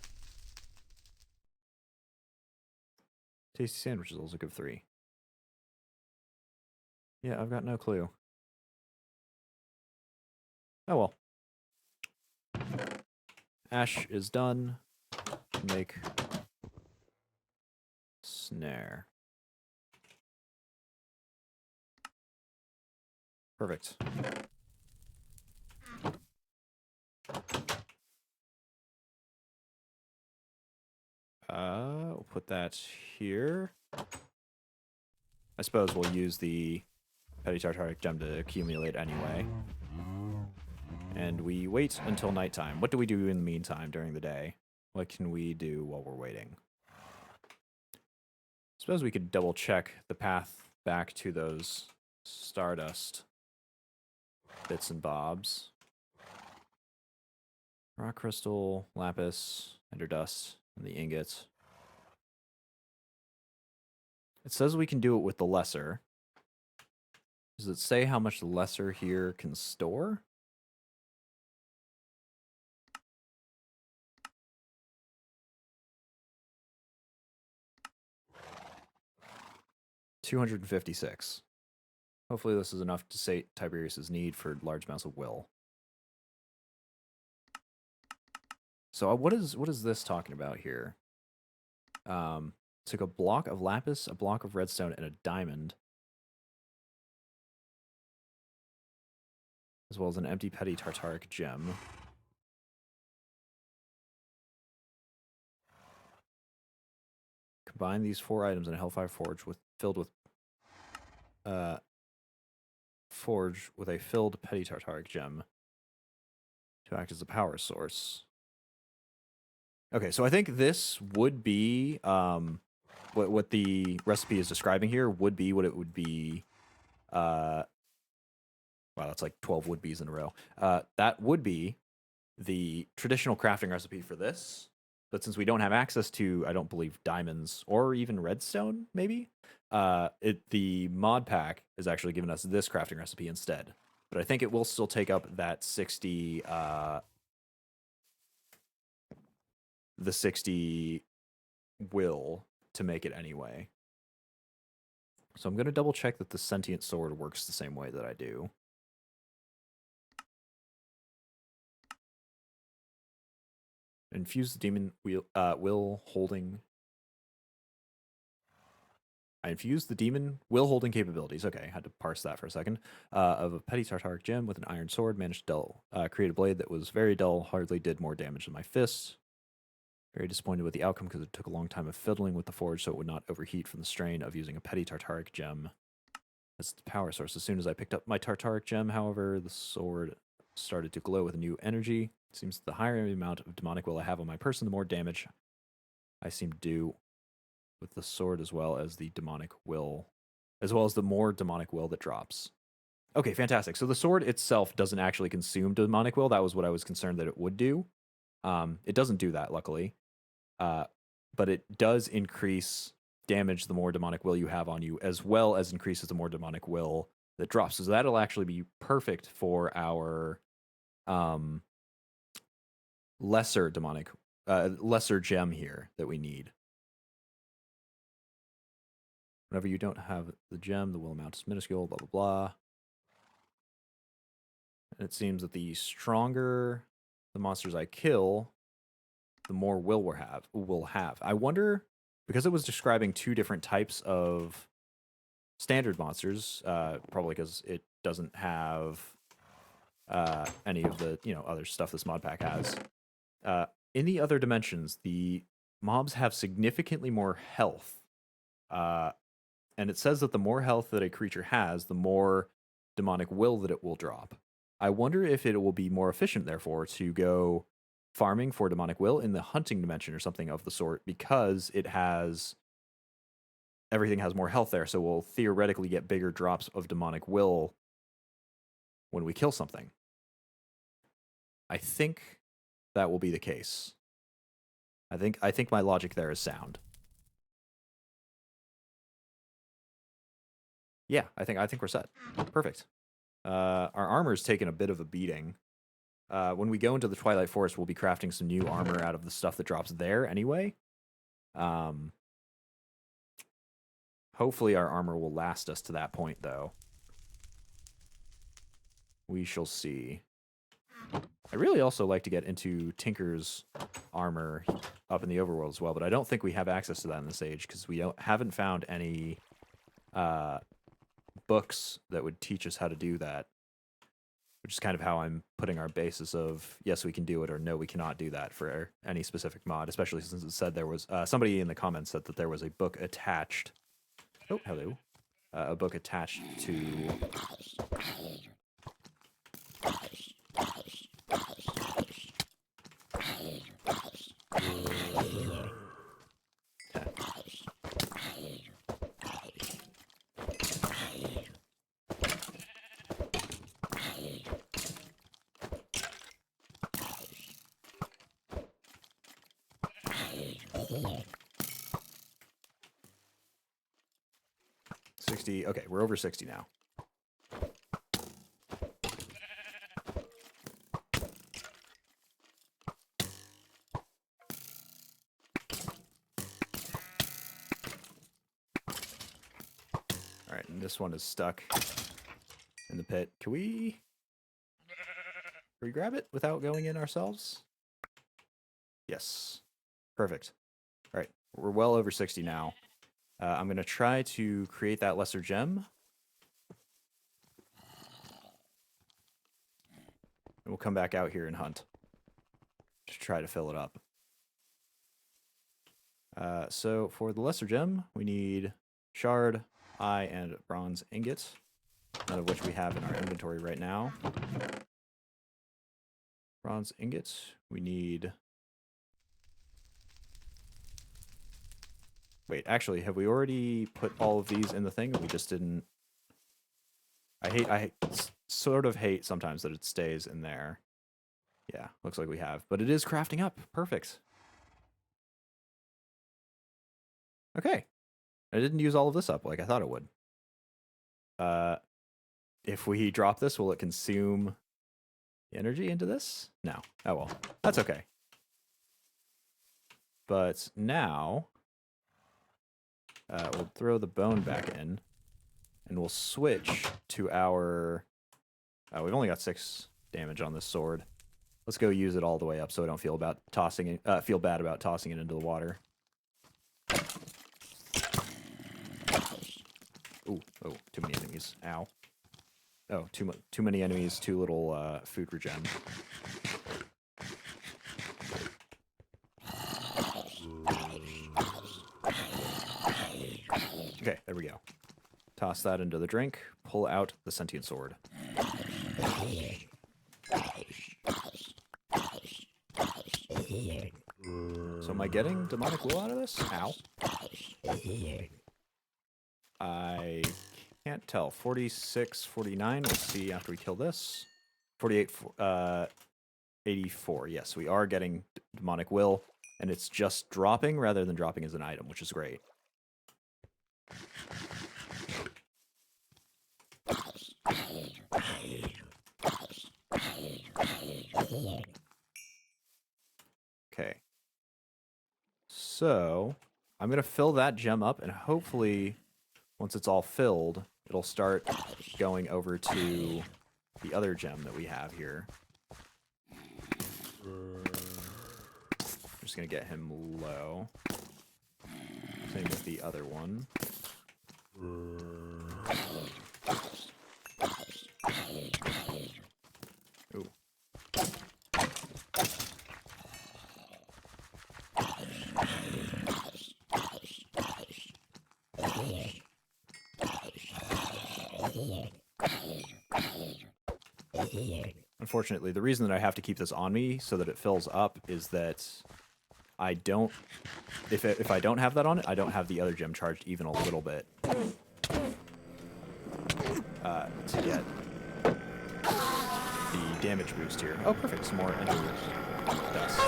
Tasty sandwiches also give 3. Yeah, I've got no clue. Oh well. Ash is done. Make snare. Perfect. We'll put that here. I suppose we'll use the petty tartaric gem to accumulate anyway. And we wait until nighttime. What do we do in the meantime during the day? What can we do while we're waiting? Suppose we could double check the path back to those stardust bits and bobs. Rock crystal, lapis, ender dust, and the ingot. It says we can do it with the lesser. Does it say how much the lesser here can store? $256. Hopefully this is enough to sate Tiberius's need for large amounts of will. So what is this talking about here? Took a block of lapis, a block of redstone, and a diamond. As well as an empty petty tartaric gem. Combine these 4 items in a Hellfire forge filled with a filled petty tartaric gem to act as a power source. Okay, so I think this would be what the recipe is describing here would be what it would be. Wow, that's like 12 would be's in a row. That would be the traditional crafting recipe for this. But since we don't have access to, I don't believe, diamonds or even redstone, maybe, the mod pack is actually giving us this crafting recipe instead. But I think it will still take up that 60, the 60 will to make it anyway. So I'm going to double check that the sentient sword works the same way that I do. Infuse the demon will holding. I infused the demon will holding capabilities. Okay, had to parse that for a second. Of a petty tartaric gem with an iron sword, managed to create a blade that was very dull, hardly did more damage than my fist. Very disappointed with the outcome because it took a long time of fiddling with the forge so it would not overheat from the strain of using a petty tartaric gem as the power source. As soon as I picked up my tartaric gem, however, the sword started to glow with a new energy. It seems the higher the amount of demonic will I have on my person, the more damage I seem to do with the sword, as well as the demonic will, as well as the more demonic will that drops. Okay, fantastic. So the sword itself doesn't actually consume demonic will. That was what I was concerned that it would do. It doesn't do that, luckily. But it does increase damage the more demonic will you have on you, as well as increases the more demonic will that drops. So that'll actually be perfect for our lesser demonic, lesser gem here that we need. Whenever you don't have the gem, the will amount is minuscule, blah, blah, blah. And it seems that the stronger the monsters I kill, the more will we'll have. I wonder, because it was describing two different types of standard monsters, probably because it doesn't have any of the other stuff this mod pack has. In the other dimensions, the mobs have significantly more health, and it says that the more health that a creature has, the more demonic will that it will drop. I wonder if it will be more efficient, therefore, to go farming for demonic will in the hunting dimension or something of the sort, because everything has more health there, so we'll theoretically get bigger drops of demonic will when we kill something. I think that will be the case. I think my logic there is sound. Yeah, I think we're set. Perfect. Our armor's taken a bit of a beating. When we go into the Twilight Forest, we'll be crafting some new armor out of the stuff that drops there anyway. Hopefully our armor will last us to that point, though. We shall see. I really also like to get into Tinker's armor up in the overworld as well, but I don't think we have access to that in this age because we haven't found any books that would teach us how to do that, which is kind of how I'm putting our basis of yes, we can do it, or no, we cannot do that for any specific mod, especially since it said there was somebody in the comments said that there was a book attached. Oh, hello. A book attached to... Okay, we're over 60 now. All right, and this one is stuck in the pit. Can we grab it without going in ourselves? Yes. Perfect. All right, we're well over 60 now. I'm going to try to create that lesser gem. And we'll come back out here and hunt to try to fill it up. So for the lesser gem, we need shard, eye, and bronze ingot, none of which we have in our inventory right now. Bronze ingot, we need... Wait, actually, have we already put all of these in the thing and we just didn't... I sort of hate sometimes that it stays in there. Yeah, looks like we have. But it is crafting up. Perfect. Okay. I didn't use all of this up like I thought it would. If we drop this, will it consume energy into this? No. Oh well. That's okay. But now... we'll throw the bone back in, and we'll switch to our... we've only got 6 damage on this sword. Let's go use it all the way up so I don't feel bad about tossing it into the water. Ooh, oh, too many enemies. Ow. Oh, too many enemies, too little food regen. Okay, there we go. Toss that into the drink, pull out the sentient sword. So am I getting demonic will out of this? Ow. I can't tell. 46, 49, we'll see after we kill this. 48, 84. Yes, we are getting demonic will, and it's just dropping rather than dropping as an item, which is great. Okay. So, I'm going to fill that gem up, and hopefully, once it's all filled, it'll start going over to the other gem that we have here. Just gonna get him low. Same with the other one. Ooh. Unfortunately, the reason that I have to keep this on me so that it fills up is that I don't... If I don't have that on it, I don't have the other gem charged even a little bit. To get the damage boost here. Oh, perfect. Some more ender dust.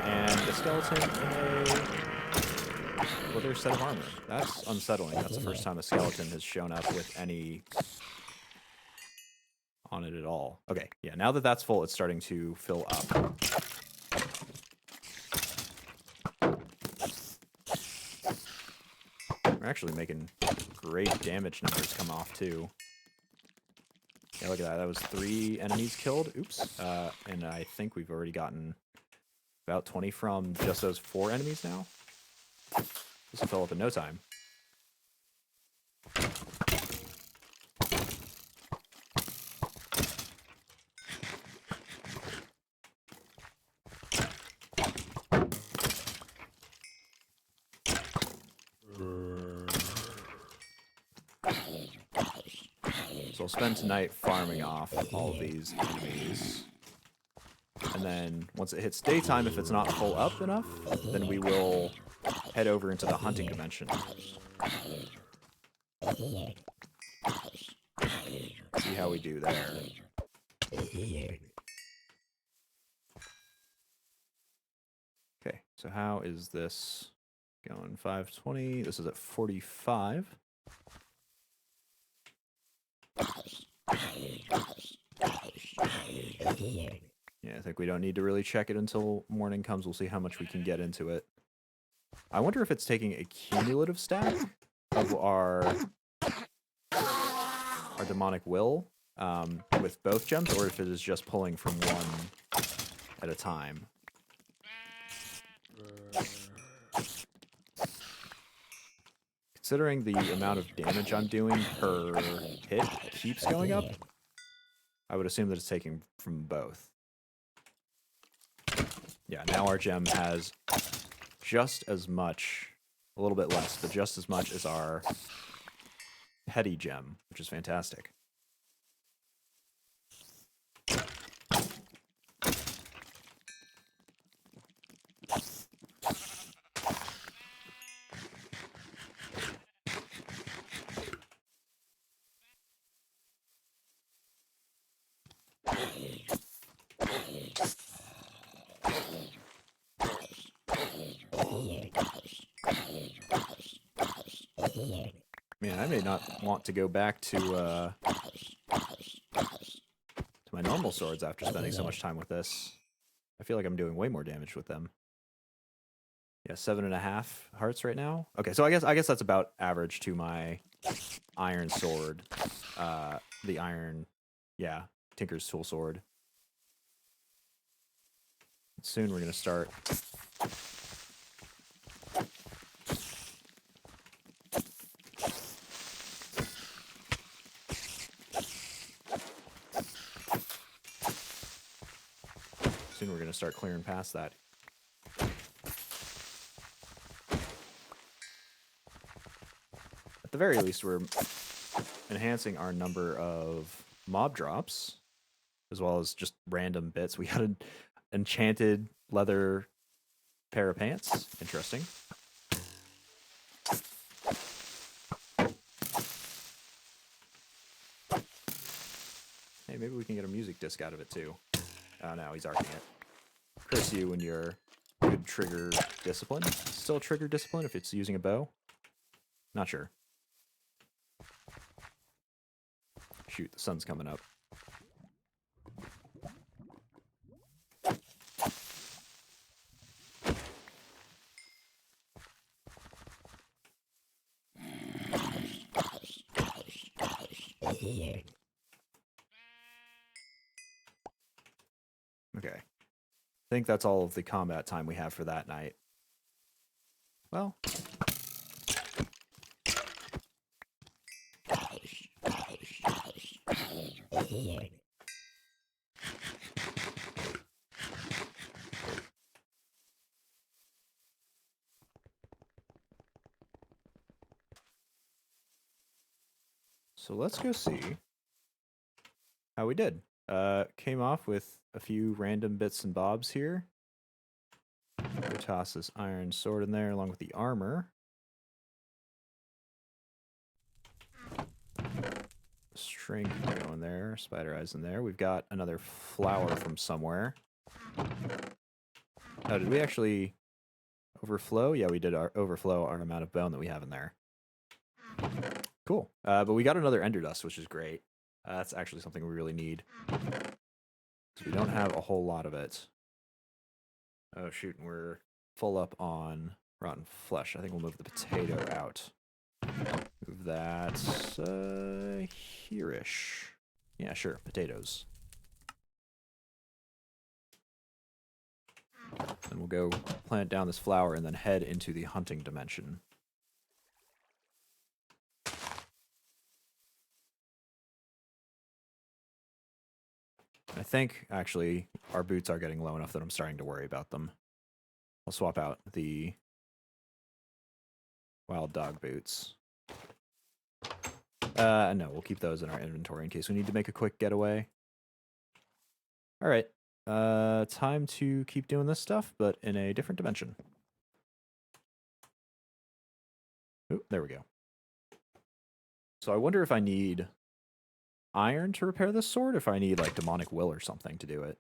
And a skeleton in a leather set of armor. That's unsettling. That's the first time a skeleton has shown up with any on it at all. Okay, yeah, now that that's full, it's starting to fill up. We're actually making great damage numbers come off, too. Yeah, look at that. That was 3 enemies killed. Oops. And I think we've already gotten about 20 from just those 4 enemies now. This will fill up in no time. So I'll spend tonight farming off all of these enemies. And then once it hits daytime, if it's not full up enough, then we will head over into the hunting dimension. See how we do there. Okay, so how is this going? 520. This is at 45. Yeah, I think we don't need to really check it until morning comes. We'll see how much we can get into it. I wonder if it's taking a cumulative stack of our demonic will with both gems, or if it is just pulling from one at a time. Considering the amount of damage I'm doing per hit keeps going up, I would assume that it's taking from both. Yeah, now our gem has just as much, a little bit less, but just as much as our petty gem, which is fantastic. Man, I may not want to go back to my normal swords after spending so much time with this. I feel like I'm doing way more damage with them. Yeah, 7.5 hearts right now. Okay, so I guess that's about average to my iron sword. The iron, yeah, Tinker's Tool Sword. Soon we're gonna start. Soon we're gonna start clearing past that. At the very least, we're enhancing our number of mob drops, as well as just random bits. We got an enchanted leather pair of pants. Interesting. Hey, maybe we can get a music disc out of it too. Oh no, he's arcing it. Curse you and your good trigger discipline. Still trigger discipline if it's using a bow? Not sure. Shoot, the sun's coming up. think that's all of the combat time we have for that night. Well. So let's go see how we did. Came off with a few random bits and bobs here. Go toss this iron sword in there along with the armor. Shrink go in there, spider eyes in there. We've got another flower from somewhere. Oh, did we actually overflow? Yeah, we did overflow our amount of bone that we have in there. Cool. But we got another ender dust, which is great. That's actually something we really need. So we don't have a whole lot of it. Oh, shoot. We're full up on rotten flesh. I think we'll move the potato out. Move that here-ish. Yeah, sure. Potatoes. Then we'll go plant down this flower and then head into the hunting dimension. I think, actually, our boots are getting low enough that I'm starting to worry about them. I'll swap out the wild dog boots. No, we'll keep those in our inventory in case we need to make a quick getaway. All right. Time to keep doing this stuff, but in a different dimension. Ooh, there we go. So I wonder if I need iron to repair this sword, or if I need, like, demonic will or something to do it.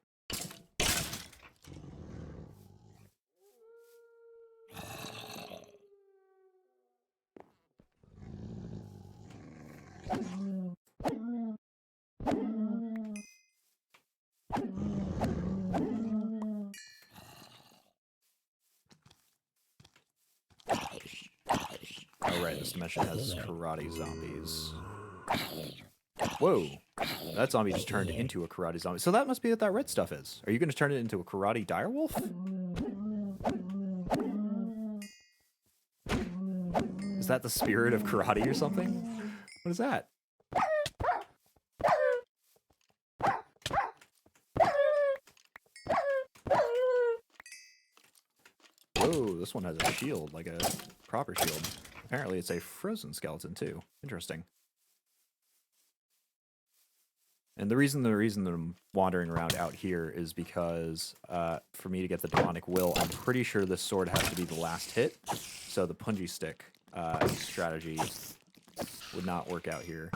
Oh, right, this dimension has karate zombies. Whoa, that zombie just turned into a karate zombie. So that must be what that red stuff is. Are you going to turn it into a karate direwolf? Is that the spirit of karate or something? What is that? Whoa, this one has a shield, like a proper shield. Apparently it's a frozen skeleton too. Interesting. And the reason that I'm wandering around out here is because for me to get the demonic will, I'm pretty sure this sword has to be the last hit. So the punji stick strategy would not work out here.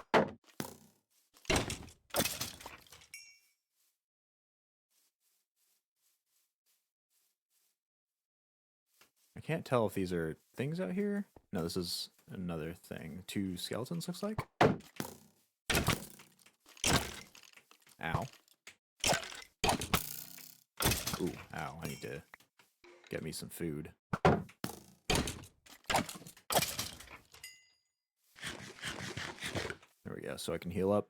I can't tell if these are things out here. No, this is another thing. 2 skeletons, looks like. Ow. Ooh, ow. I need to get me some food. There we go, so I can heal up.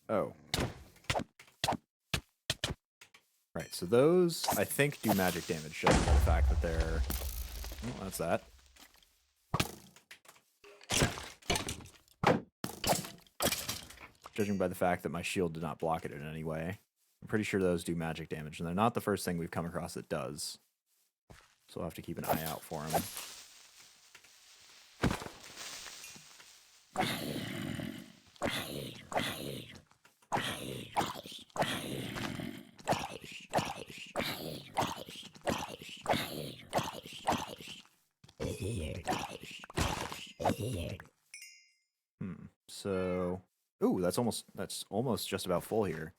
Oh. Right, so those, I think, do magic damage, judging by the fact that they're... Oh, that's that. Judging by the fact that my shield did not block it in any way. I'm pretty sure those do magic damage, and they're not the first thing we've come across that does. So I'll have to keep an eye out for them. So, ooh, that's almost just about full here.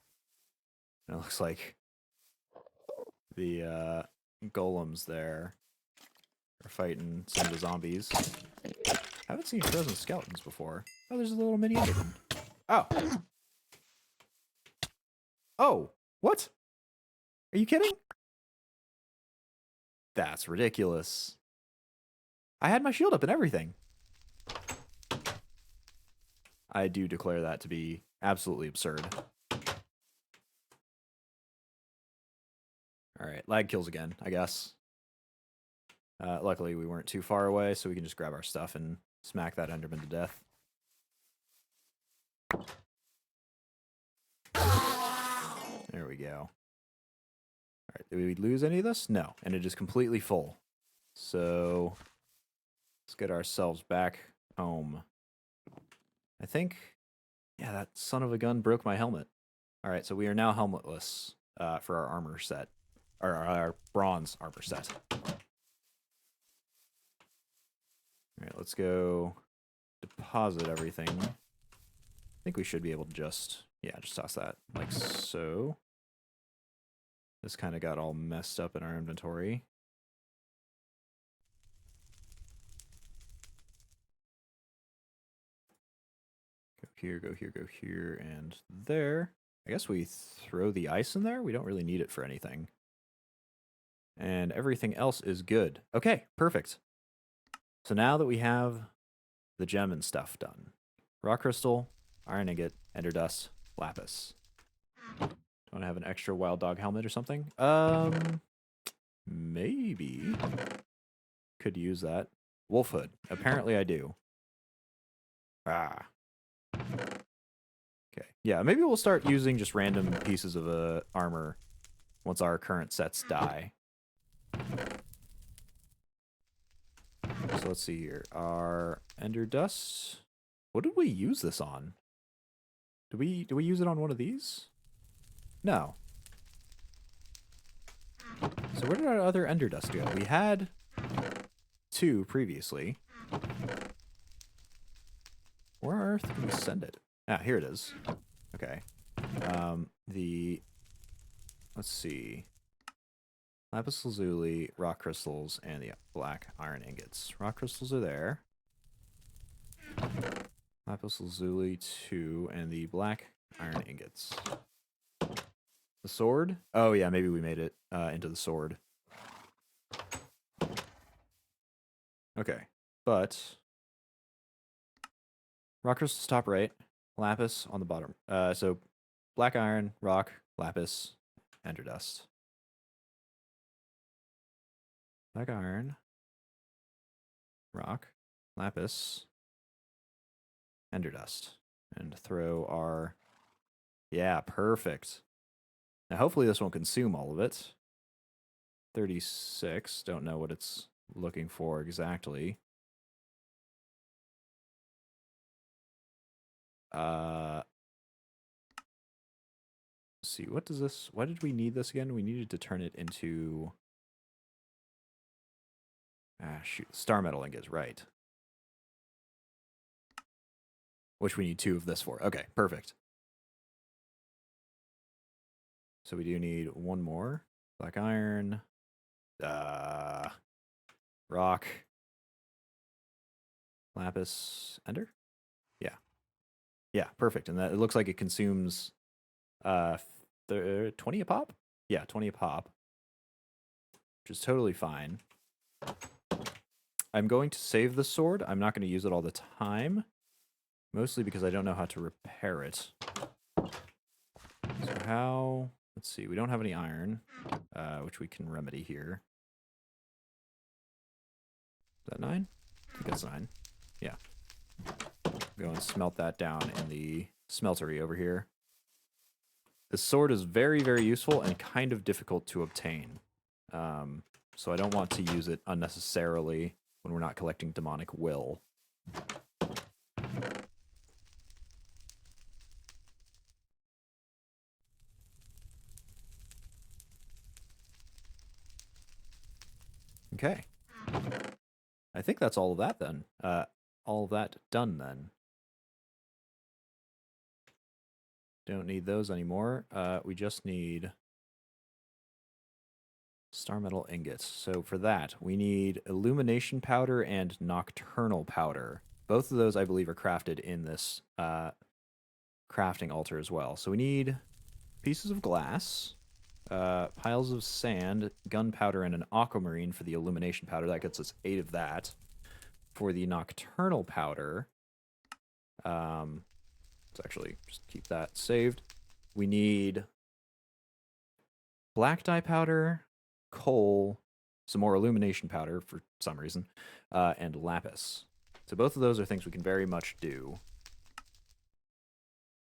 And it looks like the golems there are fighting some of the zombies. I haven't seen frozen skeletons before. Oh, there's a little mini Enderman. Oh. Oh, what? Are you kidding? That's ridiculous. I had my shield up and everything. I do declare that to be absolutely absurd. Alright, lag kills again, I guess. Luckily, we weren't too far away, so we can just grab our stuff and smack that Enderman to death. There we go. Alright, did we lose any of this? No, and it is completely full. So, let's get ourselves back home. I think, yeah, that son of a gun broke my helmet. Alright, so we are now helmetless for our armor set. Or our bronze armor set. Alright, let's go deposit everything. I think we should be able to just toss that like so. This kind of got all messed up in our inventory. Go here, go here, go here, and there. I guess we throw the ice in there. We don't really need it for anything. And everything else is good. Okay, perfect. So now that we have the gem and stuff done. Rock crystal, iron ingot, ender dust, lapis. Do I want to have an extra wild dog helmet or something? Maybe. Could use that. Wolf hood. Apparently I do. Ah. Okay. Yeah, maybe we'll start using just random pieces of armor once our current sets die. So let's see here. Our ender dust. What did we use this on? Do we use it on one of these? No. So where did our other ender dust go? We had 2 previously. Where on earth did we send it? Ah, here it is. Okay. Let's see. Lapis lazuli, rock crystals, and the black iron ingots. Rock crystals are there. Lapis lazuli 2, and the black iron ingots. The sword? Oh yeah, maybe we made it into the sword. Okay, but rock crystals top right, lapis on the bottom. So black iron, rock, lapis, ender dust. Black iron, rock, lapis, ender dust. And throw our... Yeah, perfect. Now hopefully this won't consume all of it. 36, don't know what it's looking for exactly. Let's see, what does this... Why did we need this again? We needed to turn it into... Ah, shoot. Star metal ingots, right. Which we need 2 of this for. Okay, perfect. So we do need 1 more. Black iron. Rock. Lapis. Ender? Yeah. Yeah, perfect. And that it looks like it consumes 20 a pop? Yeah, 20 a pop. Which is totally fine. I'm going to save the sword. I'm not going to use it all the time. Mostly because I don't know how to repair it. So how... Let's see. We don't have any iron, which we can remedy here. Is that 9? I think that's 9. Yeah. Go and smelt that down in the smeltery over here. This sword is very, very useful and kind of difficult to obtain. So I don't want to use it unnecessarily when we're not collecting demonic will. Okay. I think that's all of that then. All of that done then. Don't need those anymore. We just need star metal ingots. So for that, we need illumination powder and nocturnal powder. Both of those, I believe, are crafted in this crafting altar as well. So we need pieces of glass, piles of sand, gunpowder, and an aquamarine for the illumination powder. That gets us 8 of that. For the nocturnal powder, Let's actually just keep that saved. We need black dye powder, coal, some more illumination powder for some reason, and lapis. So both of those are things we can very much do.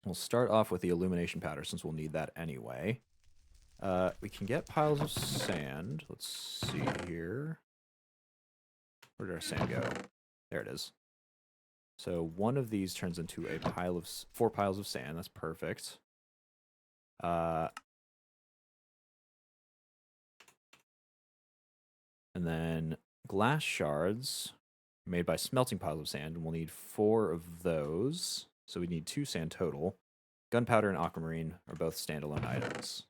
We'll start off with the illumination powder since we'll need that anyway. We can get piles of sand. Let's see here. Where did our sand go? There it is. So one of these turns into a pile of 4 piles of sand. That's perfect. And then glass shards made by smelting piles of sand, and we'll need 4 of those. So we need 2 sand total. Gunpowder and aquamarine are both standalone items.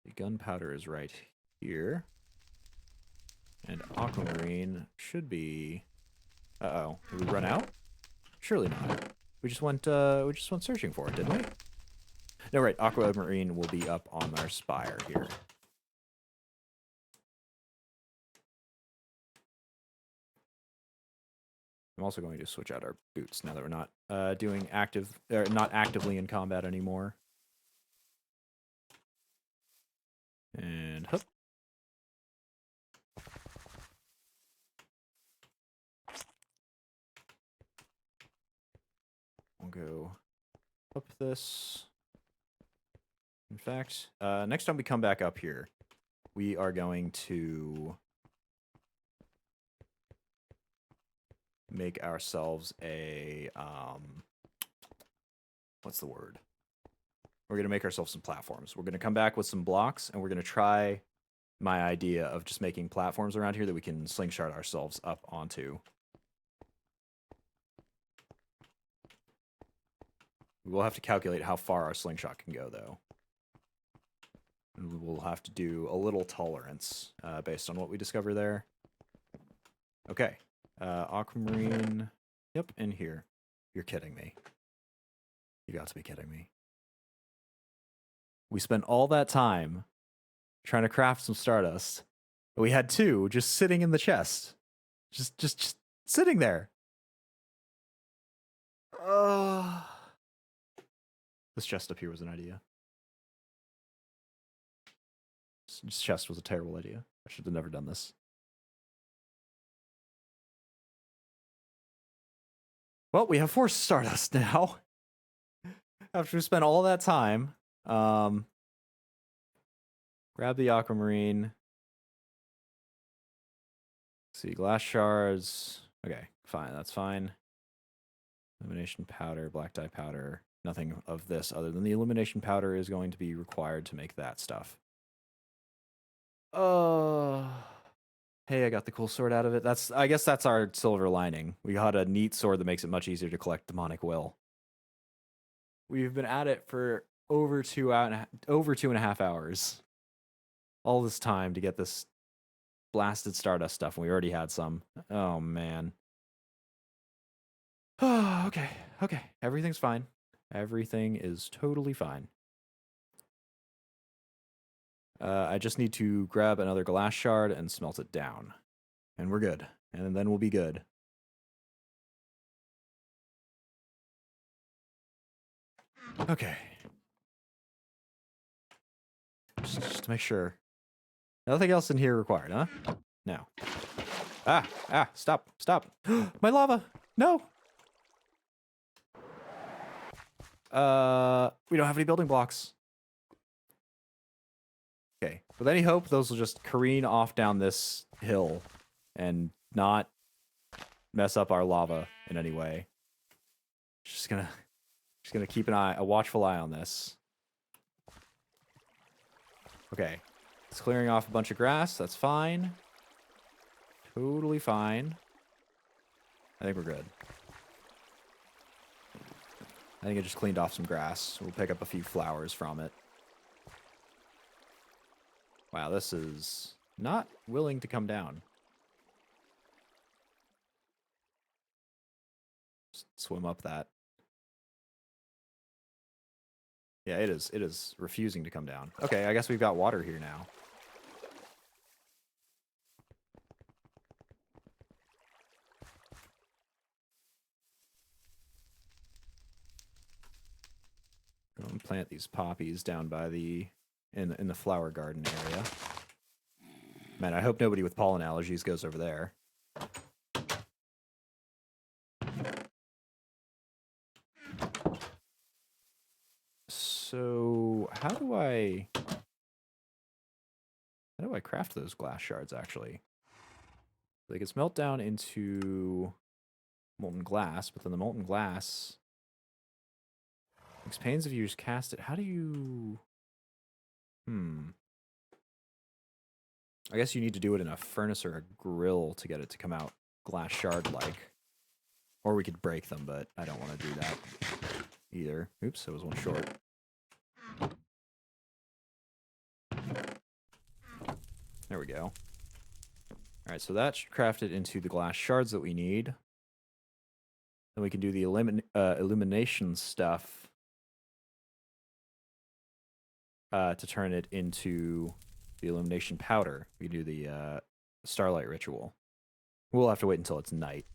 The gunpowder is right here. And aquamarine should be... Uh-oh. Did we run out? Surely not. We just went searching for it, didn't we? No, right. Aquamarine will be up on our spire here. I'm also going to switch out our boots now that we're not not actively in combat anymore. And hup. We'll go up this. In fact, next time we come back up here, we are going to make ourselves a, what's the word? We're going to make ourselves some platforms. We're going to come back with some blocks, and we're going to try my idea of just making platforms around here that we can slingshot ourselves up onto. We will have to calculate how far our slingshot can go, though. And we'll have to do a little tolerance based on what we discover there. Okay. Aquamarine. Yep, in here. You're kidding me. You got to be kidding me. We spent all that time trying to craft some Stardust. We had 2 just sitting in the chest. Just sitting there. This chest up here was an idea. This chest was a terrible idea. I should have never done this. Well, we have 4 Stardust now. After we spent all that time. Grab the aquamarine. Let's see, glass shards. Okay, fine, that's fine. Illumination powder, black dye powder. Nothing of this other than the illumination powder is going to be required to make that stuff. Hey, I got the cool sword out of it. I guess that's our silver lining. We got a neat sword that makes it much easier to collect demonic will. We've been at it for over 2.5 hours. All this time to get this blasted Stardust stuff, and we already had some. Oh, man. Okay. Everything's fine. Everything is totally fine. I just need to grab another glass shard and smelt it down. And we're good. And then we'll be good. Okay. Just to make sure. Nothing else in here required, huh? No. Stop. My lava! No! We don't have any building blocks. Okay. With any hope, those will just careen off down this hill and not mess up our lava in any way. Just gonna keep a watchful eye on this. Okay. It's clearing off a bunch of grass. That's fine. Totally fine. I think we're good. I think it just cleaned off some grass. We'll pick up a few flowers from it. Wow, this is not willing to come down. Just swim up that. Yeah, it is refusing to come down. Okay, I guess we've got water here now. Go and plant these poppies down by the in the flower garden area. Man, I hope nobody with pollen allergies goes over there. So how do I craft those glass shards actually? They can melt down into molten glass, but then the molten glass expands if you just cast it. How do you... I guess you need to do it in a furnace or a grill to get it to come out glass shard-like. Or we could break them, but I don't want to do that either. Oops, there was one short. There we go. Alright, so that should craft it into the glass shards that we need. Then we can do the illumination stuff to turn it into the illumination powder. We can do the starlight ritual. We'll have to wait until it's night.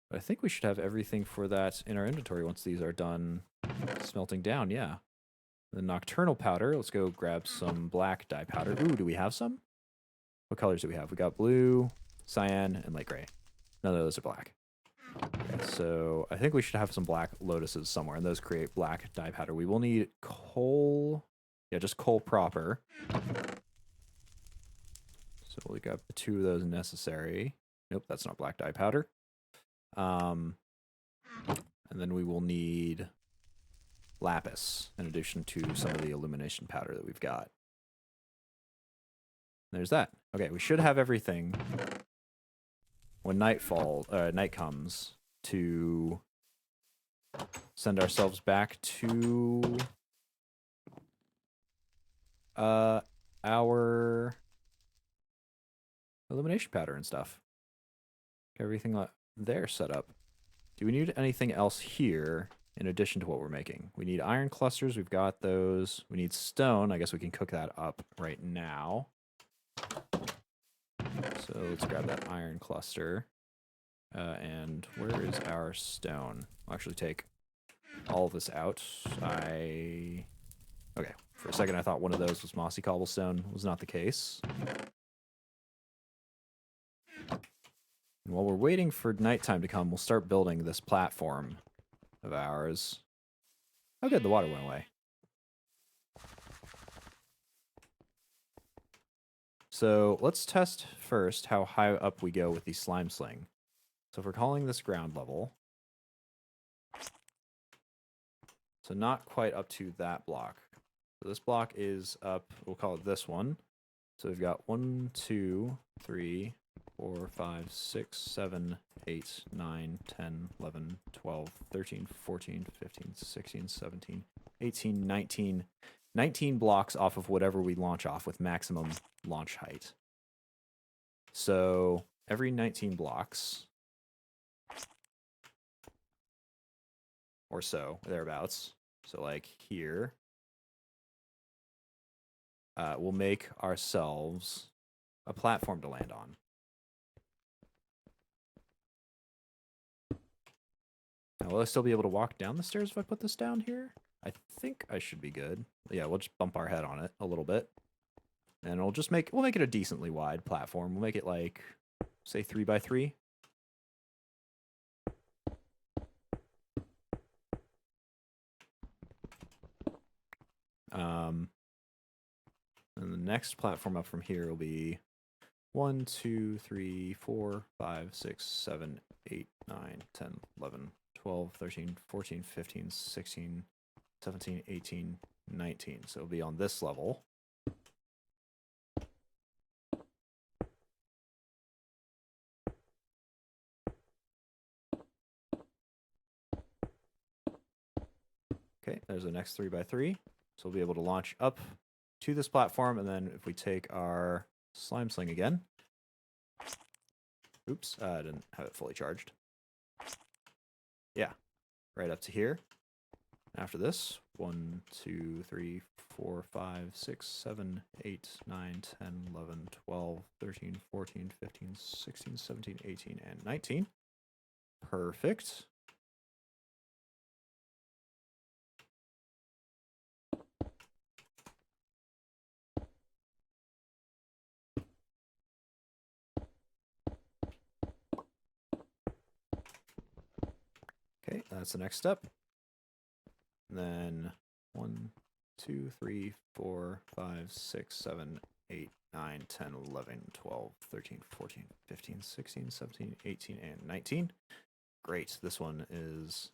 But I think we should have everything for that in our inventory once these are done smelting down, yeah. The nocturnal powder, let's go grab some black dye powder. Ooh, do we have some? What colors do we have? We got blue, cyan, and light gray. None of those are black. Okay, so I think we should have some black lotuses somewhere, and those create black dye powder. We will need coal. Yeah, just coal proper. So we got 2 of those necessary. Nope, that's not black dye powder. And then we will need lapis in addition to some of the illumination powder that we've got. There's that. Okay, we should have everything when night comes to send ourselves back to our illumination powder and stuff. Everything there set up. Do we need anything else here in addition to what we're making? We need iron clusters. We've got those. We need stone. I guess we can cook that up right now. So let's grab that iron cluster. And where is our stone? I'll actually take all of this out. Okay, for a second I thought one of those was mossy cobblestone. Was not the case. And while we're waiting for nighttime to come, we'll start building this platform of ours. Oh good, the water went away. So let's test first how high up we go with the slime sling. So if we're calling this ground level, so not quite up to that block. So this block is up, we'll call it this one. So we've got 1, 2, 3, 4, 5, 6, 7, 8, 9, 10, 11, 12, 13, 14, 15, 16, 17, 18, 19. 19 blocks off of whatever we launch off with maximum launch height. So every 19 blocks, or so, thereabouts. So like here, we'll make ourselves a platform to land on. Now, will I still be able to walk down the stairs if I put this down here? I think I should be good. Yeah, we'll just bump our head on it a little bit. And we'll make it a decently wide platform. We'll make it like, say 3 by 3. And the next platform up from here will be 1, 2, 3, 4, 5, 6, 7, 8, 9, 10, 11, 12, 13, 14, 15, 16, 17, 18, 19. So it'll be on this level. Okay, there's the next 3 by 3. So we'll be able to launch up to this platform, and then if we take our slime sling again. Oops, I didn't have it fully charged. Yeah, right up to here. After this, 1, 2, 3, 4, 5, 6, 7, 8, 9, 10, 11, 12, 13, 14, 15, 16, 17, 18, and 19. Perfect. Okay, that's the next step. And then 1, 2, 3, 4, 5, 6, 7, 8, 9, 10, 11, 12, 13, 14, 15, 16, 17, 18, and 19. Great. This one is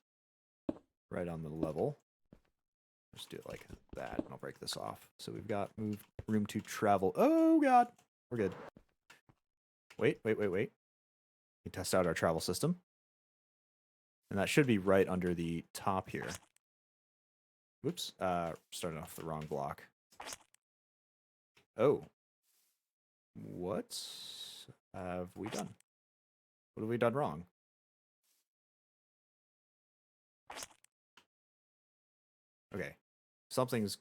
right on the level. Just do it like that, and I'll break this off. So we've got room to travel. Oh, God. We're good. Wait. We test out our travel system. And that should be right under the top here. Whoops. Starting off the wrong block. Oh. What have we done? What have we done wrong? Okay. Something's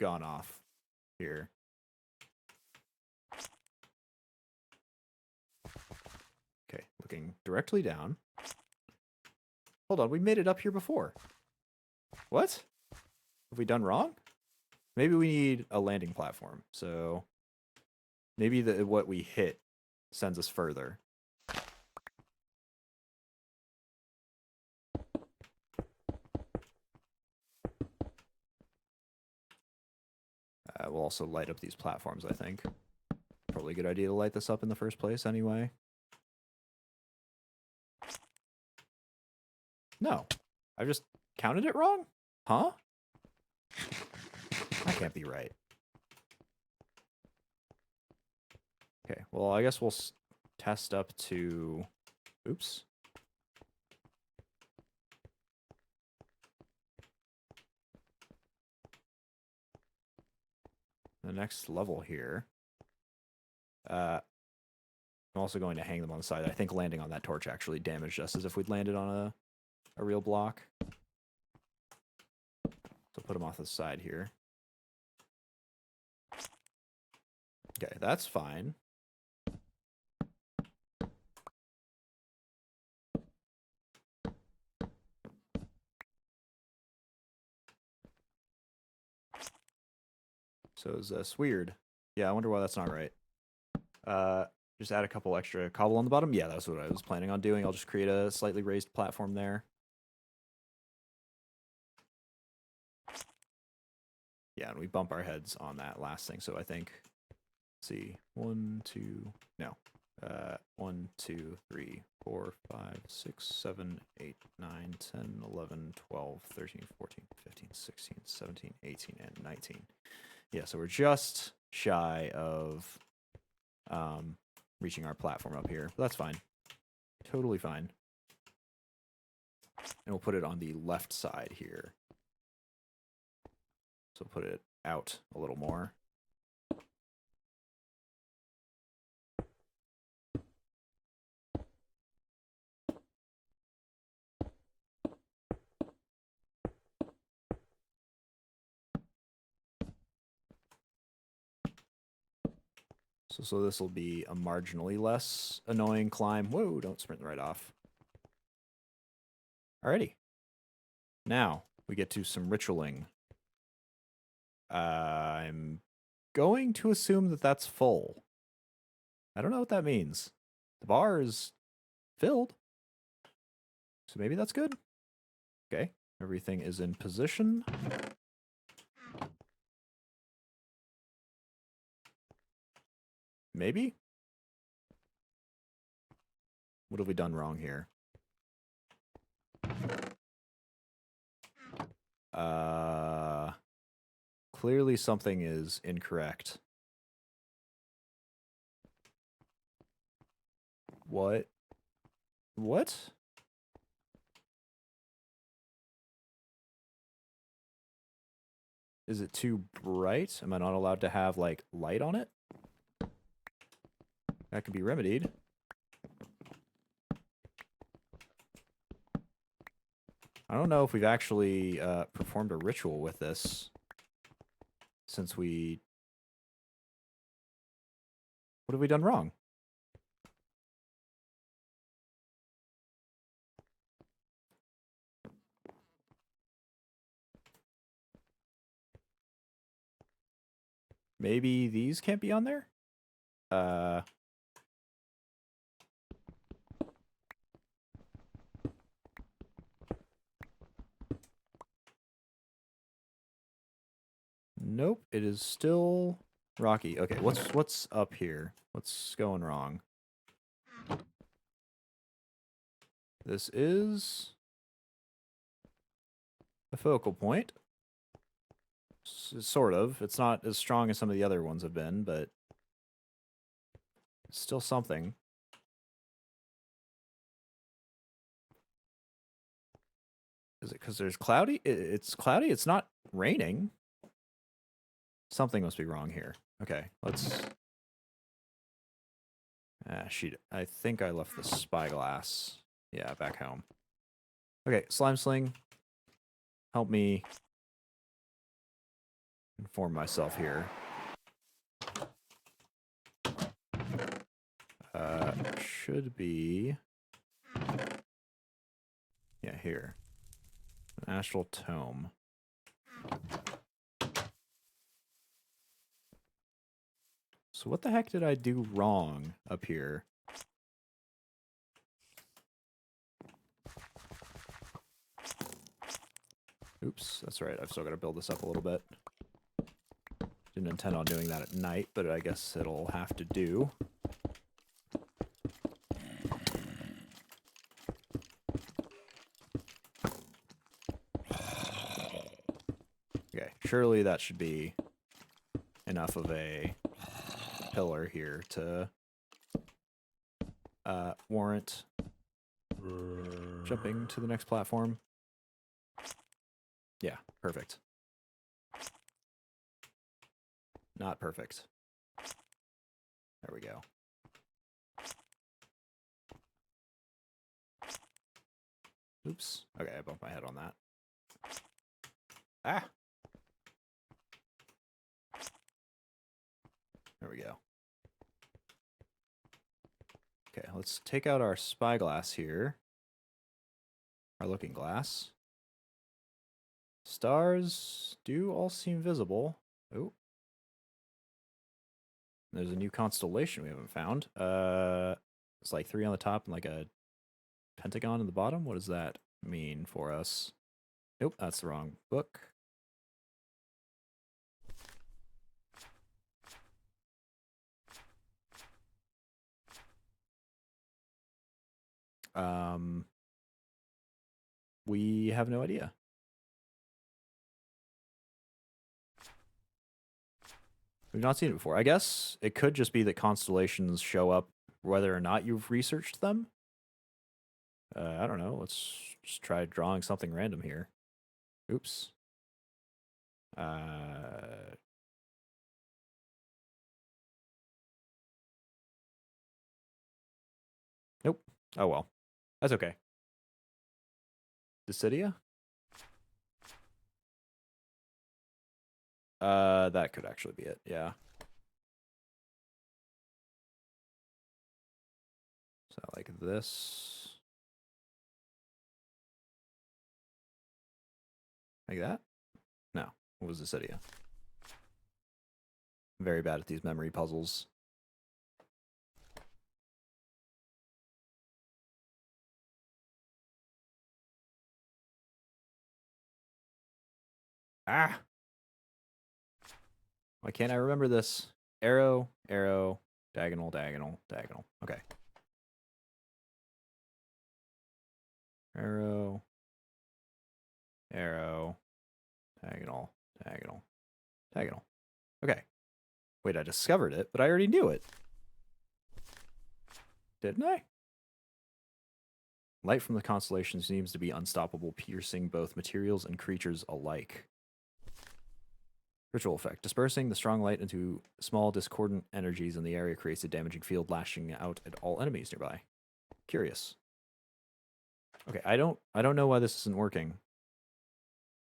gone off here. Okay, looking directly down. Hold on, we made it up here before. What? Have we done wrong? Maybe we need a landing platform. So maybe what we hit sends us further. We'll also light up these platforms, I think. Probably a good idea to light this up in the first place anyway. No. I just counted it wrong? Huh? That can't be right. Okay, well, I guess we'll test up to... Oops. The next level here. I'm also going to hang them on the side. I think landing on that torch actually damaged us as if we'd landed on a real block. So put them off the side here. Okay, that's fine. So is this weird? Yeah, I wonder why that's not right. Just add a couple extra cobble on the bottom. Yeah, that's what I was planning on doing. I'll just create a slightly raised platform there. Yeah, and we bump our heads on that last thing. So I think, let's see, 1, 2, no. 1, 2, 3, 4, 5, 6, 7, 8, 9, 10, 11, 12, 13, 14, 15, 16, 17, 18, and 19. Yeah, so we're just shy of reaching our platform up here. But that's fine. Totally fine. And we'll put it on the left side here. So put it out a little more. So this will be a marginally less annoying climb. Whoa, don't sprint right off. Alrighty. Now, we get to some ritualing. I'm going to assume that that's full. I don't know what that means. The bar is filled. So maybe that's good. Okay, everything is in position. Maybe? What have we done wrong here? Clearly something is incorrect. What? What? Is it too bright? Am I not allowed to have, like, light on it? That could be remedied. I don't know if we've actually performed a ritual with this since we... What have we done wrong? Maybe these can't be on there? Nope, it is still rocky. Okay, what's up here? What's going wrong? This is a focal point. Sort of. It's not as strong as some of the other ones have been, but it's still something. Is it because there's cloudy? It's cloudy. It's not raining. Something must be wrong here. Okay, let's... Ah, shoot. I think I left the spyglass. Yeah, back home. Okay, slime sling. Help me inform myself here. Should be... Yeah, here. An astral tome. So what the heck did I do wrong up here? Oops, that's right. I've still got to build this up a little bit. Didn't intend on doing that at night, but I guess it'll have to do. Okay, surely that should be enough of a pillar here to warrant jumping to the next platform. Yeah, perfect. Not perfect. There we go. Oops. Okay, I bumped my head on that. Ah! There we go. Okay, let's take out our spyglass here. Our looking glass. Stars do all seem visible. Oh. There's a new constellation we haven't found. It's like 3 on the top and like a pentagon in the bottom. What does that mean for us? Nope, that's the wrong book. We have no idea. We've not seen it before. I guess it could just be that constellations show up whether or not you've researched them. I don't know. Let's just try drawing something random here. Oops. Nope. Oh well. That's okay. Dissidia? That could actually be it, yeah. So like this. Like that? No. What was Dissidia? I'm very bad at these memory puzzles. Ah! Why can't I remember this? Arrow, arrow, diagonal, diagonal, diagonal. Okay. Arrow, arrow, diagonal, diagonal, diagonal. Okay. Wait, I discovered it, but I already knew it. Didn't I? Light from the constellation seems to be unstoppable, piercing both materials and creatures alike. Ritual effect. Dispersing the strong light into small discordant energies in the area creates a damaging field, lashing out at all enemies nearby. Curious. Okay, I don't know why this isn't working.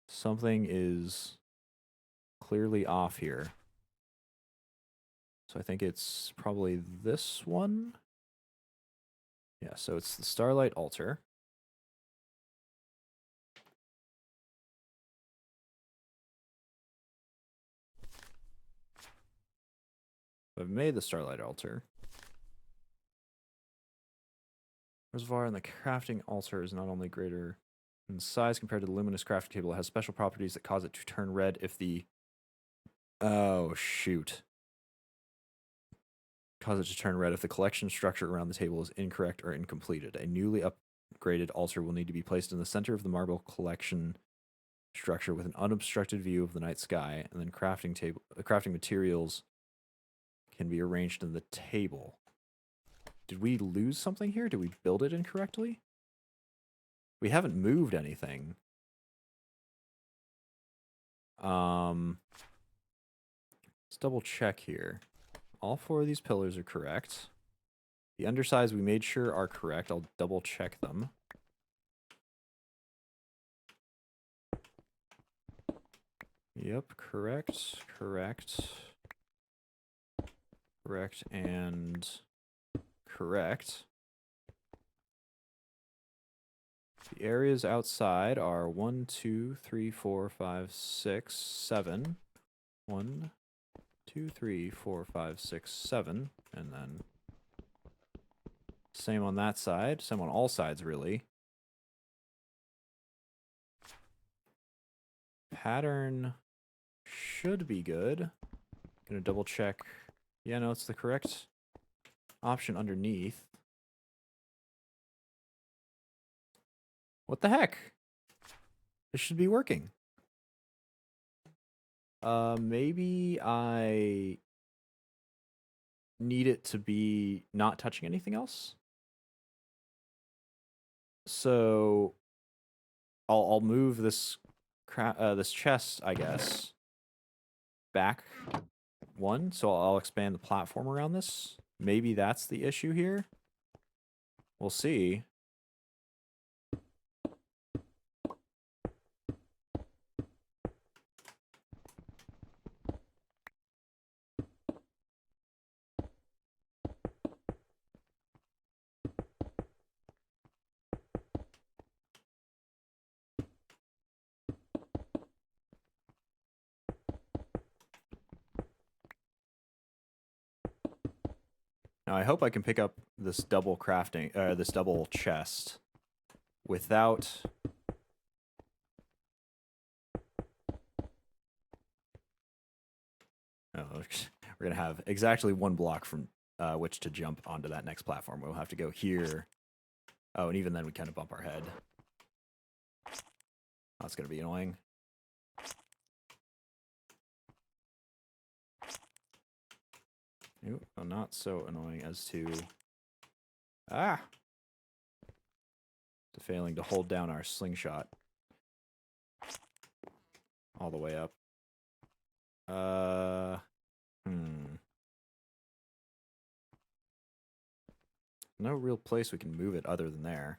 Something is clearly off here. So I think it's probably this one. Yeah, so it's the Starlight Altar. I've made the Starlight Altar. Reservoir in the crafting altar is not only greater in size compared to the luminous crafting table, it has special properties that cause it to turn red if the Oh, shoot. Cause it to turn red if the collection structure around the table is incorrect or incompleted. A newly upgraded altar will need to be placed in the center of the marble collection structure with an unobstructed view of the night sky, and then crafting materials can be arranged in the table. Did we lose something here? Did we build it incorrectly? We haven't moved anything. Let's double check here. All 4 of these pillars are correct. The undersides we made sure are correct. I'll double check them. Yep, correct, and correct. The areas outside are 1, 2, 3, 4, 5, 6, 7. 1, 2, 3, 4, 5, 6, 7, and then same on that side. Same on all sides, really. Pattern should be good. Gonna double check. Yeah, no, it's the correct option underneath. What the heck? This should be working. Maybe I need it to be not touching anything else. So I'll move this this chest, I guess, back 1. So I'll expand the platform around this. Maybe that's the issue here. We'll see. Now I hope I can pick up this double crafting, this double chest without... Oh, we're gonna have exactly 1 block from which to jump onto that next platform. We'll have to go here. Oh, and even then we kind of bump our head. That's gonna be annoying. Ooh, well, not so annoying as to... to failing to hold down our slingshot all the way up. No real place we can move it other than there.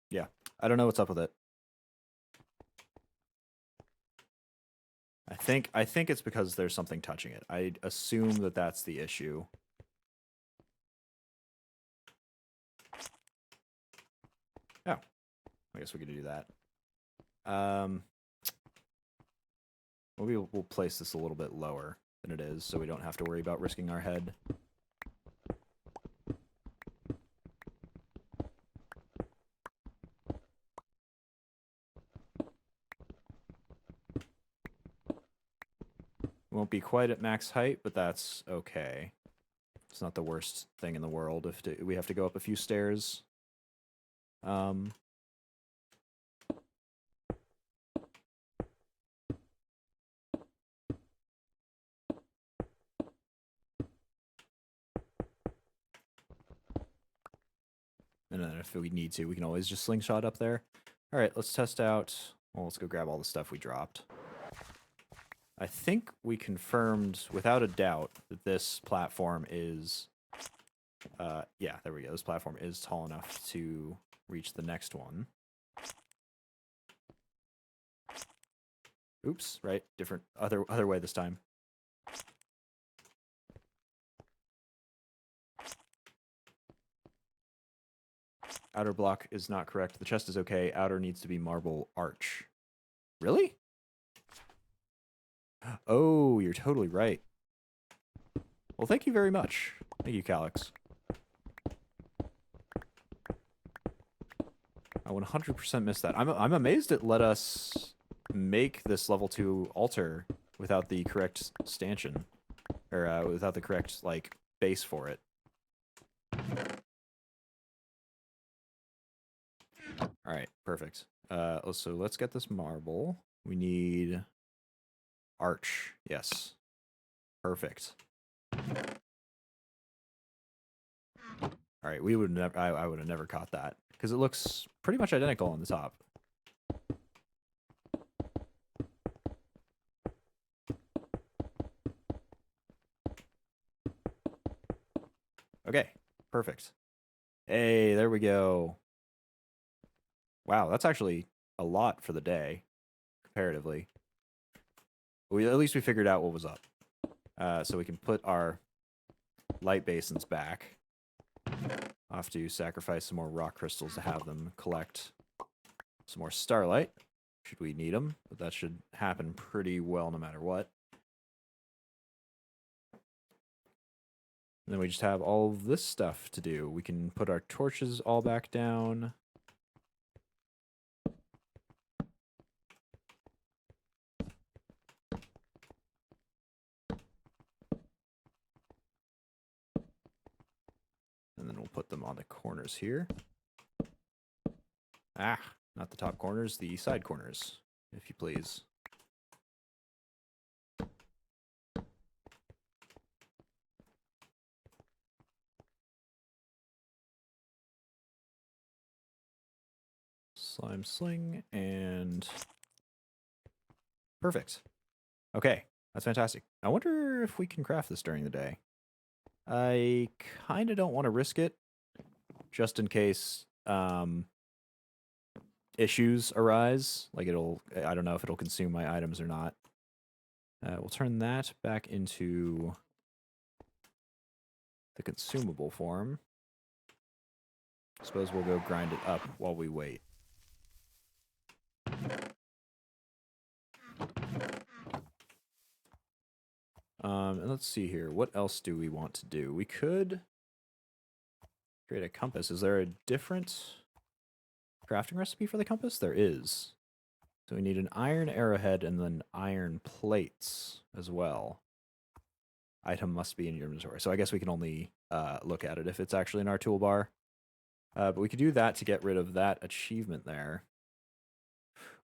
Yeah, I don't know what's up with it. I think it's because there's something touching it. I assume that that's the issue. Oh, I guess we could do that. Maybe we'll place this a little bit lower than it is, so we don't have to worry about risking our head. Won't be quite at max height, but that's okay. It's not the worst thing in the world if we have to go up a few stairs. And then if we need to, we can always just slingshot up there. All right, let's test out. Well, let's go grab all the stuff we dropped. I think we confirmed without a doubt that this platform is... yeah, there we go. This platform is tall enough to reach the next one. Oops, right, different, other way this time. Outer block is not correct. The chest is okay. Outer needs to be marble arch. Really? Oh, you're totally right. Well, thank you very much. Thank you, Calyx. I 100% missed that. I'm amazed it let us make this level 2 altar without the correct stanchion. Or without the correct, like, base for it. Alright, perfect. So let's get this marble. We need arch. Yes. Perfect. Alright, we would never I would have never caught that. Because it looks pretty much identical on the top. Okay, perfect. Hey, there we go. Wow, that's actually a lot for the day, comparatively. At least we figured out what was up. So we can put our light basins back. I'll have to sacrifice some more rock crystals to have them collect some more starlight, should we need them, but that should happen pretty well no matter what. And then we just have all this stuff to do. We can put our torches all back down. And then we'll put them on the corners here. Ah, not the top corners, the side corners, if you please. Slime sling, and perfect. Okay, that's fantastic. I wonder if we can craft this during the day. I kind of don't want to risk it, just in case issues arise. Like I don't know if it'll consume my items or not. We'll turn that back into the consumable form. I suppose we'll go grind it up while we wait. And let's see here. What else do we want to do? We could create a compass. Is there a different crafting recipe for the compass? There is. So we need an iron arrowhead and then iron plates as well. Item must be in your inventory. So I guess we can only look at it if it's actually in our toolbar. But we could do that to get rid of that achievement there.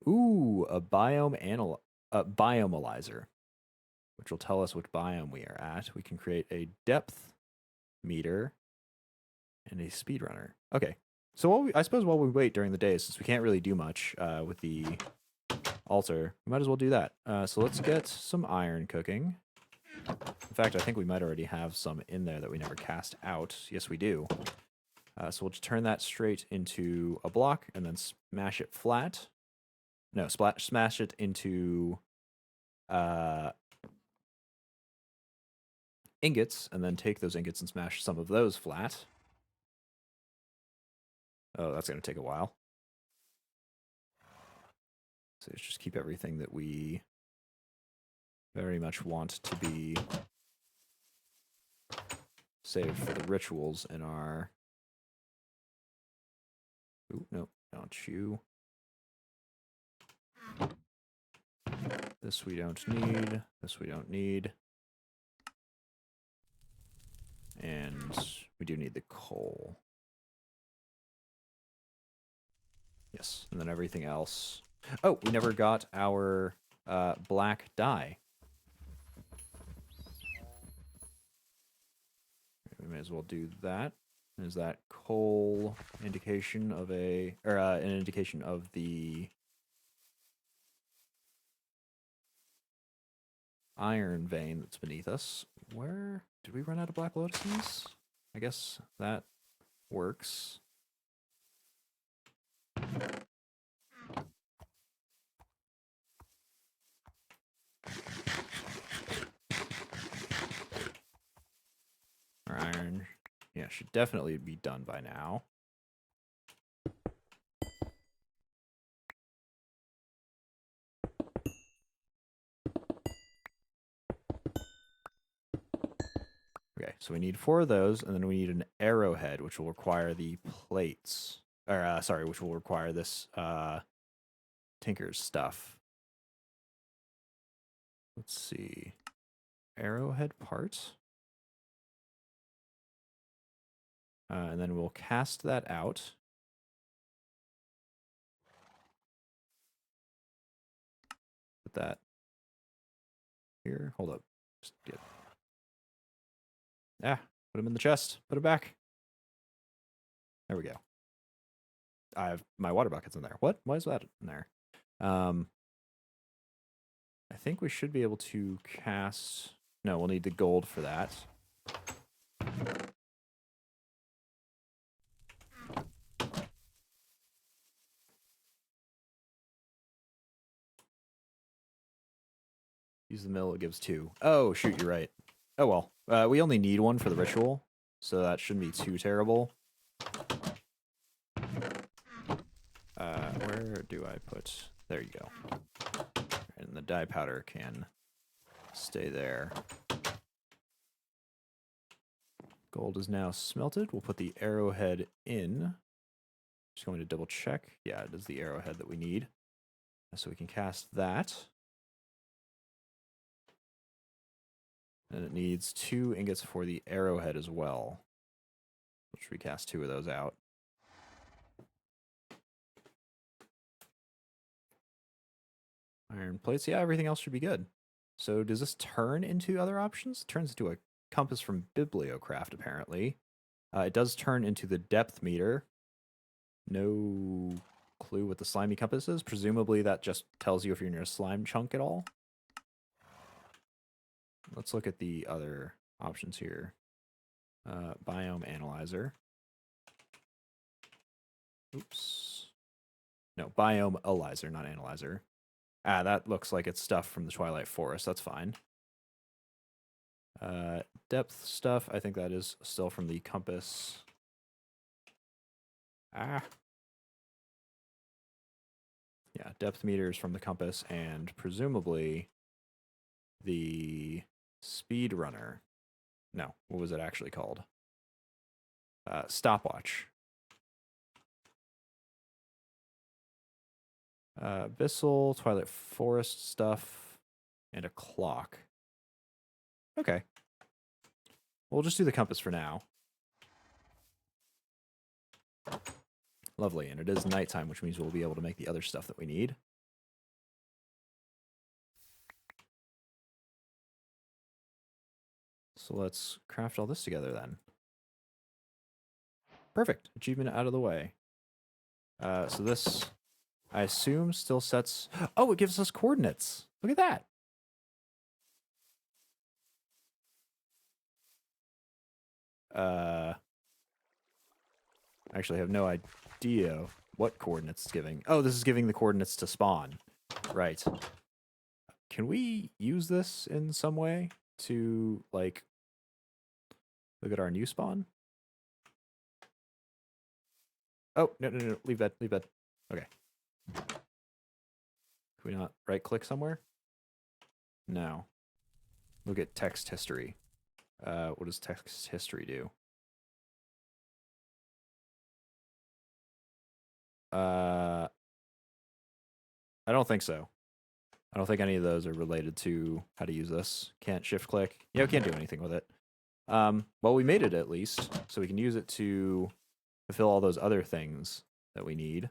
Ooh, a biomalyzer, which will tell us which biome we are at. We can create a depth meter and a speedrunner. Okay, so I suppose while we wait during the day, since we can't really do much with the altar, we might as well do that. So let's get some iron cooking. In fact, I think we might already have some in there that we never cast out. Yes, we do. So we'll just turn that straight into a block and then smash it flat. No, smash it into ingots, and then take those ingots and smash some of those flat. Oh, that's going to take a while. So let's just keep everything that we very much want to be saved for the rituals in our... Ooh, no, don't you. This we don't need. This we don't need. And we do need the coal. Yes, and then everything else. Oh, we never got our black dye. We may as well do that. Is that coal indication of an indication of the iron vein that's beneath us? Where did we run out of black lotuses? I guess that works. Our iron, yeah, should definitely be done by now. Okay, so we need 4 of those, and then we need an arrowhead, which will require the plates. or sorry, which will require this Tinker's stuff. Let's see. Arrowhead part. And then we'll cast that out. Put that here. Hold up. Just get. Put him in the chest. Put it back. There we go. I have my water buckets in there. What? Why is that in there? I think we should be able to cast. No, we'll need the gold for that. Use the mill, it gives 2. Oh, shoot, you're right. Oh, well. We only need 1 for the ritual, so that shouldn't be too terrible. Where do I put... There you go. And the dye powder can stay there. Gold is now smelted. We'll put the arrowhead in. Just going to double check. Yeah, it is the arrowhead that we need. So we can cast that. And it needs 2 ingots for the arrowhead as well. Which we cast 2 of those out. Iron plates. Yeah, everything else should be good. So does this turn into other options? It turns into a compass from Bibliocraft, apparently. It does turn into the depth meter. No clue what the slimy compass is. Presumably that just tells you if you're near a slime chunk at all. Let's look at the other options here. Biome analyzer. Oops. No, biome analyzer, not analyzer. That looks like it's stuff from the Twilight Forest. That's fine. Depth stuff, I think that is still from the compass. Yeah, depth meters from the compass, and presumably the speedrunner. No, what was it actually called? Stopwatch. Abyssal, Twilight Forest stuff, and a clock. Okay. We'll just do the compass for now. Lovely, and it is nighttime, which means we'll be able to make the other stuff that we need. So let's craft all this together then. Perfect. Achievement out of the way. So this, I assume, still sets... Oh, it gives us coordinates. Look at that. I actually have no idea what coordinates it's giving. Oh, this is giving the coordinates to spawn. Right. Can we use this in some way to, like, look at our new spawn? Oh, no. Leave that. Okay. Can we not right-click somewhere? No. Look at text history. What does text history do? I don't think so. I don't think any of those are related to how to use this. Can't shift-click. Yeah, we can't do anything with it. Well, we made it at least, so we can use it to fulfill all those other things that we need.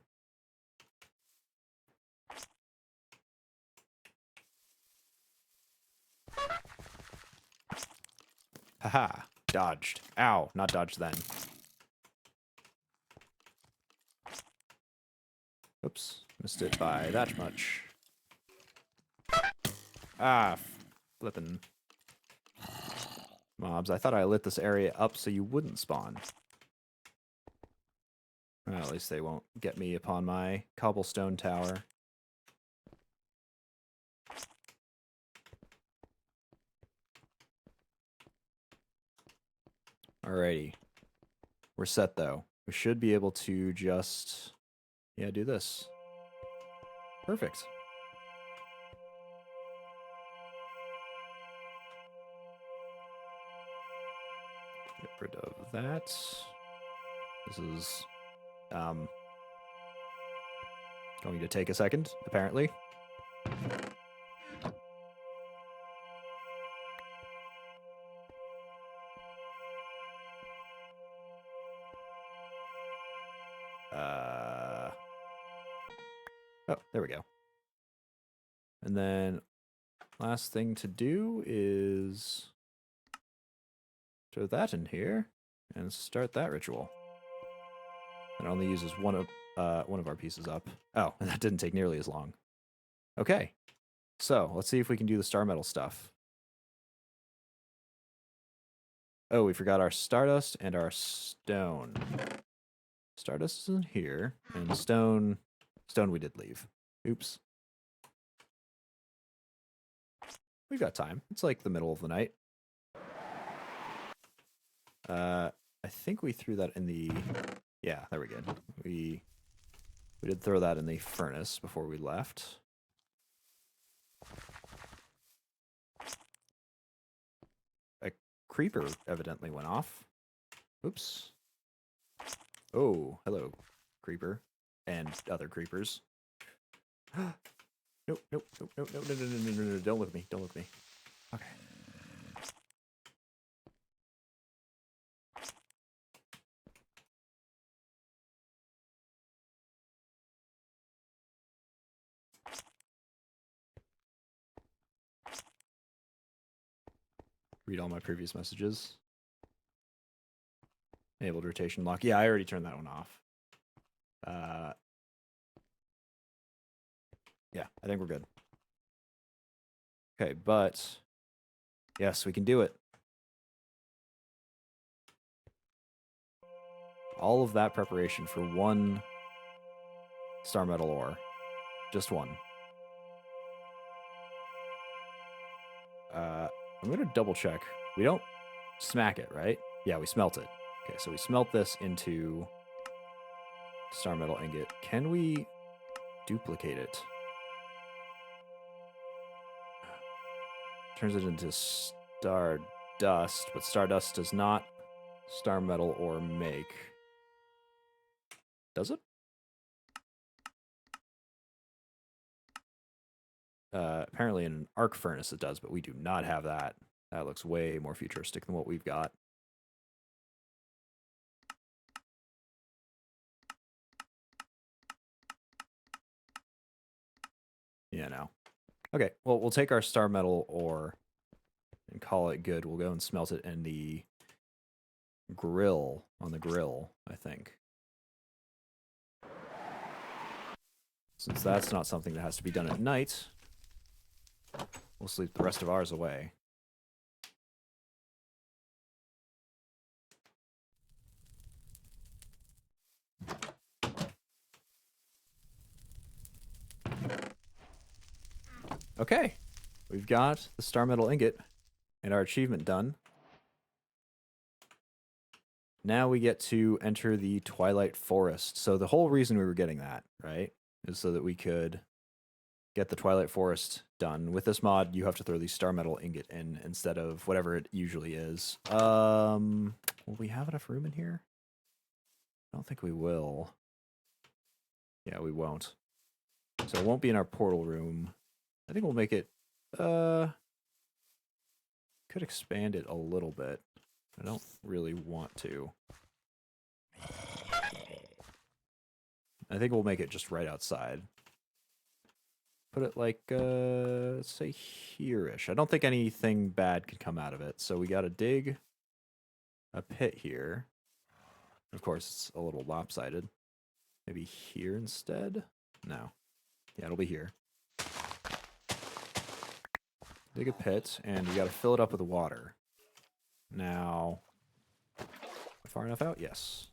Haha, dodged. Ow, not dodged then. Oops, missed it by that much. Flippin' mobs. I thought I lit this area up so you wouldn't spawn. Well, at least they won't get me upon my cobblestone tower. Alrighty. We're set, though. We should be able to just... Yeah, do this. Perfect. Get rid of that. This is Going to take a second, apparently. Oh, there we go. And then last thing to do is throw that in here and start that ritual. It only uses one of our pieces up. Oh, and that didn't take nearly as long. Okay, so let's see if we can do the star metal stuff. Oh, we forgot our stardust and our stone. Stardust is in here, and stone we did leave. Oops. We've got time. It's like the middle of the night. I think we threw that in the... Yeah, there we go. We did throw that in the furnace before we left. A creeper evidently went off. Oops. Oh, hello, creeper. And other creepers. Nope, nope, nope, nope, nope, no, no, no, no, no, no, don't look at me, don't look at me. Okay. Read all my previous messages. Enabled rotation lock. Yeah, I already turned that one off. Yeah, I think we're good. Okay, but yes, we can do it. All of that preparation for one star metal ore. Just one. I'm going to double check. We don't smack it, right? Yeah, we smelt it. Okay, so we smelt this into star metal ingot. Can we duplicate it? Turns it into stardust, but stardust does not star metal ore make. Does it? Apparently in an arc furnace it does, but we do not have that. That looks way more futuristic than what we've got. Yeah, no. Okay, well, we'll take our star metal ore and call it good. We'll go and smelt it in the grill, on the grill, I think. Since that's not something that has to be done at night, we'll sleep the rest of ours away. Okay, we've got the star metal ingot and our achievement done. Now we get to enter the Twilight Forest. So the whole reason we were getting that, right, is so that we could get the Twilight Forest done. With this mod, you have to throw the star metal ingot in instead of whatever it usually is. Will we have enough room in here? I don't think we will. Yeah, we won't. So it won't be in our portal room. I think we'll make it, could expand it a little bit. I don't really want to. I think we'll make it just right outside. Put it like, let's say here-ish. I don't think anything bad could come out of it. So we gotta dig a pit here. Of course, it's a little lopsided. Maybe here instead? No. Yeah, it'll be here. Dig a pit, and we gotta fill it up with water. Now, far enough out? Yes.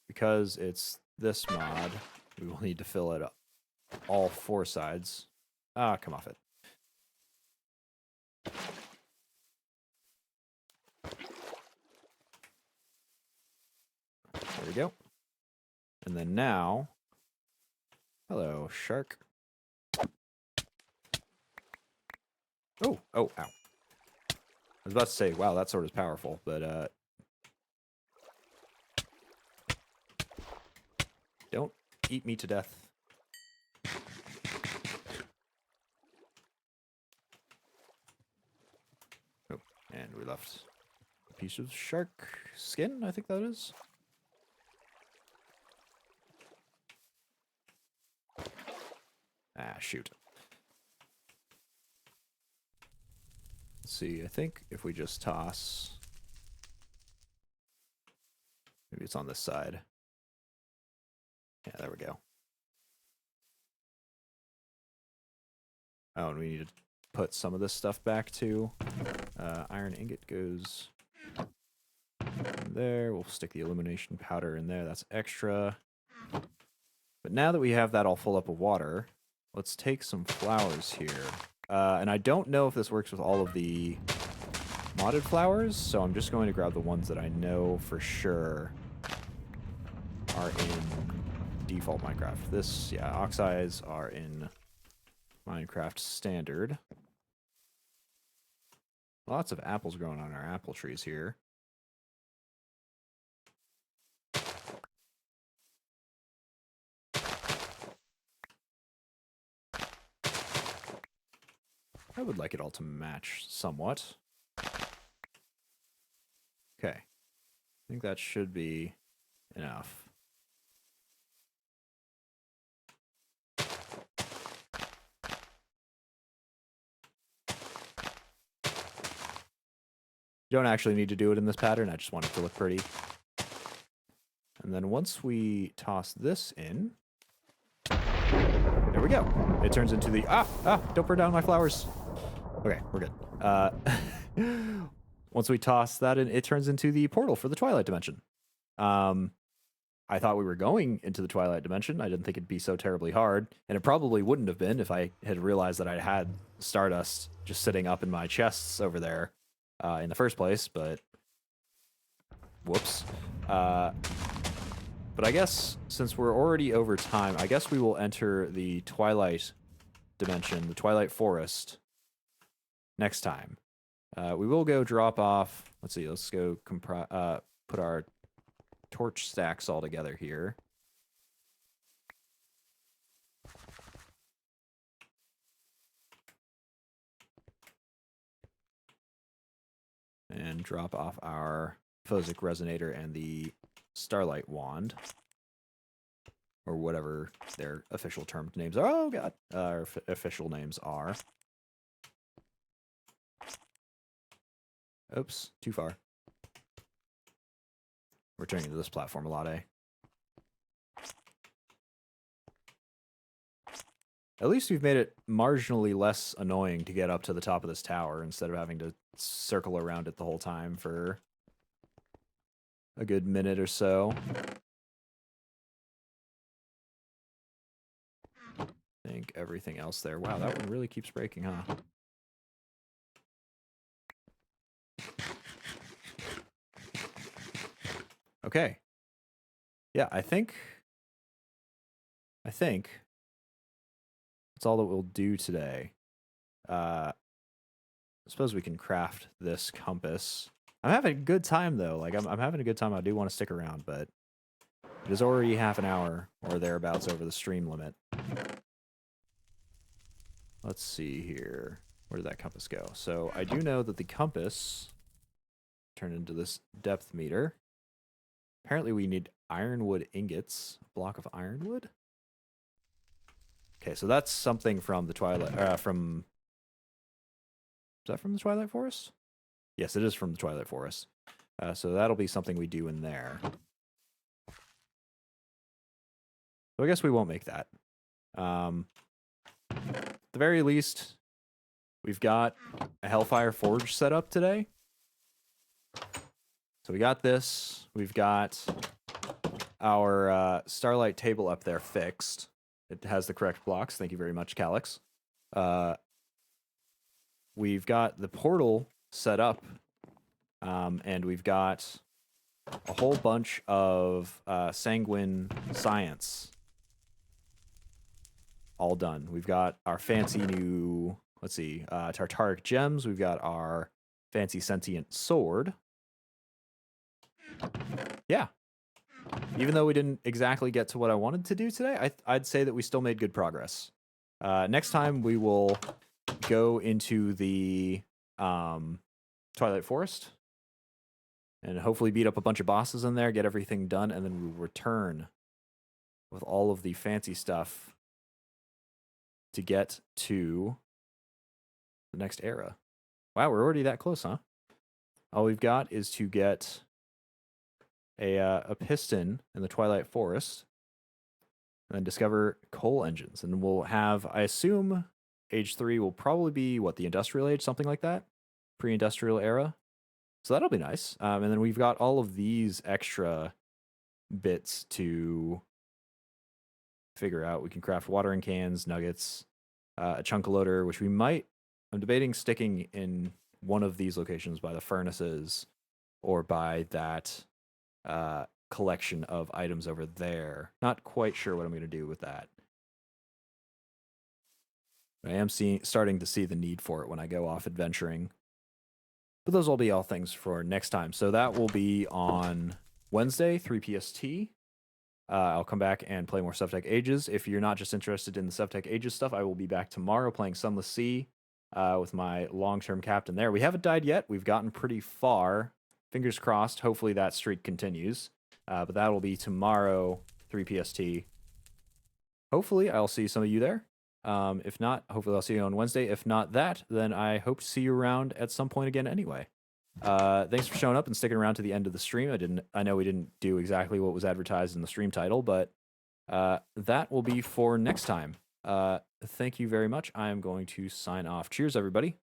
Because it's this mod, we will need to fill it up all four sides. Ah, come off it. There we go. And then now, hello, shark. Oh, ow. I was about to say, wow, that sword is powerful, but, don't eat me to death. piece of shark skin, I think that is. Ah, shoot. Let's see, I think if we just toss... Maybe it's on this side. Yeah, there we go. Oh, and we need to put some of this stuff back too. Iron ingot goes in there. We'll stick the illumination powder in there. That's extra. But now that we have that all full up of water, let's take some flowers here. And I don't know if this works with all of the modded flowers, so I'm just going to grab the ones that I know for sure are in default Minecraft. This, yeah, oxeyes are in Minecraft standard. Lots of apples growing on our apple trees here. I would like it all to match somewhat. Okay. I think that should be enough. You don't actually need to do it in this pattern. I just want it to look pretty. And then once we toss this in, there we go. It turns into the, don't burn down my flowers. Okay, we're good. Once we toss that in, it turns into the portal for the Twilight dimension. I thought we were going into the Twilight dimension. I didn't think it'd be so terribly hard. And it probably wouldn't have been if I had realized that I had Stardust just sitting up in my chests over there in the first place, but whoops. But I guess since we're already over time, I guess we will enter the Twilight dimension, the Twilight Forest, next time. We will go drop off. Let's see. Let's go put our torch stacks all together here. And drop off our Phosic Resonator and the Starlight Wand. Or whatever their official termed names are. Oh, God. Our official names are. Oops, too far. We're turning to this platform a lot, eh? At least we've made it marginally less annoying to get up to the top of this tower instead of having to circle around it the whole time for a good minute or so. I think everything else there. Wow, that one really keeps breaking, huh? Okay. Yeah, I think that's all that we'll do today. I suppose we can craft this compass. I'm having a good time though. Like I'm having a good time. I do want to stick around, but it is already half an hour or thereabouts over the stream limit. Let's see here. Where did that compass go? So I do know that the compass turned into this depth meter. Apparently we need ironwood ingots. A block of ironwood? Okay, so that's something from the Twilight, is that from the Twilight Forest? Yes, it is from the Twilight Forest. So that'll be something we do in there. So I guess we won't make that. At the very least, we've got a Hellfire Forge set up today. So we got this. We've got our Starlight table up there fixed. It has the correct blocks. Thank you very much, Calyx. We've got the portal set up, and we've got a whole bunch of sanguine science all done. We've got our fancy new, let's see, Tartaric gems. We've got our fancy sentient sword. Yeah. Even though we didn't exactly get to what I wanted to do today, I'd say that we still made good progress. Next time we will go into the Twilight Forest and hopefully beat up a bunch of bosses in there, get everything done, and then we'll return with all of the fancy stuff to get to the next era. Wow, we're already that close, huh? All we've got is to get a piston in the Twilight Forest, and then discover coal engines. And we'll have, I assume, age 3 will probably be, what, the industrial age, something like that? Pre-industrial era. So that'll be nice. And then we've got all of these extra bits to figure out. We can craft watering cans, nuggets, a chunk loader, which we might, I'm debating sticking in one of these locations by the furnaces or by that collection of items over there. Not quite sure what I'm going to do with that. I am starting to see the need for it when I go off adventuring. But those will be all things for next time. So that will be on Wednesday, 3 PST. I'll come back and play more Sevtech Ages. If you're not just interested in the Sevtech Ages stuff, I will be back tomorrow playing Sunless Sea with my long-term captain there. We haven't died yet. We've gotten pretty far. Fingers crossed. Hopefully that streak continues. But that will be tomorrow, 3 PST. Hopefully I'll see some of you there. If not, hopefully I'll see you on Wednesday. If not that, then I hope to see you around at some point again anyway. Thanks for showing up and sticking around to the end of the stream. I know we didn't do exactly what was advertised in the stream title, but that will be for next time. Thank you very much. I am going to sign off. Cheers, everybody.